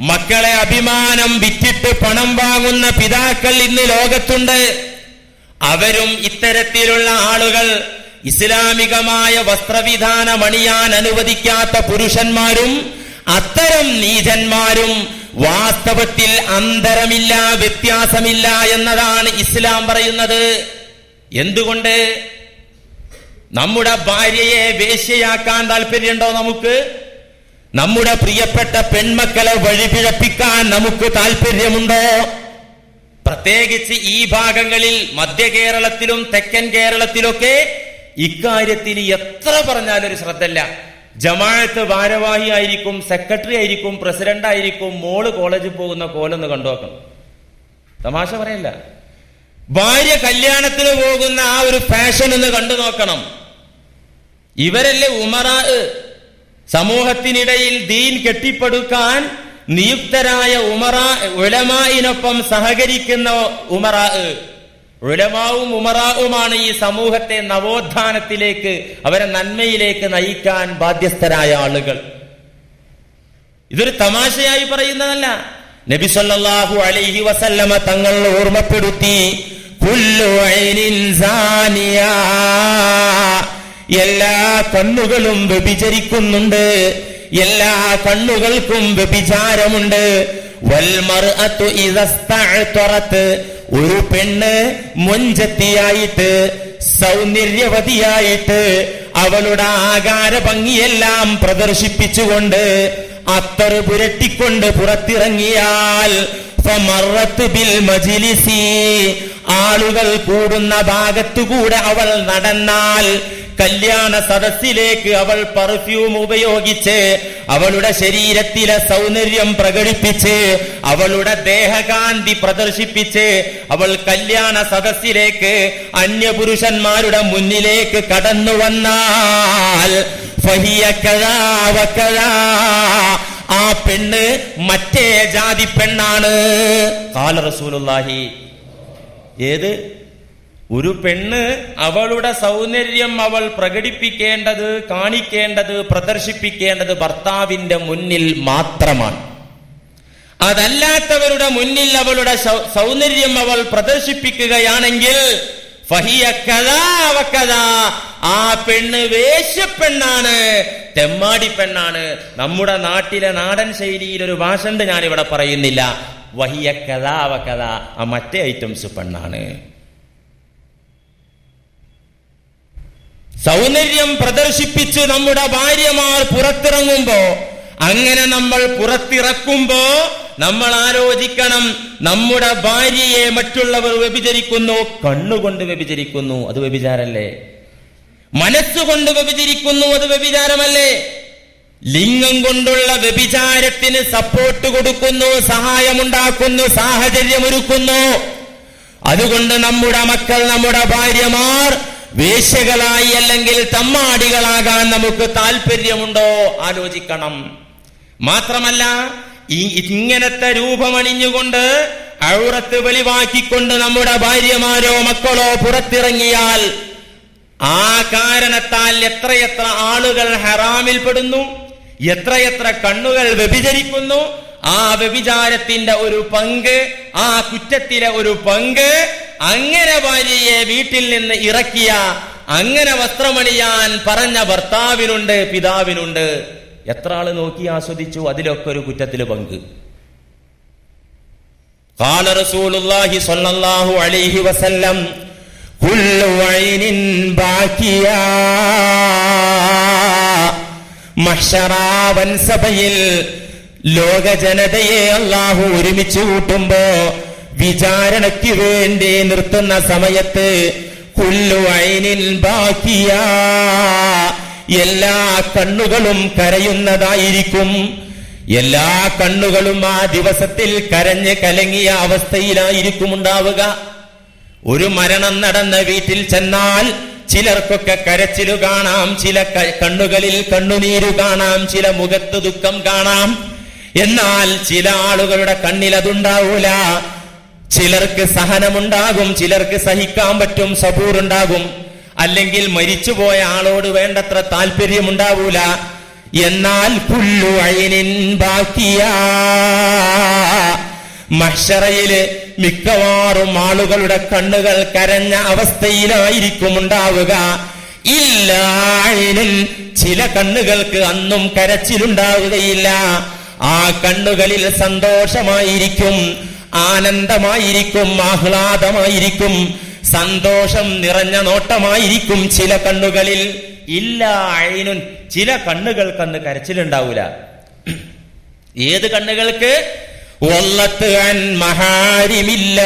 മക്കളെ അഭിമാനം വിറ്റിട്ട് പണം വാങ്ങുന്ന പിതാക്കൾ ഇന്ന് ലോകത്തുണ്ട്. അവരും ഇത്തരത്തിലുള്ള ആളുകൾ. ഇസ്ലാമികമായ വസ്ത്രവിധാനം അണിയാൻ അനുവദിക്കാത്ത പുരുഷന്മാരും അത്തരം നീചന്മാരും വാസ്തവത്തിൽ അന്തരമില്ല, വ്യത്യാസമില്ല എന്നതാണ് ഇസ്ലാം പറയുന്നത്. എന്തുകൊണ്ട്? നമ്മുടെ ഭാര്യയെ വേശ്യയാക്കാൻ താല്പര്യമുണ്ടോ നമുക്ക്? നമ്മുടെ പ്രിയപ്പെട്ട പെൺമക്കളെ വഴിപിഴപ്പിക്കാൻ നമുക്ക് താല്പര്യമുണ്ടോ? പ്രത്യേകിച്ച് ഈ ഭാഗങ്ങളിൽ, മധ്യ കേരളത്തിലും തെക്കൻ കേരളത്തിലൊക്കെ ഇക്കാര്യത്തിൽ എത്ര പറഞ്ഞാലും ഒരു ശ്രദ്ധയില്ല. ജമാഅത്ത് ഭാരവാഹി ആയിരിക്കും, സെക്രട്ടറി ആയിരിക്കും, പ്രസിഡന്റ് ആയിരിക്കും, മോള് കോളേജിൽ പോകുന്ന കോലൊന്ന് കണ്ടുനോക്കണം. തമാശ പറയല്ല. ഭാര്യ കല്യാണത്തിന് പോകുന്ന ആ ഒരു ഫാഷൻ ഒന്ന് കണ്ടു നോക്കണം. ഇവരല്ലേ ഉമറാ, സമൂഹത്തിനിടയിൽ ദീൻ കെട്ടിപ്പടുക്കാൻ നിയുക്തരായ ഉലമായിനൊപ്പം സഹകരിക്കുന്ന ഉമറാ. ഉലമാവും ഉമറാവുമാണ് ഈ സമൂഹത്തെ നവോത്ഥാനത്തിലേക്ക്, അവരെ നന്മയിലേക്ക് നയിക്കാൻ ബാധ്യസ്ഥരായ ആളുകൾ. ഇതൊരു തമാശയായി പറയുന്നതല്ല. നബി സല്ലല്ലാഹു അലൈഹി വസല്ലമ തങ്ങൾ ഓർമ്മപ്പെടുത്തി, കുല്ലു ഐനിൻ സാനിയ, എല്ലാ കണ്ണുകളും വ്യഭിചരിക്കുന്നുണ്ട്, എല്ലാ കണ്ണുകൾക്കും വ്യഭിചാരമുണ്ട്. വൽ മർഅതു ഇദസ്തഅതറത്, ഒരു പെണ്ണ് മൊഞ്ചത്തിയായിട്ട് സൗന്ദര്യവതിയായിട്ട് അവളുടെ ആകാര ഭംഗിയെല്ലാം പ്രദർശിപ്പിച്ചുകൊണ്ട് അത്തറ് പുരട്ടിക്കൊണ്ട് പുറത്തിറങ്ങിയാൽ ഫമറത്ത് ബിൽ മജ്ലിസി, ആളുകൾ കൂടുന്ന ഭാഗത്തുകൂടെ അവൾ നടന്നാൽ, കല്യാണ സദസ്സിലേക്ക് അവൾ പെർഫ്യൂം ഉപയോഗിച്ച് അവളുടെ ശരീരത്തിലെ സൗന്ദര്യം പ്രകടിപ്പിച്ച് അവളുടെ ദേഹകാന്തി പ്രദർശിപ്പിച്ച് അവൾ കല്യാണ സദസ്സിലേക്ക് അന്യപുരുഷന്മാരുടെ മുന്നിലേക്ക് കടന്നു വന്നാൽ ഫഹിയ കദാ വകദാ, ആ പെണ്ണ് മറ്റേ ജാതി പെണ്ണാണ്. ഖാല റസൂലുള്ളാഹി. ഏത് ഒരു പെണ്ണ് അവളുടെ സൗന്ദര്യം അവൾ പ്രകടിപ്പിക്കേണ്ടത്, കാണിക്കേണ്ടത്, പ്രദർശിപ്പിക്കേണ്ടത് ഭർത്താവിന്റെ മുന്നിൽ മാത്രമാണ്. അതല്ലാത്തവരുടെ മുന്നിൽ അവളുടെ സൗന്ദര്യം അവൾ പ്രദർശിപ്പിക്കുകയാണെങ്കിൽ ഫഹിയ കദാ വകദാ, ആ പെണ്ണ് വേശ്യപ്പെണ്ണാണ്, തെമ്മാടി പെണ്ണാണ്. നമ്മുടെ നാട്ടിലെ നാടൻ ശൈലിയിൽ ഒരു ഭാഷണ്ട്, ഞാനിവിടെ പറയുന്നില്ല. വഹിയ കദാ വകദാ, ആ മറ്റേ ഐറ്റംസ് പെണ്ണാണ്. സൗന്ദര്യം പ്രദർശിപ്പിച്ച് നമ്മുടെ ഭാര്യമാർ പുറത്തിറങ്ങുമ്പോ, അങ്ങനെ നമ്മൾ പുറത്തിറക്കുമ്പോ നമ്മൾ ആലോചിക്കണം, നമ്മുടെ ഭാര്യയെ മറ്റുള്ളവർ വ്യഭിചരിക്കുന്നു, കണ്ണുകൊണ്ട് വ്യഭിചരിക്കുന്നു, അത് വ്യഭിചാരല്ലേ? മനസ്സുകൊണ്ട് വ്യഭിചരിക്കുന്നു, അത് വ്യഭിചാരമല്ലേ? ലിംഗം കൊണ്ടുള്ള വ്യഭിചാരത്തിന് സപ്പോർട്ട് കൊടുക്കുന്നു, സഹായമുണ്ടാക്കുന്നു, സാഹചര്യമൊരുക്കുന്നു. അതുകൊണ്ട് നമ്മുടെ മക്കൾ, നമ്മുടെ ഭാര്യമാർ വേശ്യകളായി അല്ലെങ്കിൽ തമ്മാടികളാകാൻ നമുക്ക് താല്പര്യമുണ്ടോ? ആലോചിക്കണം. മാത്രമല്ല, ഇങ്ങനത്തെ രൂപമണിഞ്ഞുകൊണ്ട് ഔറത്ത് വെളിവാക്കിക്കൊണ്ട് നമ്മുടെ ഭാര്യമാരോ മക്കളോ പുറത്തിറങ്ങിയാൽ ആ കാരണത്താൽ എത്രയെത്ര ആളുകൾ ഹറാമിൽപ്പെടുന്നു, എത്രയെത്ര കണ്ണുകൾ വ്യഭിചരിക്കുന്നു. ആ വ്യഭിചാരത്തിന്റെ ഒരു പങ്ക്, ആ കുറ്റത്തിലെ ഒരു പങ്ക് അങ്ങനെ ഭാര്യയെ വീട്ടിൽ നിന്ന് ഇറക്കിയ, അങ്ങനെ വസ്ത്രമണിയാൻ പറഞ്ഞ ഭർത്താവിനുണ്ട്, പിതാവിനുണ്ട്. എത്ര ആള് നോക്കി ആസ്വദിച്ചു, അതിലൊക്കെ ഒരു കുറ്റത്തില് പങ്ക്. ഖാല റസൂലുള്ളാഹി സ്വല്ലല്ലാഹു അലൈഹി വസല്ലം, കുല്ലു ഐനിൻ ബാക്കിയാ. മഹ്ശറാ വൻസഭയിൽ ലോക ജനതയെ അല്ലാഹു ഒരുമിച്ച് കൂട്ടുമ്പോ വിചാരണയ്ക്ക് വേണ്ടി നിർത്തുന്ന സമയത്ത് കുല്ലു ഐനിൻ ബാക്കിയാ, എല്ലാ കണ്ണുകളും കരയുന്നതായിരിക്കും. എല്ലാ കണ്ണുകളും ആ ദിവസത്തിൽ കരഞ്ഞ് കലങ്ങിയ അവസ്ഥയിലായിരിക്കും ഉണ്ടാവുക. ഒരു മരണം നടന്ന വീട്ടിൽ ചെന്നാൽ ചിലർക്കൊക്കെ കരച്ചിലു കാണാം, ചില കണ്ണുകളിൽ കണ്ണുനീരു കാണാം, ചില മുഖത്ത് ദുഃഖം കാണാം. എന്നാൽ ചില ആളുകളുടെ കണ്ണിൽ അതുണ്ടാവൂല. ചിലർക്ക് സഹനമുണ്ടാകും, ചിലർക്ക് സഹിക്കാൻ പറ്റും, സബൂറുണ്ടാകും. അല്ലെങ്കിൽ മരിച്ചുപോയ ആളോട് വേണ്ടത്ര താല്പര്യമുണ്ടാവൂല. എന്നാൽ കുല്ലു ഐനിൻ ബാക്കിയാ, മഹ്ശറയില് മിക്കവാറും ആളുകളുടെ കണ്ണുകൾ കരഞ്ഞ അവസ്ഥയിലായിരിക്കും ഉണ്ടാവുക. ഇല്ലാ ഐനിൻ, ചില കണ്ണുകൾക്ക് അന്നും കരച്ചിലുണ്ടാവുകയില്ല. ആ കണ്ണുകളിൽ സന്തോഷമായിരിക്കും, ആനന്ദമായിരിക്കും, ആഹ്ലാദമായിരിക്കും, സന്തോഷം നിറഞ്ഞ നോട്ടമായിരിക്കും ചില കണ്ണുകളിൽ. ഇല്ല ഐനുൻ, ചില കണ്ണുകൾക്കന്ന് കരച്ചിലുണ്ടാവൂല. ഏത് കണ്ണുകൾക്ക്? വല്ലത്ത് അൻ മഹാരിമില്ല,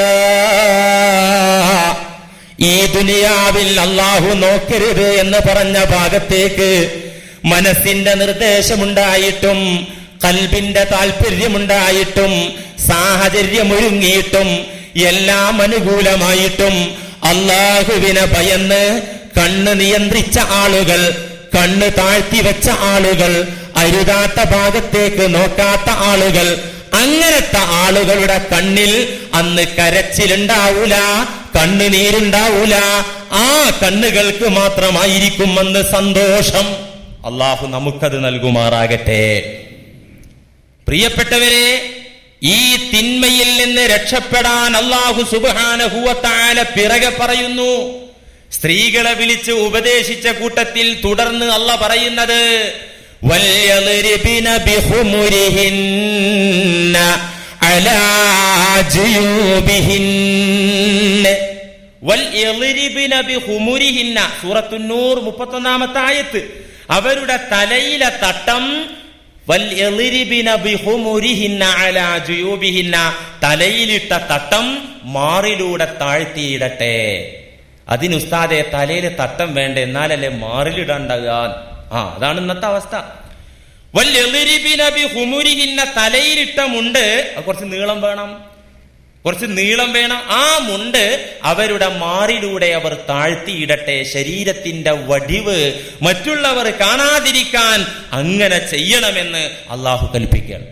ഈ ദുനിയാവിൽ അല്ലാഹു നോക്കരുത് എന്ന് പറഞ്ഞ ഭാഗത്തേക്ക് മനസ്സിന്റെ നിർദ്ദേശമുണ്ടായിട്ടും ഖൽബിന്റെ താല്പര്യമുണ്ടായിട്ടും സാഹചര്യമൊരുങ്ങിയിട്ടും എല്ലാം അനുകൂലമായിട്ടും അല്ലാഹുവിനെ ഭയന്ന് കണ്ണ് നിയന്ത്രിച്ച ആളുകൾ, കണ്ണ് താഴ്ത്തിവെച്ച ആളുകൾ, അരുതാത്ത ഭാഗത്തേക്ക് നോക്കാത്ത ആളുകൾ, അങ്ങനത്തെ ആളുകളുടെ കണ്ണിൽ അന്ന് കരച്ചിലുണ്ടാവൂല, കണ്ണുനീരുണ്ടാവൂല. ആ കണ്ണുകൾക്ക് മാത്രമായിരിക്കും അന്ന് സന്തോഷം. അള്ളാഹു നമുക്കത് നൽകുമാറാകട്ടെ. പ്രിയപ്പെട്ടവരെ, ഈ തിന്മയിൽ നിന്ന് രക്ഷപ്പെടാൻ അല്ലാഹു സുബ്ഹാനഹു വ തആല പിറകെ പറയുന്നു. സ്ത്രീകളെ വിളിച്ച് ഉപദേശിച്ച കൂട്ടത്തിൽ തുടർന്ന് അല്ലാഹ് പറയുന്നത് വൽയദ്രിബിന ബിഖുമുരിഹിന്ന അലാ ജുയൂബിഹിന്ന. വൽയദ്രിബിന ബിഖുമുരിഹിന്ന, സൂറത്തുൻ നൂർ 31-ാമത്തെ ആയത്ത്. അവരുടെ തലയിലെ തട്ടം വൽയദ്രിബിന ബിഖുമുരിഹിന്ന അലാ ജുയൂബിഹിന്ന, തലയിലിട്ട തട്ടം മാറിലൂടെ താഴ്ത്തിയിടട്ടെ. അതിന് ഉസ്താദെ തലയിൽ തട്ടം വേണ്ട, എന്നാലല്ലേ മാറിലിടണ്ടാകുക. അതാണ് ഇന്നത്തെ അവസ്ഥ. വൽയദ്രിബിന ബിഖുമുരിഹിന്ന, തലയിലിട്ട മുണ്ട് കുറച്ച് നീളം വേണം, കുറച്ച് നീളം വേണം. ആ മുണ്ട് അവരുടെ മാറിലൂടെ അവർ താഴ്ത്തിയിടട്ടെ. ശരീരത്തിന്റെ വടിവ് മറ്റുള്ളവർ കാണാതിരിക്കാൻ അങ്ങനെ ചെയ്യണമെന്ന് അള്ളാഹു കൽപ്പിക്കുകയാണ്.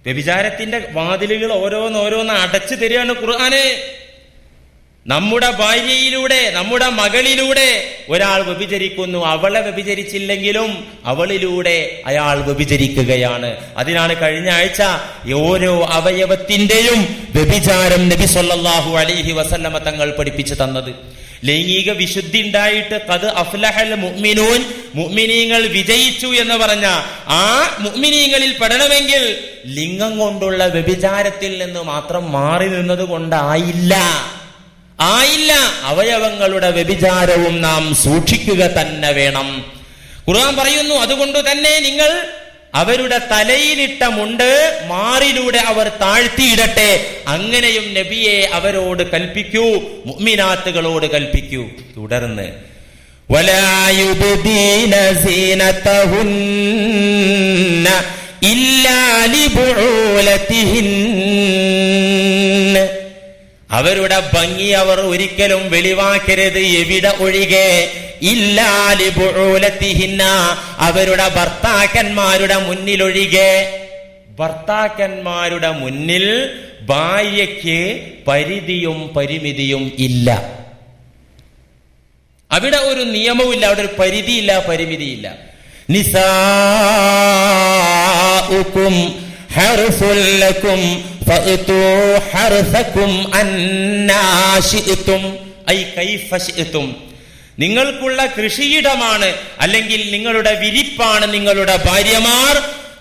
വ്യഭിചാരത്തിന്റെ വാതിലുകൾ ഓരോന്നോരോന്ന് അടച്ചു തരികയാണ് ഖുർആന്. നമ്മുടെ ഭാര്യയിലൂടെ, നമ്മുടെ മകളിലൂടെ ഒരാൾ വ്യഭിചരിക്കുന്നു, അവളെ വ്യഭിചരിച്ചില്ലെങ്കിലും അവളിലൂടെ അയാൾ വ്യഭിചരിക്കുകയാണ്. അതിനാണ് കഴിഞ്ഞ ആഴ്ച ഓരോ അവയവത്തിന്റെയും വ്യഭിചാരം നബി സല്ലല്ലാഹു അലൈഹി വസല്ലമ തങ്ങൾ പഠിപ്പിച്ചു തന്നത്. ലൈംഗിക വിശുദ്ധി ഉണ്ടായിട്ട് ഖദ് അഫ്ലഹൽ മുഅ്മിനൂൻ, മുഅ്മിനീങ്ങൾ വിജയിച്ചു എന്ന് പറഞ്ഞ ആ മുഅ്മിനീങ്ങളിൽ പെടണമെങ്കിൽ ലിംഗം കൊണ്ടുള്ള വ്യഭിചാരത്തിൽ നിന്ന് മാത്രം മാറി നിന്നത് കൊണ്ടായില്ല. അവയവങ്ങളുടെ വ്യഭിചാരവും നാം സൂക്ഷിക്കുക തന്നെ വേണം. ഖുർആൻ പറയുന്നു, അതുകൊണ്ട് തന്നെ നിങ്ങൾ അവരുടെ തലയിലിട്ട മുണ്ട് മാറിലൂടെ അവർ താഴ്ത്തിയിടട്ടെ. അങ്ങനെയും നബിയെ അവരോട് കൽപ്പിക്കൂ, മുഅ്മിനാത്തുകളോട് കൽപ്പിക്കൂ. തുടർന്ന് വലാ യുബ്ദീന സീനതഹുന്ന ഇല്ലാ ലിബുഉലതിഹിന്ന, അവരുടെ ഭംഗി അവർ ഒരിക്കലും വെളിവാക്കരുത്. എവിടെ ഒഴികെ? ഇല്ലാ ലിബുഉലതിഹിന്ന, അവരുടെ ഭർത്താക്കന്മാരുടെ മുന്നിലൊഴികെ. ഭർത്താക്കന്മാരുടെ മുന്നിൽ ഭാര്യയ്ക്ക് പരിധിയും പരിമിതിയും ഇല്ല. അവിടെ ഒരു നിയമവുമില്ല, അവിടെ ഒരു പരിധിയില്ല, പരിമിതിയില്ല. നിസാഉകും ഹർസുൽ ലക്കും ഫഅതു ഹർസകും അന്നാ ശിഅ്തും ഐ കൈഫ ശിഅ്തും. നിങ്ങൾക്കുള്ള കൃഷിയിടമാണ്, അല്ലെങ്കിൽ നിങ്ങളുടെ വിരിപ്പാണ് നിങ്ങളുടെ ഭാര്യമാർ.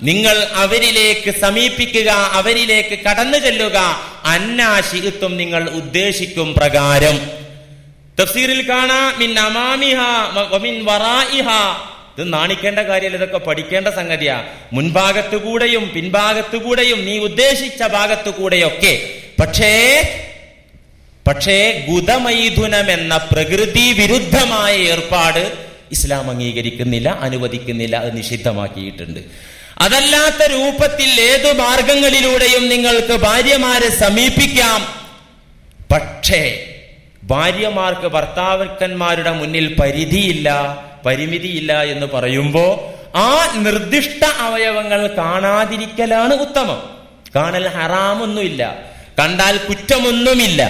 നിങ്ങൾ അവരിലേക്ക് സമീപിക്കുക, അവരിലേക്ക് കടന്നു ചെല്ലുക. അന്നാ ശിഅ്തും, നിങ്ങൾ ഉദ്ദേശിക്കും പ്രകാരം. തഫ്സീറിൽ കാണാം മിൻ അമാമിഹാ വമിൻ വറാഇഹാ. ഇത് നാണിക്കേണ്ട കാര്യമല്ല, ഇതൊക്കെ പഠിക്കേണ്ട സംഗതിയാ. മുൻഭാഗത്തുകൂടെയും പിൻഭാഗത്തുകൂടെയും നീ ഉദ്ദേശിച്ച ഭാഗത്തുകൂടെയൊക്കെ. പക്ഷേ ഗുദമൈഥുനം എന്ന പ്രകൃതി വിരുദ്ധമായ ഏർപ്പാട് ഇസ്ലാം അംഗീകരിക്കുന്നില്ല, അനുവദിക്കുന്നില്ല, അത് നിഷിദ്ധമാക്കിയിട്ടുണ്ട്. അതല്ലാത്ത രൂപത്തിൽ ഏതു മാർഗങ്ങളിലൂടെയും നിങ്ങൾക്ക് ഭാര്യമാരെ സമീപിക്കാം. പക്ഷേ ഭാര്യമാർക്ക് ഭർത്താക്കന്മാരുടെ മുന്നിൽ പരിധിയില്ല, പരിമിതിയില്ല എന്ന് പറയുമ്പോ ആ നിർദ്ദിഷ്ട അവയവങ്ങൾ കാണാതിരിക്കലാണ് ഉത്തമം. കാണൽ ഹറാമൊന്നുമില്ല, കണ്ടാൽ കുറ്റമൊന്നുമില്ല.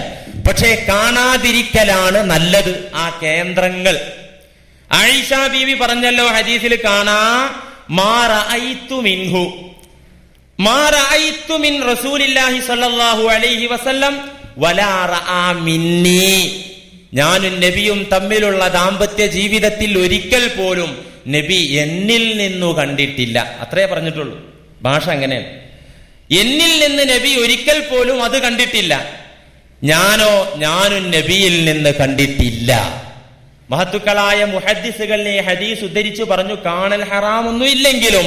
പക്ഷേ കാണാതിരിക്കലാണ് നല്ലത്. ആ കേന്ദ്രങ്ങൾ ആയിഷ ബീവി പറഞ്ഞല്ലോ ഹദീസിൽ കാണാ, മാ റഅയ്തു മിൻഹു മാ റഅയ്തു മിൻ റസൂലില്ലാഹി സ്വല്ലല്ലാഹു അലൈഹി വസല്ലം വലാ റആ മിന്നി. ഞാനും നബിയും തമ്മിലുള്ള ദാമ്പത്യ ജീവിതത്തിൽ ഒരിക്കൽ പോലും നബി എന്നിൽ നിന്നു കണ്ടിട്ടില്ല. അത്രേ പറഞ്ഞിട്ടുള്ളൂ. ഭാഷ അങ്ങനെയാണ്. എന്നിൽ നിന്ന് നബി ഒരിക്കൽ പോലും അത് കണ്ടിട്ടില്ല. ഞാനും നബിയിൽ നിന്ന് കണ്ടിട്ടില്ല. മഹത്തുക്കളായ മുഹദ്ദിസുകളിലെ ഹദീസ് ഉദ്ധരിച്ചു പറഞ്ഞു, കാണൽ ഹറാമൊന്നും ഇല്ലെങ്കിലും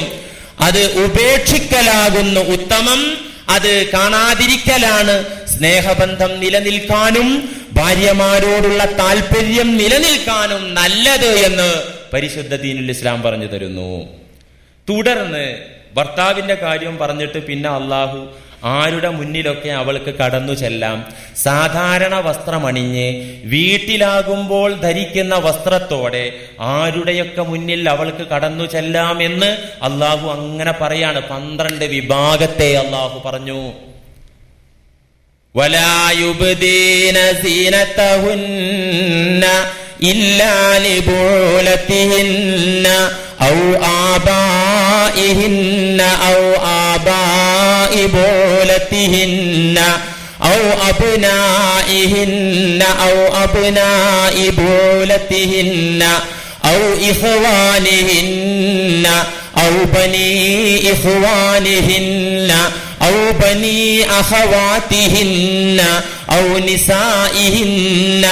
അത് ഉപേക്ഷിക്കലാകുന്നു ഉത്തമം, അത് കാണാതിരിക്കലാണ് സ്നേഹബന്ധം നിലനിൽക്കാനും ഭാര്യമാരോടുള്ള താല്പര്യം നിലനിൽക്കാനും നല്ലത് എന്ന് പരിശുദ്ധ ദീനുൽ ഇസ്ലാം പറഞ്ഞു തരുന്നു. തുടർന്ന് ഭർത്താവിന്റെ കാര്യം പറഞ്ഞിട്ട് പിന്നെ അള്ളാഹു ആരുടെ മുന്നിലൊക്കെ അവൾക്ക് കടന്നു ചെല്ലാം, സാധാരണ വസ്ത്രമണിഞ്ഞ് വീട്ടിലാകുമ്പോൾ ധരിക്കുന്ന വസ്ത്രത്തോടെ ആരുടെയൊക്കെ മുന്നിൽ അവൾക്ക് കടന്നു ചെല്ലാം എന്ന് അള്ളാഹു അങ്ങനെ പറയാണ്. 12 വിഭാഗത്തെ അള്ളാഹു പറഞ്ഞു. വലാ യുബ്ദീന സീനതഹുന്ന ഇല്ലാ ലിബൂലതിഹിന്ന ഔ ആബാഇഹിന്ന ഔ ആബാഇ ബൂലതിഹിന്ന ഔ അബ്നാഇഹിന്ന ഔ അബ്നാഇ ബൂലതിഹിന്ന ഔ ഇഖ്വാനിഹിന്ന ഔ ബനീ ഇഖ്വാനിഹിന്ന ഔ ബനീ അഖവാതിഹിന്ന ഔ നിസാഇഹിന്ന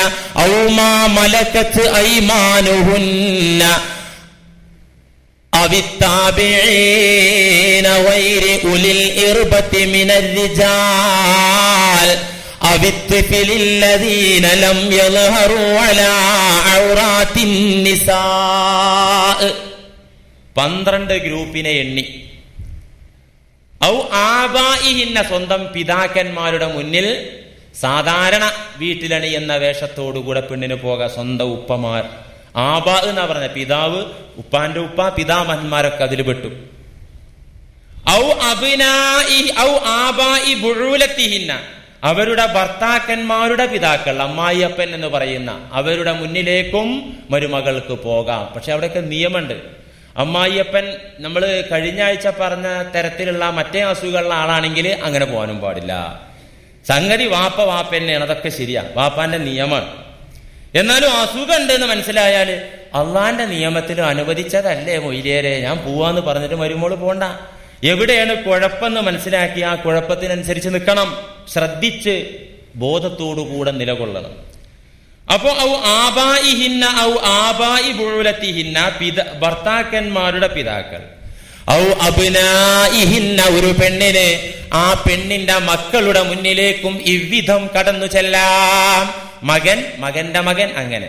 ഔ മാ മലകത് ഐമാനുഹുന്ന അവിത്താബിഈന ഗൈരി ഉലിൽ ഇർബതി മിനർ റിജാൽ അവിത്ഫിലില്ലദീന ലം യൽഹറു അലാ ഔറാത്തിൻ നിസാ. 12 ഗ്രൂപ്പിനെ എണ്ണി. ഔ ആബാഇഹിന്ന, സ്വന്തം പിതാക്കന്മാരുടെ മുന്നിൽ സാധാരണ വീട്ടിലണിയുന്ന വേഷത്തോടുകൂടെ പെണ്ണിന് പോകാം. സ്വന്തം ഉപ്പമാർ, ആബാ എന്നാ പറഞ്ഞ പിതാവ്, ഉപ്പാന്റെ ഉപ്പ, പിതാമഹന്മാരൊക്കെ അതിൽ പെട്ടു. ഔ അബ്നാഇ ഔ ആബാഇ ബുഊലതിഹിന്ന, അവരുടെ ഭർത്താക്കന്മാരുടെ പിതാക്കൾ, അമ്മായിയപ്പൻ എന്ന് പറയുന്ന അവരുടെ മുന്നിലേക്കും മരുമകൾക്ക് പോകാം. പക്ഷെ അവിടെയൊക്കെ നിയമമുണ്ട്. അമ്മായിയപ്പൻ നമ്മൾ കഴിഞ്ഞ ആഴ്ച പറഞ്ഞ തരത്തിലുള്ള മറ്റേ അസുഖമുള്ള ആളാണെങ്കിൽ അങ്ങനെ പോകാനും പാടില്ല. സംഗതി വാപ്പ തന്നെയാണ്, അതൊക്കെ ശരിയാ, വാപ്പാന്റെ നിയമമാണ്. എന്നാലും അസുഖം ഉണ്ട് എന്ന് മനസ്സിലായാൽ അള്ളാന്റെ നിയമത്തിൽ അനുവദിച്ചതല്ലേ മൊയ്ലിയരെ, ഞാൻ പോവാന്ന് പറഞ്ഞിട്ട് മരുമോള് പോണ്ട. എവിടെയാണ് കുഴപ്പമെന്ന് മനസ്സിലാക്കി ആ കുഴപ്പത്തിനനുസരിച്ച് നിൽക്കണം, ശ്രദ്ധിച്ച് ബോധത്തോടുകൂടെ നിലകൊള്ളണം. അപ്പോ ഔ ആബാഇഹിന്ന ഔ ആബാഇ ബുഊലതിഹിന്ന, ഭർത്താക്കന്മാരുടെ പിതാക്കൾ. ഔ അബ്നാഇഹിന്ന, ഒരു പെണ്ണിന് ആ പെണ്ണിന്റെ മക്കളുടെ മുന്നിലേക്കും ഇவ்விധം കടന്നു ചെല്ലാം. മകൻ, മകന്റെ മകൻ, അങ്ങനെ.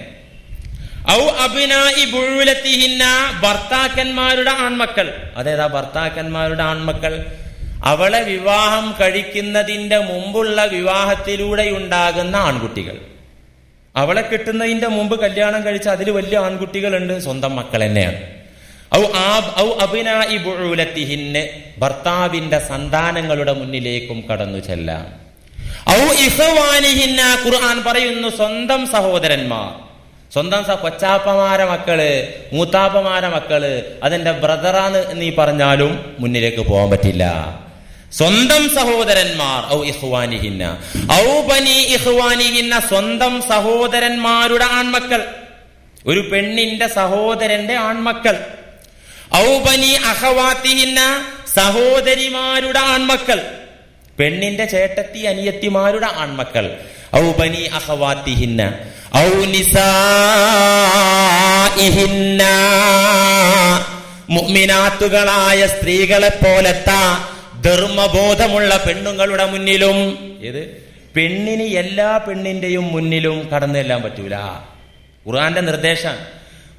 ഔ അബ്നാഇ ബുഊലതിഹിന്ന, ഭർത്താക്കന്മാരുടെ ആൺമക്കൾ. അതേതാ ഭർത്താക്കന്മാരുടെ ആൺമക്കൾ? അവളെ വിവാഹം കഴിക്കുന്നതിന്റെ മുമ്പുള്ള വിവാഹത്തിലൂടെ ഉണ്ടാകുന്ന ആൺകുട്ടികൾ. അവളെ കിട്ടുന്നതിന്റെ മുമ്പ് കല്യാണം കഴിച്ച അതിൽ വലിയ ആൺകുട്ടികളുണ്ട്, സ്വന്തം മക്കൾ തന്നെയാണ്. ഔ അബ്നാഇ ബുഊലതിഹിന്ന, ഭർത്താവിന്റെ സന്താനങ്ങളുടെ മുന്നിലേക്കും കടന്നു ചെല്ലാം. ഔ ഇഖ്വാനിഹിന്ന, ഖുർആൻ പറയുന്നു സ്വന്തം സഹോദരന്മാർ, സ്വന്തം കൊച്ചാപ്പമാരെ മക്കള്, മൂത്താപ്പമാരെ മക്കള്, അതെന്റെ ബ്രദറാന്ന് നീ പറഞ്ഞാലും മുന്നിലേക്ക് പോകാൻ പറ്റില്ല. സ്വന്തം സഹോദരന്മാർ. ഔ ഇഖ്വാനിഹിന്ന ഔ ബനി ഇഖ്വാനിഹിന്ന, സ്വന്തം സഹോദരന്മാരുടെ ആൺമക്കൾ, ഒരു പെണ്ണിന്റെ സഹോദരന്റെ ആൺമക്കൾ. ഔ ബനി അഖവാതിഹിന്ന, സഹോദരിമാരുടെ ആൺമക്കൾ, പെണ്ണിന്റെ ചേട്ടത്തി അനിയത്തിമാരുടെ ആൺമക്കൾ. ഔ ബനി അഖവാതിഹിന്ന ഔ നിസാഇഹിന്ന, മുഅ്മിനാത്തുകളായ സ്ത്രീകളെ പോലത്തെ ധർമ്മബോധമുള്ള പെണ്ണുങ്ങളുടെ മുന്നിലും. ഏത് പെണ്ണിന് എല്ലാ പെണ്ണിന്റെയും മുന്നിലും കടന്നു ചെല്ലാൻ പറ്റൂല. ഖുർആന്റെ നിർദ്ദേശം.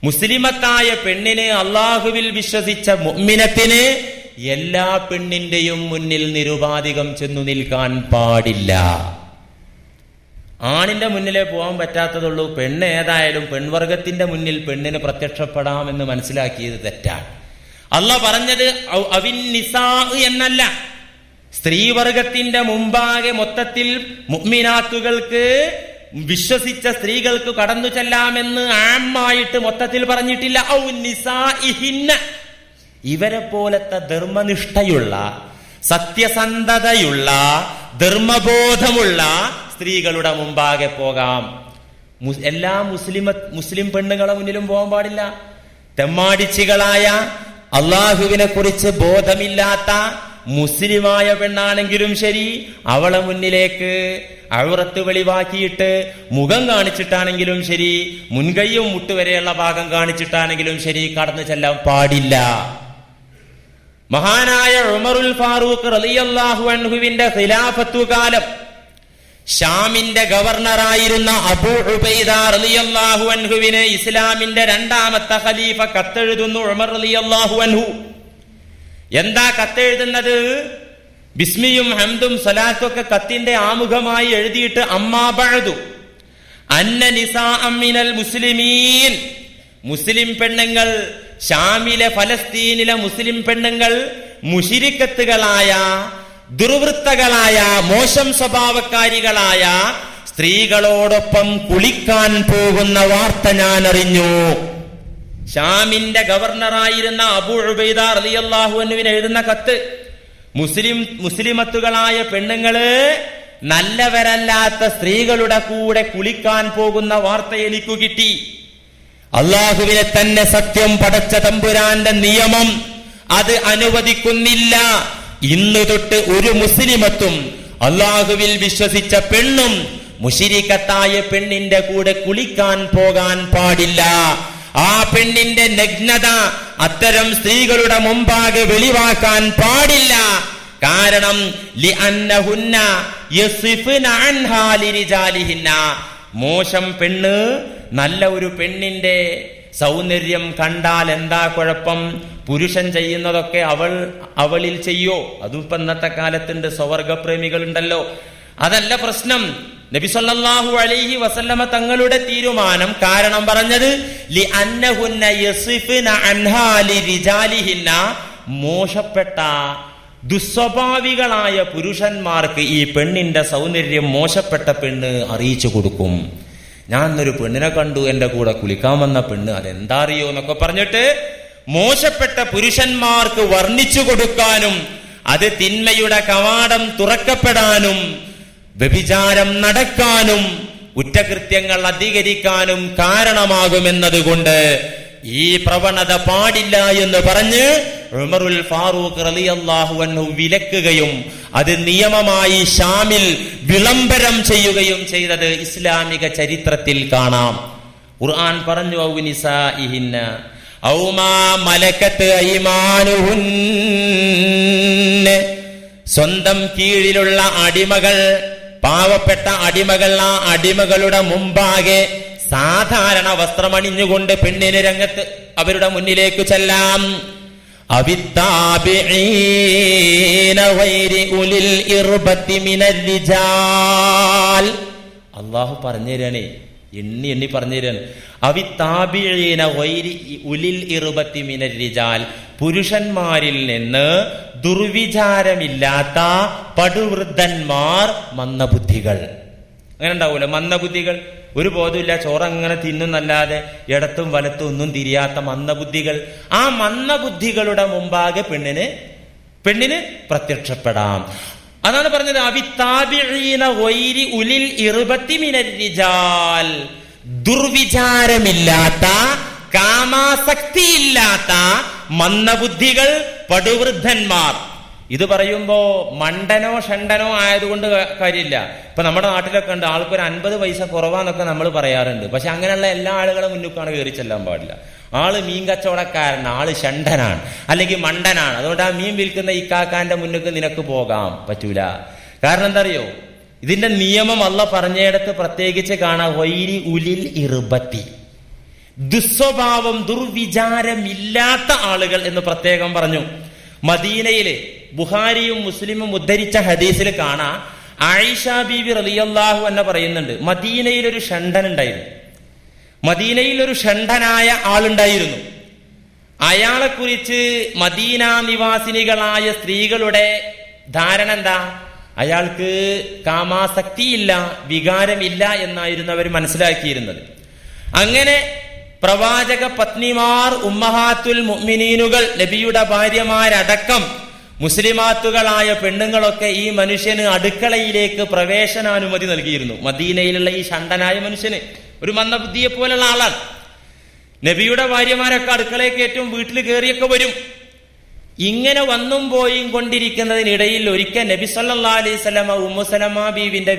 മുസ്ലിമത്തായ പെണ്ണിന്, അള്ളാഹുവിൽ വിശ്വസിച്ച മുഅ്മിനത്തിന് എല്ലാ പെണ്ണിന്റെയും മുന്നിൽ നിരുപാധികം ചെന്നു നിൽക്കാൻ പാടില്ല. ആണിന്റെ മുന്നിലേ പോകാൻ പറ്റാത്തതുള്ളൂ. പെണ്ണ് ഏതായാലും പെൺവർഗത്തിന്റെ മുന്നിൽ പെണ്ണിന് പ്രത്യക്ഷപ്പെടാമെന്ന് മനസ്സിലാക്കിയത് തെറ്റാണ്. അള്ളാഹ് പറഞ്ഞത് അവിൻ നിസാ എന്നല്ല, സ്ത്രീവർഗത്തിന്റെ മുമ്പാകെ മൊത്തത്തിൽ മുഅ്മിനാത്തുകൾക്ക്, വിശ്വസിച്ച സ്ത്രീകൾക്ക് കടന്നു ചെല്ലാമെന്ന് ആമായിട്ട് മൊത്തത്തിൽ പറഞ്ഞിട്ടില്ല. ഔ നിസാഇഹിന്ന, ഇവരെ പോലത്തെ ധർമ്മനിഷ്ഠയുള്ള, സത്യസന്ധതയുള്ള, ധർമ്മബോധമുള്ള സ്ത്രീകളുടെ മുമ്പാകെ പോകാം. എല്ലാ മുസ്ലിം പെണ്ണുങ്ങളെ മുന്നിലും പോകാൻ പാടില്ല. തെമ്മാടിച്ചികളായ, അള്ളാഹുവിനെ കുറിച്ച് ബോധമില്ലാത്ത, മുസ്ലിമായ പെണ്ണാണെങ്കിലും ശരി, അവളെ മുന്നിലേക്ക് ഔറത്ത് വെളിവാക്കിയിട്ട് മുഖം കാണിച്ചിട്ടാണെങ്കിലും ശരി, മുൻകൈയും മുട്ടുവരെയുള്ള ഭാഗം കാണിച്ചിട്ടാണെങ്കിലും ശരി കടന്നു ചെല്ലാൻ പാടില്ല. മഹാനായ ഉമറുൽ ഫാറൂഖ് റളിയല്ലാഹു അൻഹുവിന്റെ ഖിലാഫത്തു കാലം ഷാമിന്റെ ഗവർണറായിരുന്ന അബൂ ഉബൈദ റളിയല്ലാഹു അൻഹുവിനെ ഇസ്ലാമിന്റെ രണ്ടാമത്തെ ഖലീഫ കത്തെഴുതുന്നു ഉമർ റളിയല്ലാഹു അൻഹു. എന്താ കത്തെഴുതുന്നത്? ബിസ്മിയും ഹംദും സലാത്തും ഒക്കെ കത്തിന്റെ ആമുഖമായി എഴുതിയിട്ട് അമ്മാ ബഅദു അന്ന നിസാഅം മിനൽ മുസ്ലിമീൻ, മുസ്ലിം പെണ്ണുങ്ങൾ, ഷാമിലെ ഫലസ്തീനിലെ മുസ്ലിം പെണ്ണുങ്ങൾ മുശിരിക്കത്തുകളായ, ദുർവൃത്തകളായ, മോശം സ്വഭാവക്കാരികളായ സ്ത്രീകളോടൊപ്പം കുളിക്കാൻ പോകുന്ന വാർത്ത ഞാൻ അറിഞ്ഞു. ഷാമിന്റെ ഗവർണറായിരുന്ന അബൂ ഉബൈദ റളിയല്ലാഹു അൻഹുവിന് എഴുതുന്ന കത്ത്, മുസ്ലിമത്തുകളായ പെണ്ണുങ്ങള് നല്ലവരല്ലാത്ത സ്ത്രീകളുടെ കൂടെ കുളിക്കാൻ പോകുന്ന വാർത്ത എനിക്കു കിട്ടി. അള്ളാഹുവിനെ തന്നെ സത്യം പടച്ച തമ്പുരാന്റെ നിയമം അത് അനുവദിക്കുന്നില്ല. ഇന്ന് തൊട്ട് ഒരു മുസ്ലിമത്തും അള്ളാഹുവിൽ വിശ്വസിച്ച പെണ്ണും മുശിരിക്കത്തായ പെണ്ണിന്റെ കൂടെ കുളിക്കാൻ പോകാൻ പാടില്ല. ആ പെണ്ണിന്റെ നഗ്നത അത്തരം സ്ത്രീകളുടെ മുമ്പാകെ വെളിവാക്കാൻ പാടില്ല. കാരണം ലിഅന്നഹുന്ന യസിഫ്ന അൻഹാ ലിരിജാലിഹിന്ന, മോശം പെണ്ണ് നല്ല ഒരു പെണ്ണിന്റെ സൗന്ദര്യം കണ്ടാൽ എന്താ കുഴപ്പം? പുരുഷൻ ചെയ്യുന്നതൊക്കെ അവളിൽ ചെയ്യോ? അതും ഇപ്പൊ ഇന്നത്തെ കാലത്തുണ്ട്, സ്വവർഗപ്രേമികൾ ഉണ്ടല്ലോ. അതല്ല പ്രശ്നം. നബി സല്ലല്ലാഹു അലൈഹി വസല്ലമ തങ്ങളുടെ തീരുമാനം കാരണം പറഞ്ഞത് ലിഅന്നഹുന്ന യസിഫ്ന അൻഹാ ലിരിജാലിഹിന്ന, മോശപ്പെട്ട ദുസ്വഭാവികളായ പുരുഷന്മാർക്ക് ഈ പെണ്ണിന്റെ സൗന്ദര്യം മോശപ്പെട്ട പെണ്ണ് അറിയിച്ചു കൊടുക്കും. ഞാൻ ഒരു പെണ്ണിനെ കണ്ടു, എന്റെ കൂടെ കുളിക്കാൻ വന്ന പെണ്ണ്, അതെന്താ അറിയോ എന്നൊക്കെ പറഞ്ഞിട്ട് മോശപ്പെട്ട പുരുഷന്മാർക്ക് വർണ്ണിച്ചു കൊടുക്കാനും അത് തിന്മയുടെ കവാടം തുറക്കപ്പെടാനും വ്യഭിചാരം നടക്കാനും കുറ്റകൃത്യങ്ങൾ അധികരിക്കാനും കാരണമാകുമെന്നതുകൊണ്ട് ഈ പ്രവണത പാടില്ല എന്ന് പറഞ്ഞ് ഉമറുൽ ഫാറൂഖ് റളിയല്ലാഹു അൻഹു വിലക്കുകയും അത് നിയമമായി ഷാമിൽ വിളംബരം ചെയ്യുകയും ചെയ്തത് ഇസ്ലാമിക ചരിത്രത്തിൽ കാണാം. ഖുർആൻ പറഞ്ഞു ഔ നിസാഇഹിന്ന ഔ മാ മലകത് അയ്മാനുഹുന്ന, സ്വന്തം കീഴിലുള്ള അടിമകൾ, പാവപ്പെട്ട അടിമകൾ, ആ അടിമകളുടെ മുമ്പാകെ സാധാരണ വസ്ത്രമണിഞ്ഞുകൊണ്ട് പെണ്ണിന് രംഗത്ത് അവരുടെ മുന്നിലേക്ക് ചെല്ലാം. അള്ളാഹു പറഞ്ഞു തരാണേ, എണ്ണി പറഞ്ഞു തരാണ്. അവിത്താബിഈന ഗൈരി ഉലിൽ ഇർബത്തി മിനർ റിജാൽ, പുരുഷന്മാരിൽ നിന്ന് ദുർവിചാരമില്ലാത്ത പടുവൃദ്ധന്മാർ, മന്ദബുദ്ധികൾ. അങ്ങനെ ഉണ്ടാവൂല മന്ദബുദ്ധികൾ, ഒരു ബോധമില്ല, ചോറങ്ങനെ തിന്നുന്നല്ലാതെ ഇടത്തും വലത്തും ഒന്നും തിരിയാത്ത മന്ദബുദ്ധികൾ. ആ മന്ദബുദ്ധികളുടെ മുമ്പാകെ പെണ്ണിന് പ്രത്യക്ഷപ്പെടാം. അതാണ് പറഞ്ഞത് അവിത്താബിഈന ഗൈരി ഉലിൽ ഇർബത്തി മിനർ റിജാൽ, ദുർവിചാരമില്ലാത്ത, കാമാസക്തിയില്ലാത്ത മന്ദബുദ്ധികൾ, പടുവൃദ്ധന്മാർ. ഇത് പറയുമ്പോ മണ്ടനോ ഷണ്ടനോ ആയതുകൊണ്ട് കാര്യമില്ല. ഇപ്പൊ നമ്മുടെ നാട്ടിലൊക്കെ ഉണ്ട്, ആൾക്കൊരു 50 പൈസ കുറവാന്നൊക്കെ നമ്മൾ പറയാറുണ്ട്. പക്ഷെ അങ്ങനെയുള്ള എല്ലാ ആളുകളും മുന്നിക്കാണ് കയറി ചെല്ലാൻ പാടില്ല. ആള് മീൻ കച്ചവടക്കാരൻ, ആള് ഷണ്ടനാണ് അല്ലെങ്കിൽ മണ്ടനാണ്, അതുകൊണ്ട് ആ മീൻ വിൽക്കുന്ന ഇക്കാക്കാന്റെ മുന്നിക്ക് നിനക്ക് പോകാൻ പറ്റൂല. കാരണം എന്താ അറിയോ? ഇതിന്റെ നിയമം അള്ള പറഞ്ഞിടത്ത് പ്രത്യേകിച്ച് കാണാം, വൈരി ഉലിൽ ഇർബത്തി, ദുസ്വഭാവം, ദുർവിചാരമില്ലാത്ത ആളുകൾ എന്ന് പ്രത്യേകം പറഞ്ഞു. മദീനയില് ബുഖാരിയും മുസ്ലിമും ഉദ്ധരിച്ച ഹദീസിൽ കാണാം, ആയിഷ ബീവി റളിയല്ലാഹു അൻഹ പറയുന്നുണ്ട്, മദീനയിൽ ഒരു ഷണ്ടൻ ഉണ്ടായിരുന്നു. മദീനയിൽ ഒരു ഷണ്ടനായ ആളുണ്ടായിരുന്നു. അയാളെ കുറിച്ച് മദീന നിവാസിനികളായ സ്ത്രീകളുടെ ധാരണ എന്താ? അയാൾക്ക് കാമാസക്തിയില്ല, വികാരമില്ല എന്നായിരുന്നു അവർ മനസ്സിലാക്കിയിരുന്നത്. അങ്ങനെ പ്രവാചക പത്നിമാർ, ഉമ്മഹാത്തുൽ മുഅ്മിനീനുകൾ, നബിയുടെ ഭാര്യമാരടക്കം മുസ്ലിമാത്തുകളായ പെണ്ണുങ്ങളൊക്കെ ഈ മനുഷ്യന് അടുക്കളയിലേക്ക് പ്രവേശനാനുമതി നൽകിയിരുന്നു. മദീനയിലുള്ള ഈ ഷണ്ടനായ മനുഷ്യന്, ഒരു മന്ദബുദ്ധിയെ പോലുള്ള ആളാണ്. നബിയുടെ ഭാര്യമാരൊക്കെ അടുക്കളയിൽ കയറ്റും, വീട്ടിൽ കയറിയൊക്കെ വരും. ഇങ്ങനെ വന്നും പോയും കൊണ്ടിരിക്കുന്നതിനിടയിൽ ഒരിക്കൽ നബി സല്ലല്ലാഹു അലൈഹി വസല്ലമ ഉമ്മു സലമ ബീവിന്റെ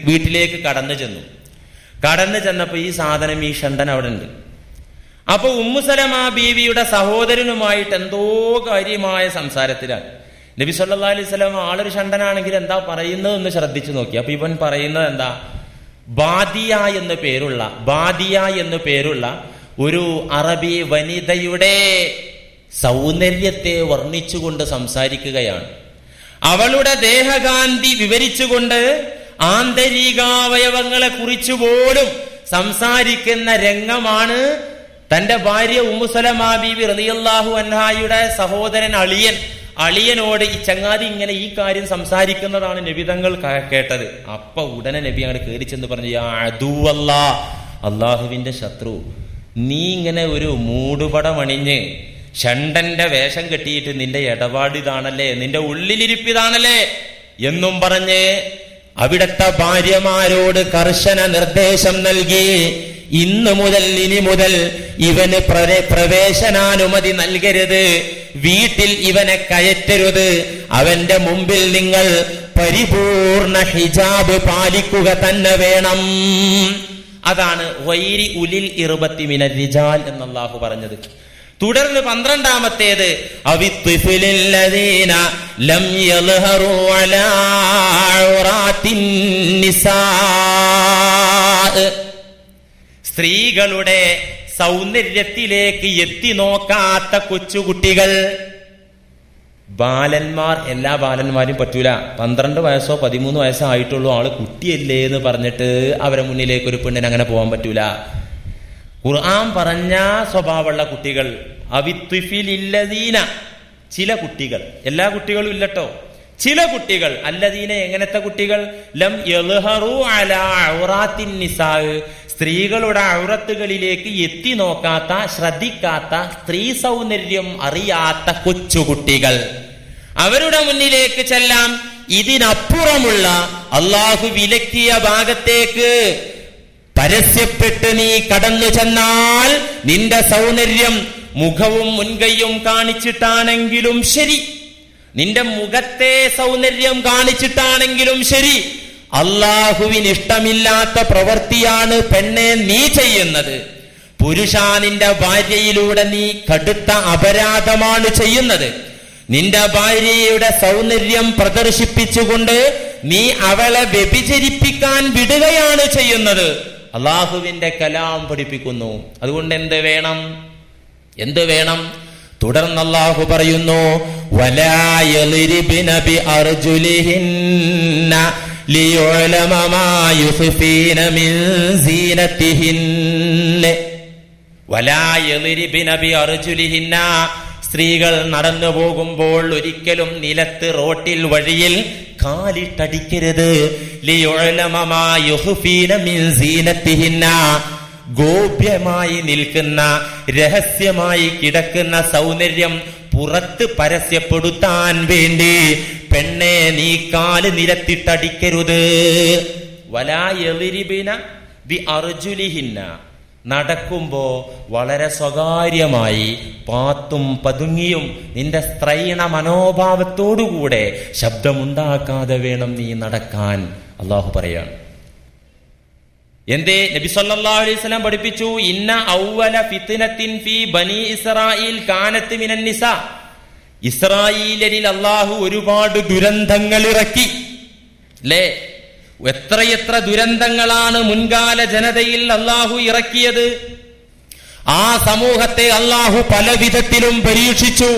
വീട്ടിലേക്ക് കടന്നു ചെന്നപ്പോ ഈ സാധനം, ഈ ഷണ്ടൻ അവിടെ ഉണ്ട്. അപ്പൊ ഉമ്മു സലമ ബീവിയുടെ സഹോദരനുമായിട്ട് എന്തോ കാര്യമായ സംസാരത്തിലാണ്. നബി സല്ലല്ലാഹു അലൈഹി വസല്ലമ ആളൊരു ഷണ്ടനാണെങ്കിൽ എന്താ പറയുന്നത് എന്ന് ശ്രദ്ധിച്ചു നോക്കി. അപ്പൊ ഇവൻ പറയുന്നത് എന്താ, ബാദിയ എന്ന് പേരുള്ള ഒരു അറബി വനിതയുടെ സൗന്ദര്യത്തെ വർണ്ണിച്ചുകൊണ്ട് സംസാരിക്കുകയാണ്. അവളുടെ ദേഹകാന്തി വിവരിച്ചുകൊണ്ട് ആന്തരികാവയവങ്ങളെ കുറിച്ച് പോലും സംസാരിക്കുന്ന രംഗമാണ് തന്റെ ഭാര്യ ഉമ്മു സലമാ ബീവി റളിയല്ലാഹു അൻഹായുടെ സഹോദരൻ അളിയനോട് ഈ ചങ്ങാതി ഇങ്ങനെ ഈ കാര്യം സംസാരിക്കുന്നതാണ് നബി തങ്ങൾ കേട്ടത്. അപ്പൊ ഉടനെ നബി അങ്ങോട്ട് കയറി ചെന്ന് പറഞ്ഞു, യാ അദുവല്ലാ, അള്ളാഹുവിന്റെ ശത്രു, നീ ഇങ്ങനെ ഒരു മൂടുപടമണിഞ്ഞ് ഷണ്ടന്റെ വേഷം കെട്ടിയിട്ട് നിന്റെ ഇടപാടിതാണല്ലേ, നിന്റെ ഉള്ളിലിരിപ്പിതാണല്ലേ എന്നും പറഞ്ഞ് അവിടത്തെ ഭാര്യമാരോട് കർശന നിർദ്ദേശം നൽകി, ഇനി മുതൽ ഇവന് പ്രവേശനാനുമതി നൽകരുത്, വീട്ടിൽ ഇവനെ കയറ്റരുത്, അവന്റെ മുമ്പിൽ നിങ്ങൾ പരിപൂർണ ഹിജാബ് പാലിക്കുക തന്നെ വേണം. അതാണ് വൈരി ഉലിൽ ഇർബത്തി മിനർ റിജാൽ എന്ന് അല്ലാഹു പറഞ്ഞത്. തുടർന്ന് 12-ാമത്തേത് അവിത്ഫിലില്ലദീന ലം യൽഹറു അലാ ഔറാത്തിൻ നിസാ, സ്ത്രീകളുടെ സൗന്ദര്യത്തിലേക്ക് എത്തി നോക്കാത്ത കൊച്ചുകുട്ടികൾ. ബാലന്മാർ, എല്ലാ ബാലന്മാരും പറ്റൂല. 12 വയസ്സോ 13 വയസ്സോ ആയിട്ടുള്ളൂ, ആള് കുട്ടിയല്ലേ എന്ന് പറഞ്ഞിട്ട് അവരെ മുന്നിലേക്ക് ഒരു പെണ്ണിന് അങ്ങനെ പോകാൻ പറ്റൂല. ഖുർആൻ പറഞ്ഞ സ്വഭാവമുള്ള കുട്ടികൾ, അവിത്ഫിലില്ലദീന, ചില കുട്ടികൾ, എല്ലാ കുട്ടികളും ഇല്ലട്ടോ, ചില കുട്ടികൾ. അല്ലദീന എങ്ങനത്തെ കുട്ടികൾ? ലം യൽഹറു അലാ ഔറാത്തിൻ നിസാ, സ്ത്രീകളുടെ ഔറത്തുകളിലേക്ക് എത്തി നോക്കാത്ത, ശ്രദ്ധിക്കാത്ത, സ്ത്രീ സൗന്ദര്യം അറിയാത്ത കൊച്ചുകുട്ടികൾ. അവരുടെ മുന്നിലേക്ക് ചെല്ലാം. ഇതിനപ്പുറമുള്ള അള്ളാഹു വിലക്കിയ ഭാഗത്തേക്ക് പരസ്യപ്പെട്ട് നീ കടന്നു ചെന്നാൽ നിന്റെ സൗന്ദര്യം മുഖവും മുൻകൈയും കാണിച്ചിട്ടാണെങ്കിലും ശരി, നിന്റെ മുഖത്തെ സൗന്ദര്യം കാണിച്ചിട്ടാണെങ്കിലും ശരി, അള്ളാഹുവിന് ഇഷ്ടമില്ലാത്ത പ്രവൃത്തിയാണ് പെണ്ണെ നീ ചെയ്യുന്നത്. പുരുഷാ, നിന്റെ ഭാര്യയിലൂടെ നീ കടുത്ത അപരാധമാണ് ചെയ്യുന്നത്. നിന്റെ ഭാര്യയുടെ സൗന്ദര്യം പ്രദർശിപ്പിച്ചുകൊണ്ട് നീ അവളെ വ്യഭിചരിപ്പിക്കാൻ വിടുകയാണ് ചെയ്യുന്നത്. അള്ളാഹുവിന്റെ കലാം പഠിപ്പിക്കുന്നു. അതുകൊണ്ട് എന്ത് വേണം? തുടർന്ന് അല്ലാഹു പറയുന്നു, വലാ യളിരിബ്ന ബി അർജുലിഹിന്ന ലിയുഅലമ മാ യുഖ്ഫീന മിൻ സീനതിഹിന്ന. വലാ യളിരിബ്ന ബി അർജുലിഹിന്ന, സ്ത്രീകൾ നടന്നു പോകുമ്പോൾ ഒരിക്കലും നിലത്ത്, റോട്ടിൽ, വഴിയിൽ കാലിട്ടടിക്കരുത്. ലിയുഅലമ മാ യുഖ്ഫീന മിൻ സീനതിഹിന്ന, ഗോപ്യമായി നിൽക്കുന്ന, രഹസ്യമായി കിടക്കുന്ന സൗന്ദര്യം പുറത്ത് പരസ്യപ്പെടുത്താൻ വേണ്ടി പെണ്ണെ നീ കാല് നിലത്തിട്ടടിക്കരുത്. വലാ യളിരിബ്ന ബി അർജുലിഹിന്ന, നടക്കുമ്പോ വളരെ സ്വകാര്യമായി പാത്തും പതുങ്ങിയും നിന്റെ സ്ത്രൈണ മനോഭാവത്തോടുകൂടെ ശബ്ദമുണ്ടാക്കാതെ വേണം നീ നടക്കാൻ. അള്ളാഹു പറയാണ്. എന്തേ? നബി സല്ലല്ലാഹു അലൈഹി വസല്ലം പഠിപ്പിച്ചു, ഇന്ന ഔവല ഫിത്നത്തിൻ ഫീ ബനി ഇസ്രായീൽ കാനത്ത് മിനൻ നിസാ. ഇസ്രായേലിൽ അള്ളാഹു ഒരുപാട് ദുരന്തങ്ങൾ ഇറക്കി അല്ലേ? എത്രയെത്ര ദുരന്തങ്ങളാണ് മുൻകാല ജനതയിൽ അള്ളാഹു ഇറക്കിയത്. ആ സമൂഹത്തെ അള്ളാഹു പല വിധത്തിലും പരീക്ഷിച്ചു.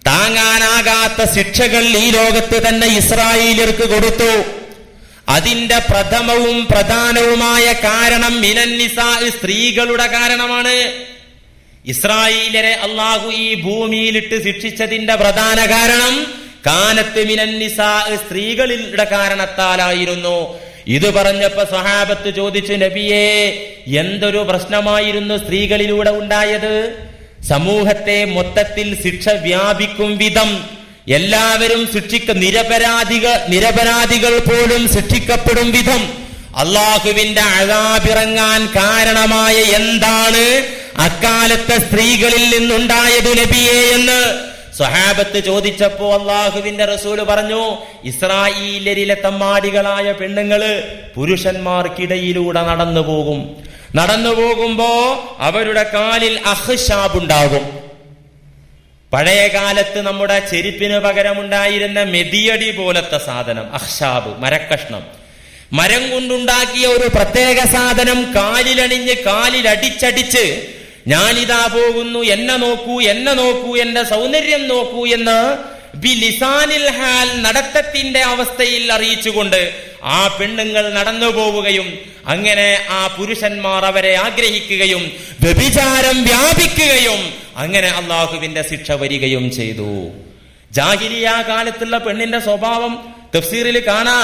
താങ്ങാനാകാത്ത ശിക്ഷകൾ ഈ ലോകത്ത് തന്നെ ഇസ്രായേലിയർക്ക് കൊടുത്തു. അതിന്റെ പ്രഥമവും പ്രധാനവുമായ കാരണം മിനന്നിസാ, സ്ത്രീകളുടെ കാരണമാണ്. ഇസ്രായേലിയരെ അള്ളാഹു ഈ ഭൂമിയിലിട്ട് ശിക്ഷിച്ചതിന്റെ പ്രധാന കാരണം കാനത്ത് മിനന്നിസാ, സ്ത്രീകളുടെ കാരണത്താലായിരുന്നു. ഇത് പറഞ്ഞപ്പോ സ്വഹാബത്ത് ചോദിച്ചു, നബിയേ, എന്തൊരു പ്രശ്നമായിരുന്നു സ്ത്രീകളിലൂടെ ഉണ്ടായത്? സമൂഹത്തെ മൊത്തത്തിൽ ശിക്ഷ വ്യാപിക്കും വിധം എല്ലാവരും നിരപരാധികൾ പോലും ശിക്ഷിക്കപ്പെടും വിധം അള്ളാഹുവിന്റെ അദാബിറങ്ങാൻ കാരണമായ എന്താണ് അക്കാലത്തെ സ്ത്രീകളിൽ നിന്നുണ്ടായത് നബിയേ എന്ന് സ്വഹാബത്ത് ചോദിച്ചപ്പോ അള്ളാഹുവിന്റെ റസൂല് പറഞ്ഞു, ഇസ്രായേലിലെ തമ്മാടികളായ പെണ്ണുങ്ങള് പുരുഷന്മാർക്കിടയിലൂടെ നടന്നു പോകുമ്പോ അവരുടെ കാലിൽ അഹ്ശാബ് ഉണ്ടാകും. പഴയ കാലത്ത് നമ്മുടെ ചെരുപ്പിന് പകരമുണ്ടായിരുന്ന മെതിയടി പോലത്തെ സാധനം, അഹ്ശാബ്, മരക്കഷ്ണം, മരം കൊണ്ടുണ്ടാക്കിയ ഒരു പ്രത്യേക സാധനം കാലിലണിഞ്ഞ് കാലിലടിച്ചടിച്ച് ഞാനിതാ പോകുന്നു, എന്നെ നോക്കൂ, എന്റെ സൗന്ദര്യം നോക്കൂ എന്ന് ബിലിസാനിൽ ഹാൽ, നടത്തത്തിന്റെ അവസ്ഥയിൽ അറിയിച്ചുകൊണ്ട് ആ പെണ്ണുങ്ങൾ നടന്നു പോവുകയും അങ്ങനെ ആ പുരുഷന്മാർ അവരെ ആഗ്രഹിക്കുകയും വ്യഭിചാരം വ്യാപിക്കുകയും അങ്ങനെ അള്ളാഹുവിന്റെ ശിക്ഷ വരികയും ചെയ്തു. ജാഹിലിയ കാലത്തുള്ള പെണ്ണിന്റെ സ്വഭാവം തഫ്സീറിൽ കാണാ,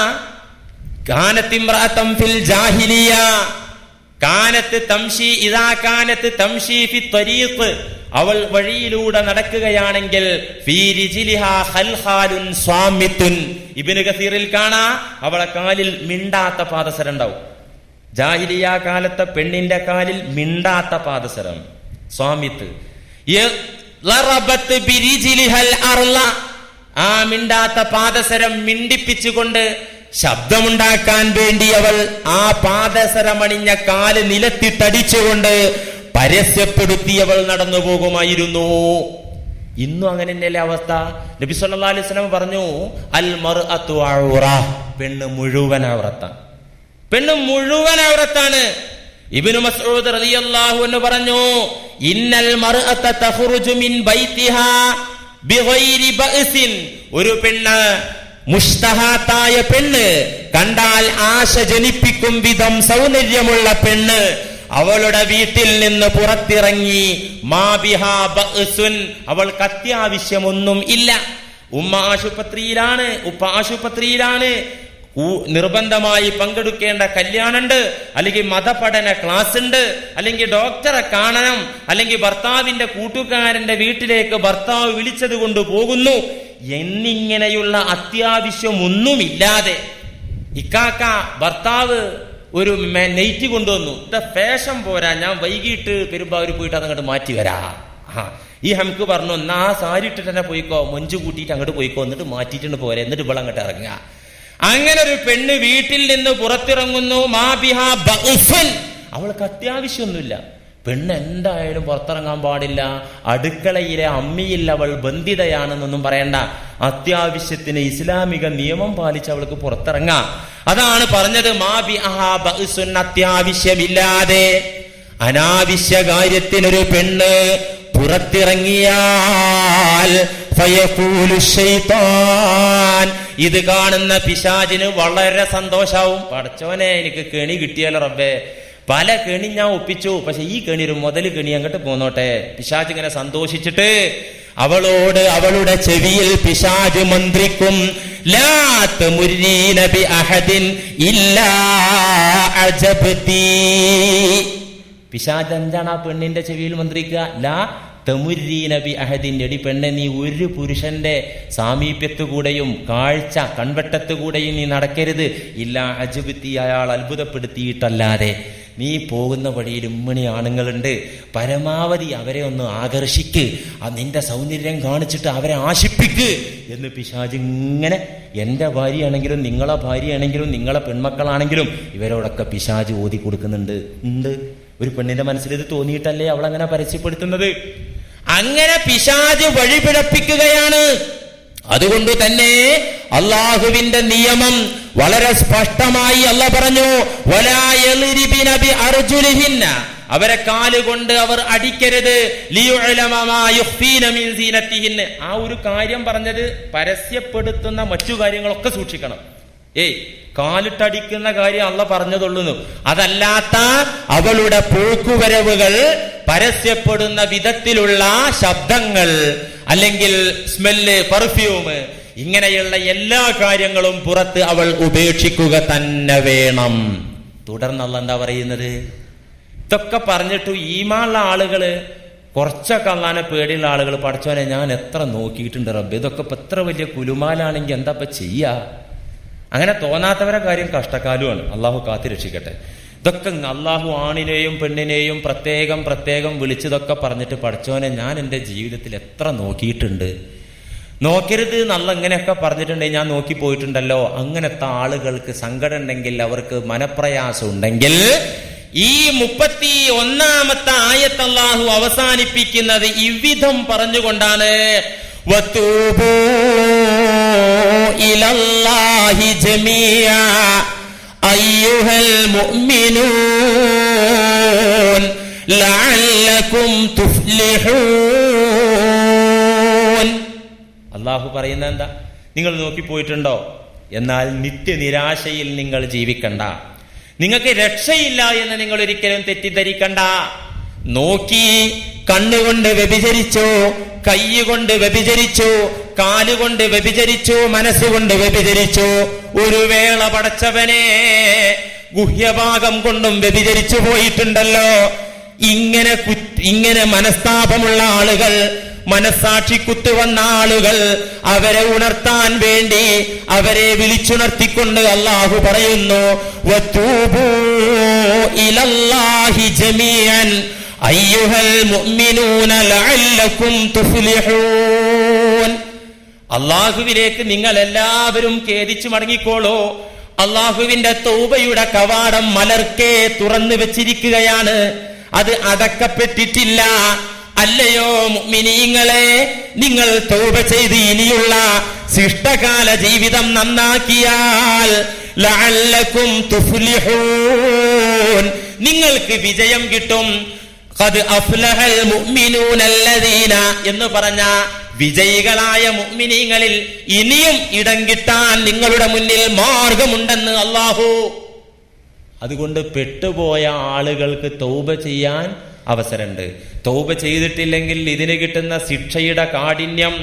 കാനത്ത് ഇംറഅതൻ ഫിൽ ജാഹിലിയ കാനത്ത് തംശി ഇദാ കാനത്ത് തംശി ഫി ത്വരീഖ്, അവൾ വഴിയിലൂടെ നടക്കുകയാണെങ്കിൽ ഫീ റിജ്ലിഹാ ഖൽഖാലുൻ സ്വാമിത്തുൻ, ഇബ്നു കസീറിൽ കാണാ അവളെ കാലിൽ മിണ്ടാത്ത പാദസരം ഉണ്ടാവും. ജാഹിലിയ കാലത്തെ പെണ്ണിന്റെ കാലിൽ മിണ്ടാത്ത പാദസരം, സ്വാമിത്ത്. ളറബത്ത് ബിരിജ്ലിഹൽ അർള, ആ മിണ്ടാത്ത പാദസരം മിണ്ടിപ്പിച്ചുകൊണ്ട് ശബ്ദമുണ്ടാക്കാൻ വേണ്ടി അവൾ ആ പാദസരമണിഞ്ഞ കാല് നിലത്തിട്ടടിച്ചുകൊണ്ട് പരസ്യപ്പെടുത്തിയവൾ നടന്നു പോകുമായിരുന്നു. ഇന്നും അങ്ങനെ തന്നെയല്ലേ അവസ്ഥ? നബി സല്ലല്ലാഹു അലൈഹി വസല്ലം പറഞ്ഞു, അൽ മർഅതു ഔറ, പെണ്ണ് മുഴുവൻ ഔറത്താണ്, പെണ്ണ് മുഴുവൻ ഔറത്താണ്. ഇബ്നു മസ്ഊദ് റളിയല്ലാഹു അൻഹു പറഞ്ഞു, ഇന്നൽ മർഅത തഖ്റുജു മിൻ ബൈതിഹാ ബിഗൈരി ബഅസിൻ, ഒരു പെണ്ണ്, മുസ്തഹാത്തായ പെണ്ണ്, കണ്ടാൽ ആശ ജനിപ്പിക്കും വിധം സൗന്ദര്യമുള്ള പെണ്ണ് അവളുടെ വീട്ടിൽ നിന്ന് പുറത്തിറങ്ങി, മാ ബിഹാ ബഅസുൻ, അവൾക്ക് അത്യാവശ്യമൊന്നും ഇല്ല. ഉമ്മ ആശുപത്രിയിലാണ്, ഉപ്പ ആശുപത്രിയിലാണ്, നിർബന്ധമായി പങ്കെടുക്കേണ്ട കല്യാണുണ്ട്, അല്ലെങ്കിൽ മതപഠന ക്ലാസ് ഉണ്ട്, അല്ലെങ്കിൽ ഡോക്ടറെ കാണണം, അല്ലെങ്കിൽ ഭർത്താവിന്റെ കൂട്ടുകാരന്റെ വീട്ടിലേക്ക് ഭർത്താവ് വിളിച്ചത് കൊണ്ട് പോകുന്നു എന്നിങ്ങനെയുള്ള അത്യാവശ്യമൊന്നുമില്ലാതെ ഇക്കാക്ക ഭർത്താവ് ഒരു നെയ്റ്റ് കൊണ്ടുവന്നു, ഫാഷൻ പോരാ, ഞാൻ വൈകിട്ട് പെരുമ്പാവൂർ പോയിട്ട് അതങ്ങോട്ട് മാറ്റി വരാ. ഈ ഹംക്ക് പറഞ്ഞു, എന്നാ ആ സാരി ഇട്ടിട്ട് തന്നെ പോയിക്കോ, മൊഞ്ചു കൂട്ടിയിട്ട് അങ്ങോട്ട് പോയിക്കോ, എന്നിട്ട് മാറ്റിയിട്ടുണ്ട് പോരെ, എന്നിട്ട് ഇവിടെ അങ്ങോട്ട് ഇറങ്ങുക. അങ്ങനെ ഒരു പെണ്ണ് വീട്ടിൽ നിന്ന് പുറത്തിറങ്ങുന്നു, മാ ബിഹാ ബഅസുൻ, അവൾക്ക് അത്യാവശ്യമൊന്നുമില്ല. പെണ്ണ് എന്തായാലും പുറത്തിറങ്ങാൻ പാടില്ല, അടുക്കളയിലെ അമ്മിയിൽ അവൾ ബന്ധിതയാണെന്നൊന്നും പറയണ്ട, അത്യാവശ്യത്തിന് ഇസ്ലാമിക നിയമം പാലിച്ച് അവൾക്ക് പുറത്തിറങ്ങാം. അതാണ് പറഞ്ഞത്, മാ ബിഹാ ബഅസുൻ, അത്യാവശ്യമില്ലാതെ അനാവശ്യ കാര്യത്തിനൊരു പെണ്ണ് പുറത്തിറങ്ങിയാൽ ഫയഖൂലു ശൈത്താൻ, ഇത് കാണുന്ന പിശാചിന് വളരെ സന്തോഷാവും. പടച്ചോനെ, എനിക്ക് കെണി കിട്ടിയാലോ റബ്ബേ, പല കെണി ഞാൻ ഒപ്പിച്ചു, പക്ഷെ ഈ കെണി ഒരു മുതൽ കെണി അങ്ങോട്ട് പോന്നോട്ടെ. പിശാച് ഇങ്ങനെ സന്തോഷിച്ചിട്ട് അവളോട് അവളുടെ ചെവിയിൽ പിശാച് മന്ത്രിക്കും, ലാ തമുരീന ബി അഹദിൻ ഇല്ലാ അജബ്തി. പിശാച് എന്താണ് ആ പെണ്ണിന്റെ ചെവിയിൽ മന്ത്രിക്കുക? ലാ തമുരീന ബി അഹദിൻ, എടി പെണ്ണെ, നീ ഒരു പുരുഷന്റെ സാമീപ്യത്തുകൂടെയും കാഴ്ച കൺവെട്ടത്തുകൂടെയും നീ നടക്കരുത്, ഇല്ല അജബ്തി, അയാൾ അത്ഭുതപ്പെടുത്തിയിട്ടല്ലാതെ. നീ പോകുന്ന വഴിയിൽ ഉമ്മണി ആണുങ്ങളുണ്ട്, പരമാവധി അവരെ ഒന്ന് ആകർഷിക്ക്, നിന്റെ സൗന്ദര്യം കാണിച്ചിട്ട് അവരെ ആശിപ്പിക്ക് എന്ന് പിശാച് ഇങ്ങനെ, എന്റെ ഭാര്യയാണെങ്കിലും നിങ്ങളെ ഭാര്യയാണെങ്കിലും നിങ്ങളെ പെൺമക്കളാണെങ്കിലും ഇവരോടൊക്കെ പിശാച് ഓതി കൊടുക്കുന്നുണ്ട്. ഒരു പെണ്ണിന്റെ മനസ്സിൽ ഇത് തോന്നിയിട്ടല്ലേ അവളങ്ങനെ പരസ്യപ്പെടുത്തുന്നത്? അങ്ങനെ പിശാച് വഴിപിഴപ്പിക്കുകയാണ്. അതുകൊണ്ട് തന്നെ അള്ളാഹുവിന്റെ നിയമം വളരെ സ്പഷ്ടമായി അല്ലാഹ് പറഞ്ഞു, വലാ യളിരിബിന ബി അർജുലിഹിന്ന, അവരെ കാലുകൊണ്ട് അവർ അടിക്കരുത്, ലിയുഅലമ മാ യുഖ്ഫീന മിൻ സീനത്തിഹിന്ന. ആ ഒരു കാര്യം പറഞ്ഞത് പരസ്യപ്പെടുത്തുന്ന മറ്റു കാര്യങ്ങളൊക്കെ സൂക്ഷിക്കണം. കാലിട്ടടിക്കുന്ന കാര്യം അള്ളാഹ് പറഞ്ഞതുള്ളൂ. അതല്ലാത്ത അവളുടെ പോക്കുവരവുകൾ, പരസ്യപ്പെടുന്ന വിധത്തിലുള്ള ശബ്ദങ്ങൾ, അല്ലെങ്കിൽ സ്മെല്ല്, പെർഫ്യൂം, ഇങ്ങനെയുള്ള എല്ലാ കാര്യങ്ങളും പുറത്ത് അവൾ ഉപേക്ഷിക്കുക തന്നെ വേണം. തുടർന്ന് അള്ളാഹ് എന്താ പറയുന്നത്? ഇതൊക്കെ പറഞ്ഞിട്ടു ഈമാനുള്ള ആളുകള്, കുറച്ചൊക്കെ അള്ളാനെ പേടിയുള്ള ആളുകൾ, പഠിച്ചവനെ ഞാൻ എത്ര നോക്കിയിട്ടുണ്ട് റബ്ബേ, ഇതൊക്കെ ഇപ്പൊ എത്ര വലിയ കുലുമാലാണെങ്കിൽ എന്താ ഇപ്പൊ ചെയ്യാ? അങ്ങനെ തോന്നാത്തവരെ കാര്യം കഷ്ടക്കാലുമാണ്. അള്ളാഹു കാത്തി രക്ഷിക്കട്ടെ. ഇതൊക്കെ അള്ളാഹു ആണിനെയും പെണ്ണിനെയും പ്രത്യേകം പ്രത്യേകം വിളിച്ചതൊക്കെ പറഞ്ഞിട്ട്, പഠിച്ചവനെ ഞാൻ എൻ്റെ ജീവിതത്തിൽ എത്ര നോക്കിയിട്ടുണ്ട്, നോക്കരുത് നല്ല ഇങ്ങനെയൊക്കെ പറഞ്ഞിട്ടുണ്ടെങ്കിൽ ഞാൻ നോക്കി പോയിട്ടുണ്ടല്ലോ. അങ്ങനത്തെ ആളുകൾക്ക് സങ്കടം ഉണ്ടെങ്കിൽ, അവർക്ക് മനപ്രയാസം ഉണ്ടെങ്കിൽ, ഈ 31-ാമത്തെ ആയത്ത് അല്ലാഹു അവസാനിപ്പിക്കുന്നത് ഇவ்விധം പറഞ്ഞുകൊണ്ടാണ്, വതൂബൂ ഇലല്ലാഹി ജമീഅ അയ്യുഹൽ മുഅ്മിനൂൻ ലഅല്ലകും തുഫ്ലിഹൂൻ. അല്ലാഹു പറയുന്നത് എന്താ? നിങ്ങൾ നോക്കിപ്പോയിട്ടുണ്ടോ? എന്നാൽ നിത്യനിരാശയിൽ നിങ്ങൾ ജീവിക്കണ്ട. നിങ്ങൾക്ക് രക്ഷയില്ല എന്ന് നിങ്ങൾ ഒരിക്കലും തെറ്റിദ്ധരിക്കണ്ട. നോക്കി കണ്ണുകൊണ്ട് വ്യഭിചരിച്ചു, കൈകൊണ്ട് വ്യഭിചരിച്ചു, കാലുകൊണ്ട് വ്യഭിചരിച്ചു, മനസ്സുകൊണ്ട് വ്യഭിചരിച്ചു. ഒരു വേള പടച്ചവനെ ഗുഹ്യഭാഗം കൊണ്ടും വ്യഭിചരിച്ചു പോയിട്ടുണ്ടല്ലോ. ഇങ്ങനെ മനസ്താപമുള്ള ആളുകൾ, മനസ്സാക്ഷി കുത്തുവന്ന ആളുകൾ, അവരെ ഉണർത്താൻ വേണ്ടി അവരെ വിളിച്ചുണർത്തിക്കൊണ്ട് അല്ലാഹു പറയുന്നു, വതൂബൂ ഇലല്ലാഹി ജമീഅൻ അയ്യുഹൽ മുഅ്മിനൂന ലഅല്ലകും തുഫ്ലിഹൂൻ. അല്ലാഹുവിലേക്ക് നിങ്ങൾ എല്ലാവരും ഖേദിച്ചു മടങ്ങിക്കോളൂ. അല്ലാഹുവിന്റെ തൗബയുടെ കവാടം മലർക്കെ തുറന്നു വെച്ചിരിക്കുകയാണ്. അത് അടക്കപ്പെട്ടിട്ടില്ല. അല്ലയോ മുഅ്മിനീങ്ങളെ, നിങ്ങൾ തൗബ ചെയ്ത് ഇനിയുള്ള ശിഷ്ടകാല ജീവിതം നന്നാക്കിയാൽ ലഅല്ലകും തുഫ്ലിഹൂൻ, നിങ്ങൾക്ക് വിജയം കിട്ടും. ഖദ് അഫ്ലഹൽ മുഅ്മിനൂനല്ലദീന എന്ന് പറഞ്ഞ വിജയികളായ മുഅ്മിനീങ്ങളിൽ ഇനിയും ഇടം കിട്ടാൻ നിങ്ങളുടെ മുന്നിൽ മാർഗമുണ്ടെന്ന് അല്ലാഹു. അതുകൊണ്ട് പെട്ടുപോയ ആളുകൾക്ക് തൗബ ചെയ്യാൻ അവസരമുണ്ട്. തൗബ ചെയ്തിട്ടില്ലെങ്കിൽ ഇതിന് കിട്ടുന്ന ശിക്ഷയുടെ കാഠിന്യം,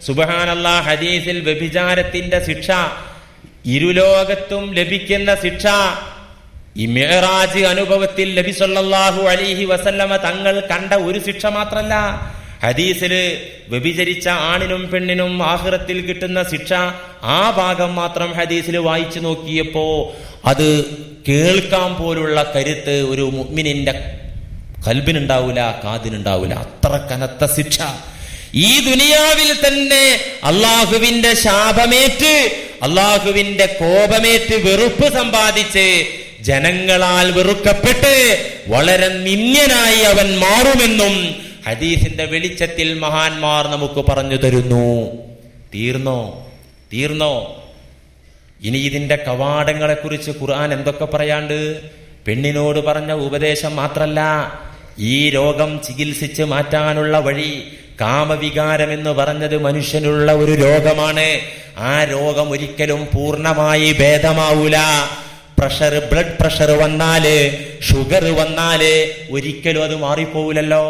സുബ്ഹാനല്ലാഹ്, ഹദീസിൽ വ്യഭിചാരത്തിന്റെ ശിക്ഷ, ഇരുലോകത്തും ലഭിക്കുന്ന ശിക്ഷ, ഈ മിഅ്റാജ് അനുഭവത്തിൽ നബി സല്ലല്ലാഹു അലൈഹി വസല്ലമ തങ്ങൾ കണ്ട ഒരു ശിക്ഷ മാത്രല്ല. ഹദീസില് വ്യഭിചരിച്ച ആണിനും പെണ്ണിനും ആഖിറത്തിൽ കിട്ടുന്ന ശിക്ഷ, ആ ഭാഗം മാത്രം ഹദീസിൽ വായിച്ചു നോക്കിയപ്പോ അത് കേൾക്കാൻ പോലുള്ള കരുത്ത് ഒരു മുഅ്മിനിന്റെ ഖൽബിനുണ്ടാവൂല, കാതിനുണ്ടാവൂല. അത്ര കനത്ത ശിക്ഷ. ഈ ദുനിയാവിൽ തന്നെ അള്ളാഹുവിന്റെ ശാപമേറ്റ്, അള്ളാഹുവിന്റെ കോപമേറ്റ് വെറുപ്പ് സമ്പാദിച്ച് ജനങ്ങളാൽ വെറുക്കപ്പെട്ട് വളരെ നിന്ദ്യനായി അവൻ മാറുമെന്നും ഹദീസിന്റെ വെളിച്ചത്തിൽ മഹാന്മാർ നമുക്ക് പറഞ്ഞു തരുന്നു. തീർന്നോ? ഇനി ഇതിന്റെ കവാടങ്ങളെ കുറിച്ച് ഖുർആൻ എന്തൊക്കെ പറയാണ്ട്. പെണ്ണിനോട് പറഞ്ഞ ഉപദേശം മാത്രല്ല, ഈ രോഗം ചികിത്സിച്ച് മാറ്റാനുള്ള വഴി. കാമവികാരം എന്ന് പറഞ്ഞത് മനുഷ്യനുള്ള ഒരു രോഗമാണ്. ആ രോഗം ഒരിക്കലും പൂർണ്ണമായി ഭേദമാവൂല. ബ്ലഡ് പ്രഷർ വന്നാല്, ഷുഗർ വന്നാല് ഒരിക്കലും അത് മാറിപ്പോവില്ലല്ലോ.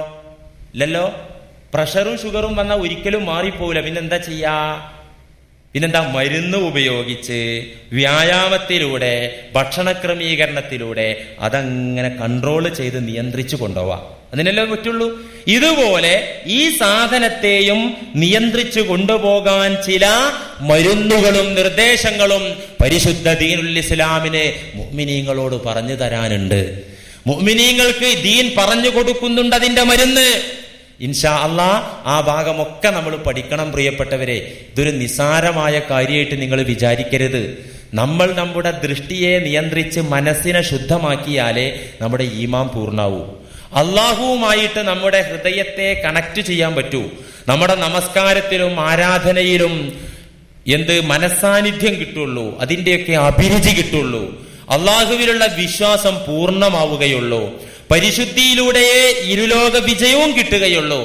പ്രഷറും ഷുഗറും വന്നാൽ ഒരിക്കലും മാറിപ്പോവില്ല. പിന്നെന്താ ചെയ്യാ? പിന്നെന്താ? മരുന്ന് ഉപയോഗിച്ച്, വ്യായാമത്തിലൂടെ, ഭക്ഷണ ക്രമീകരണത്തിലൂടെ അതങ്ങനെ കൺട്രോൾ ചെയ്ത് നിയന്ത്രിച്ചു കൊണ്ടുപോവാം. അതിനല്ലേ പറ്റുള്ളൂ. ഇതുപോലെ ഈ സാധനത്തെയും നിയന്ത്രിച്ചു കൊണ്ടുപോകാൻ ചില മരുന്നുകളും നിർദ്ദേശങ്ങളും പരിശുദ്ധ ദീനുൽ ഇസ്ലാമിന് മുഅ്മിനീങ്ങളോട് പറഞ്ഞു തരാനുണ്ട്. മുഅ്മിനീങ്ങൾക്ക് ദീൻ പറഞ്ഞു കൊടുക്കുന്നുണ്ട് അതിന്റെ മരുന്ന്. ഇൻഷാ അല്ലാഹ് ആ ഭാഗമൊക്കെ നമ്മൾ പഠിക്കണം. പ്രിയപ്പെട്ടവരെ, ഇതൊരു നിസാരമായ കാര്യമായിട്ട് നിങ്ങൾ വിചാരിക്കരുത്. നമ്മൾ നമ്മുടെ ദൃഷ്ടിയെ നിയന്ത്രിച്ച് മനസ്സിനെ ശുദ്ധമാക്കിയാലേ നമ്മുടെ ഈമാൻ പൂർണ്ണാവൂ. അള്ളാഹുവുമായിട്ട് നമ്മുടെ ഹൃദയത്തെ കണക്ട് ചെയ്യാൻ പറ്റൂ. നമ്മുടെ നമസ്കാരത്തിലും ആരാധനയിലും മനസ്സാന്നിധ്യം കിട്ടുള്ളൂ, അതിന്റെയൊക്കെ അഭിരുചി കിട്ടുള്ളൂ. അള്ളാഹുവിലുള്ള വിശ്വാസം പൂർണ്ണമാവുകയുള്ളൂ. പരിശുദ്ധിയിലൂടെയേ ഇരുലോക വിജയവും കിട്ടുകയുള്ളൂ.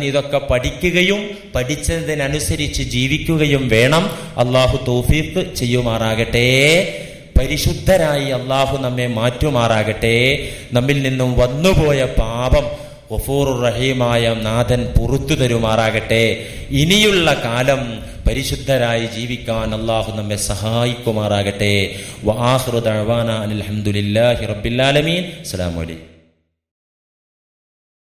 ഇതൊക്കെ പഠിക്കുകയും പഠിച്ചതിനനുസരിച്ച് ജീവിക്കുകയും വേണം. അള്ളാഹു തൗഫീഖ് ചെയ്യുമാറാകട്ടെ. പരിശുദ്ധരായി അള്ളാഹു നമ്മെ മാറ്റുമാറാകട്ടെ. നമ്മിൽ നിന്നും വന്നുപോയ പാപം ഗഫൂറുർ റഹീമായ നാഥൻ പുറത്തു തരുമാറാകട്ടെ. ഇനിയുള്ള കാലം പരിശുദ്ധരായി ജീവിക്കാൻ അള്ളാഹു നമ്മെ സഹായിക്കുമാറാകട്ടെ. വആഖിറു ദഅവാനാ അൽഹംദുലില്ലാഹി റബ്ബിൽ ആലമീൻ. അസ്സലാമു അലൈക്കും.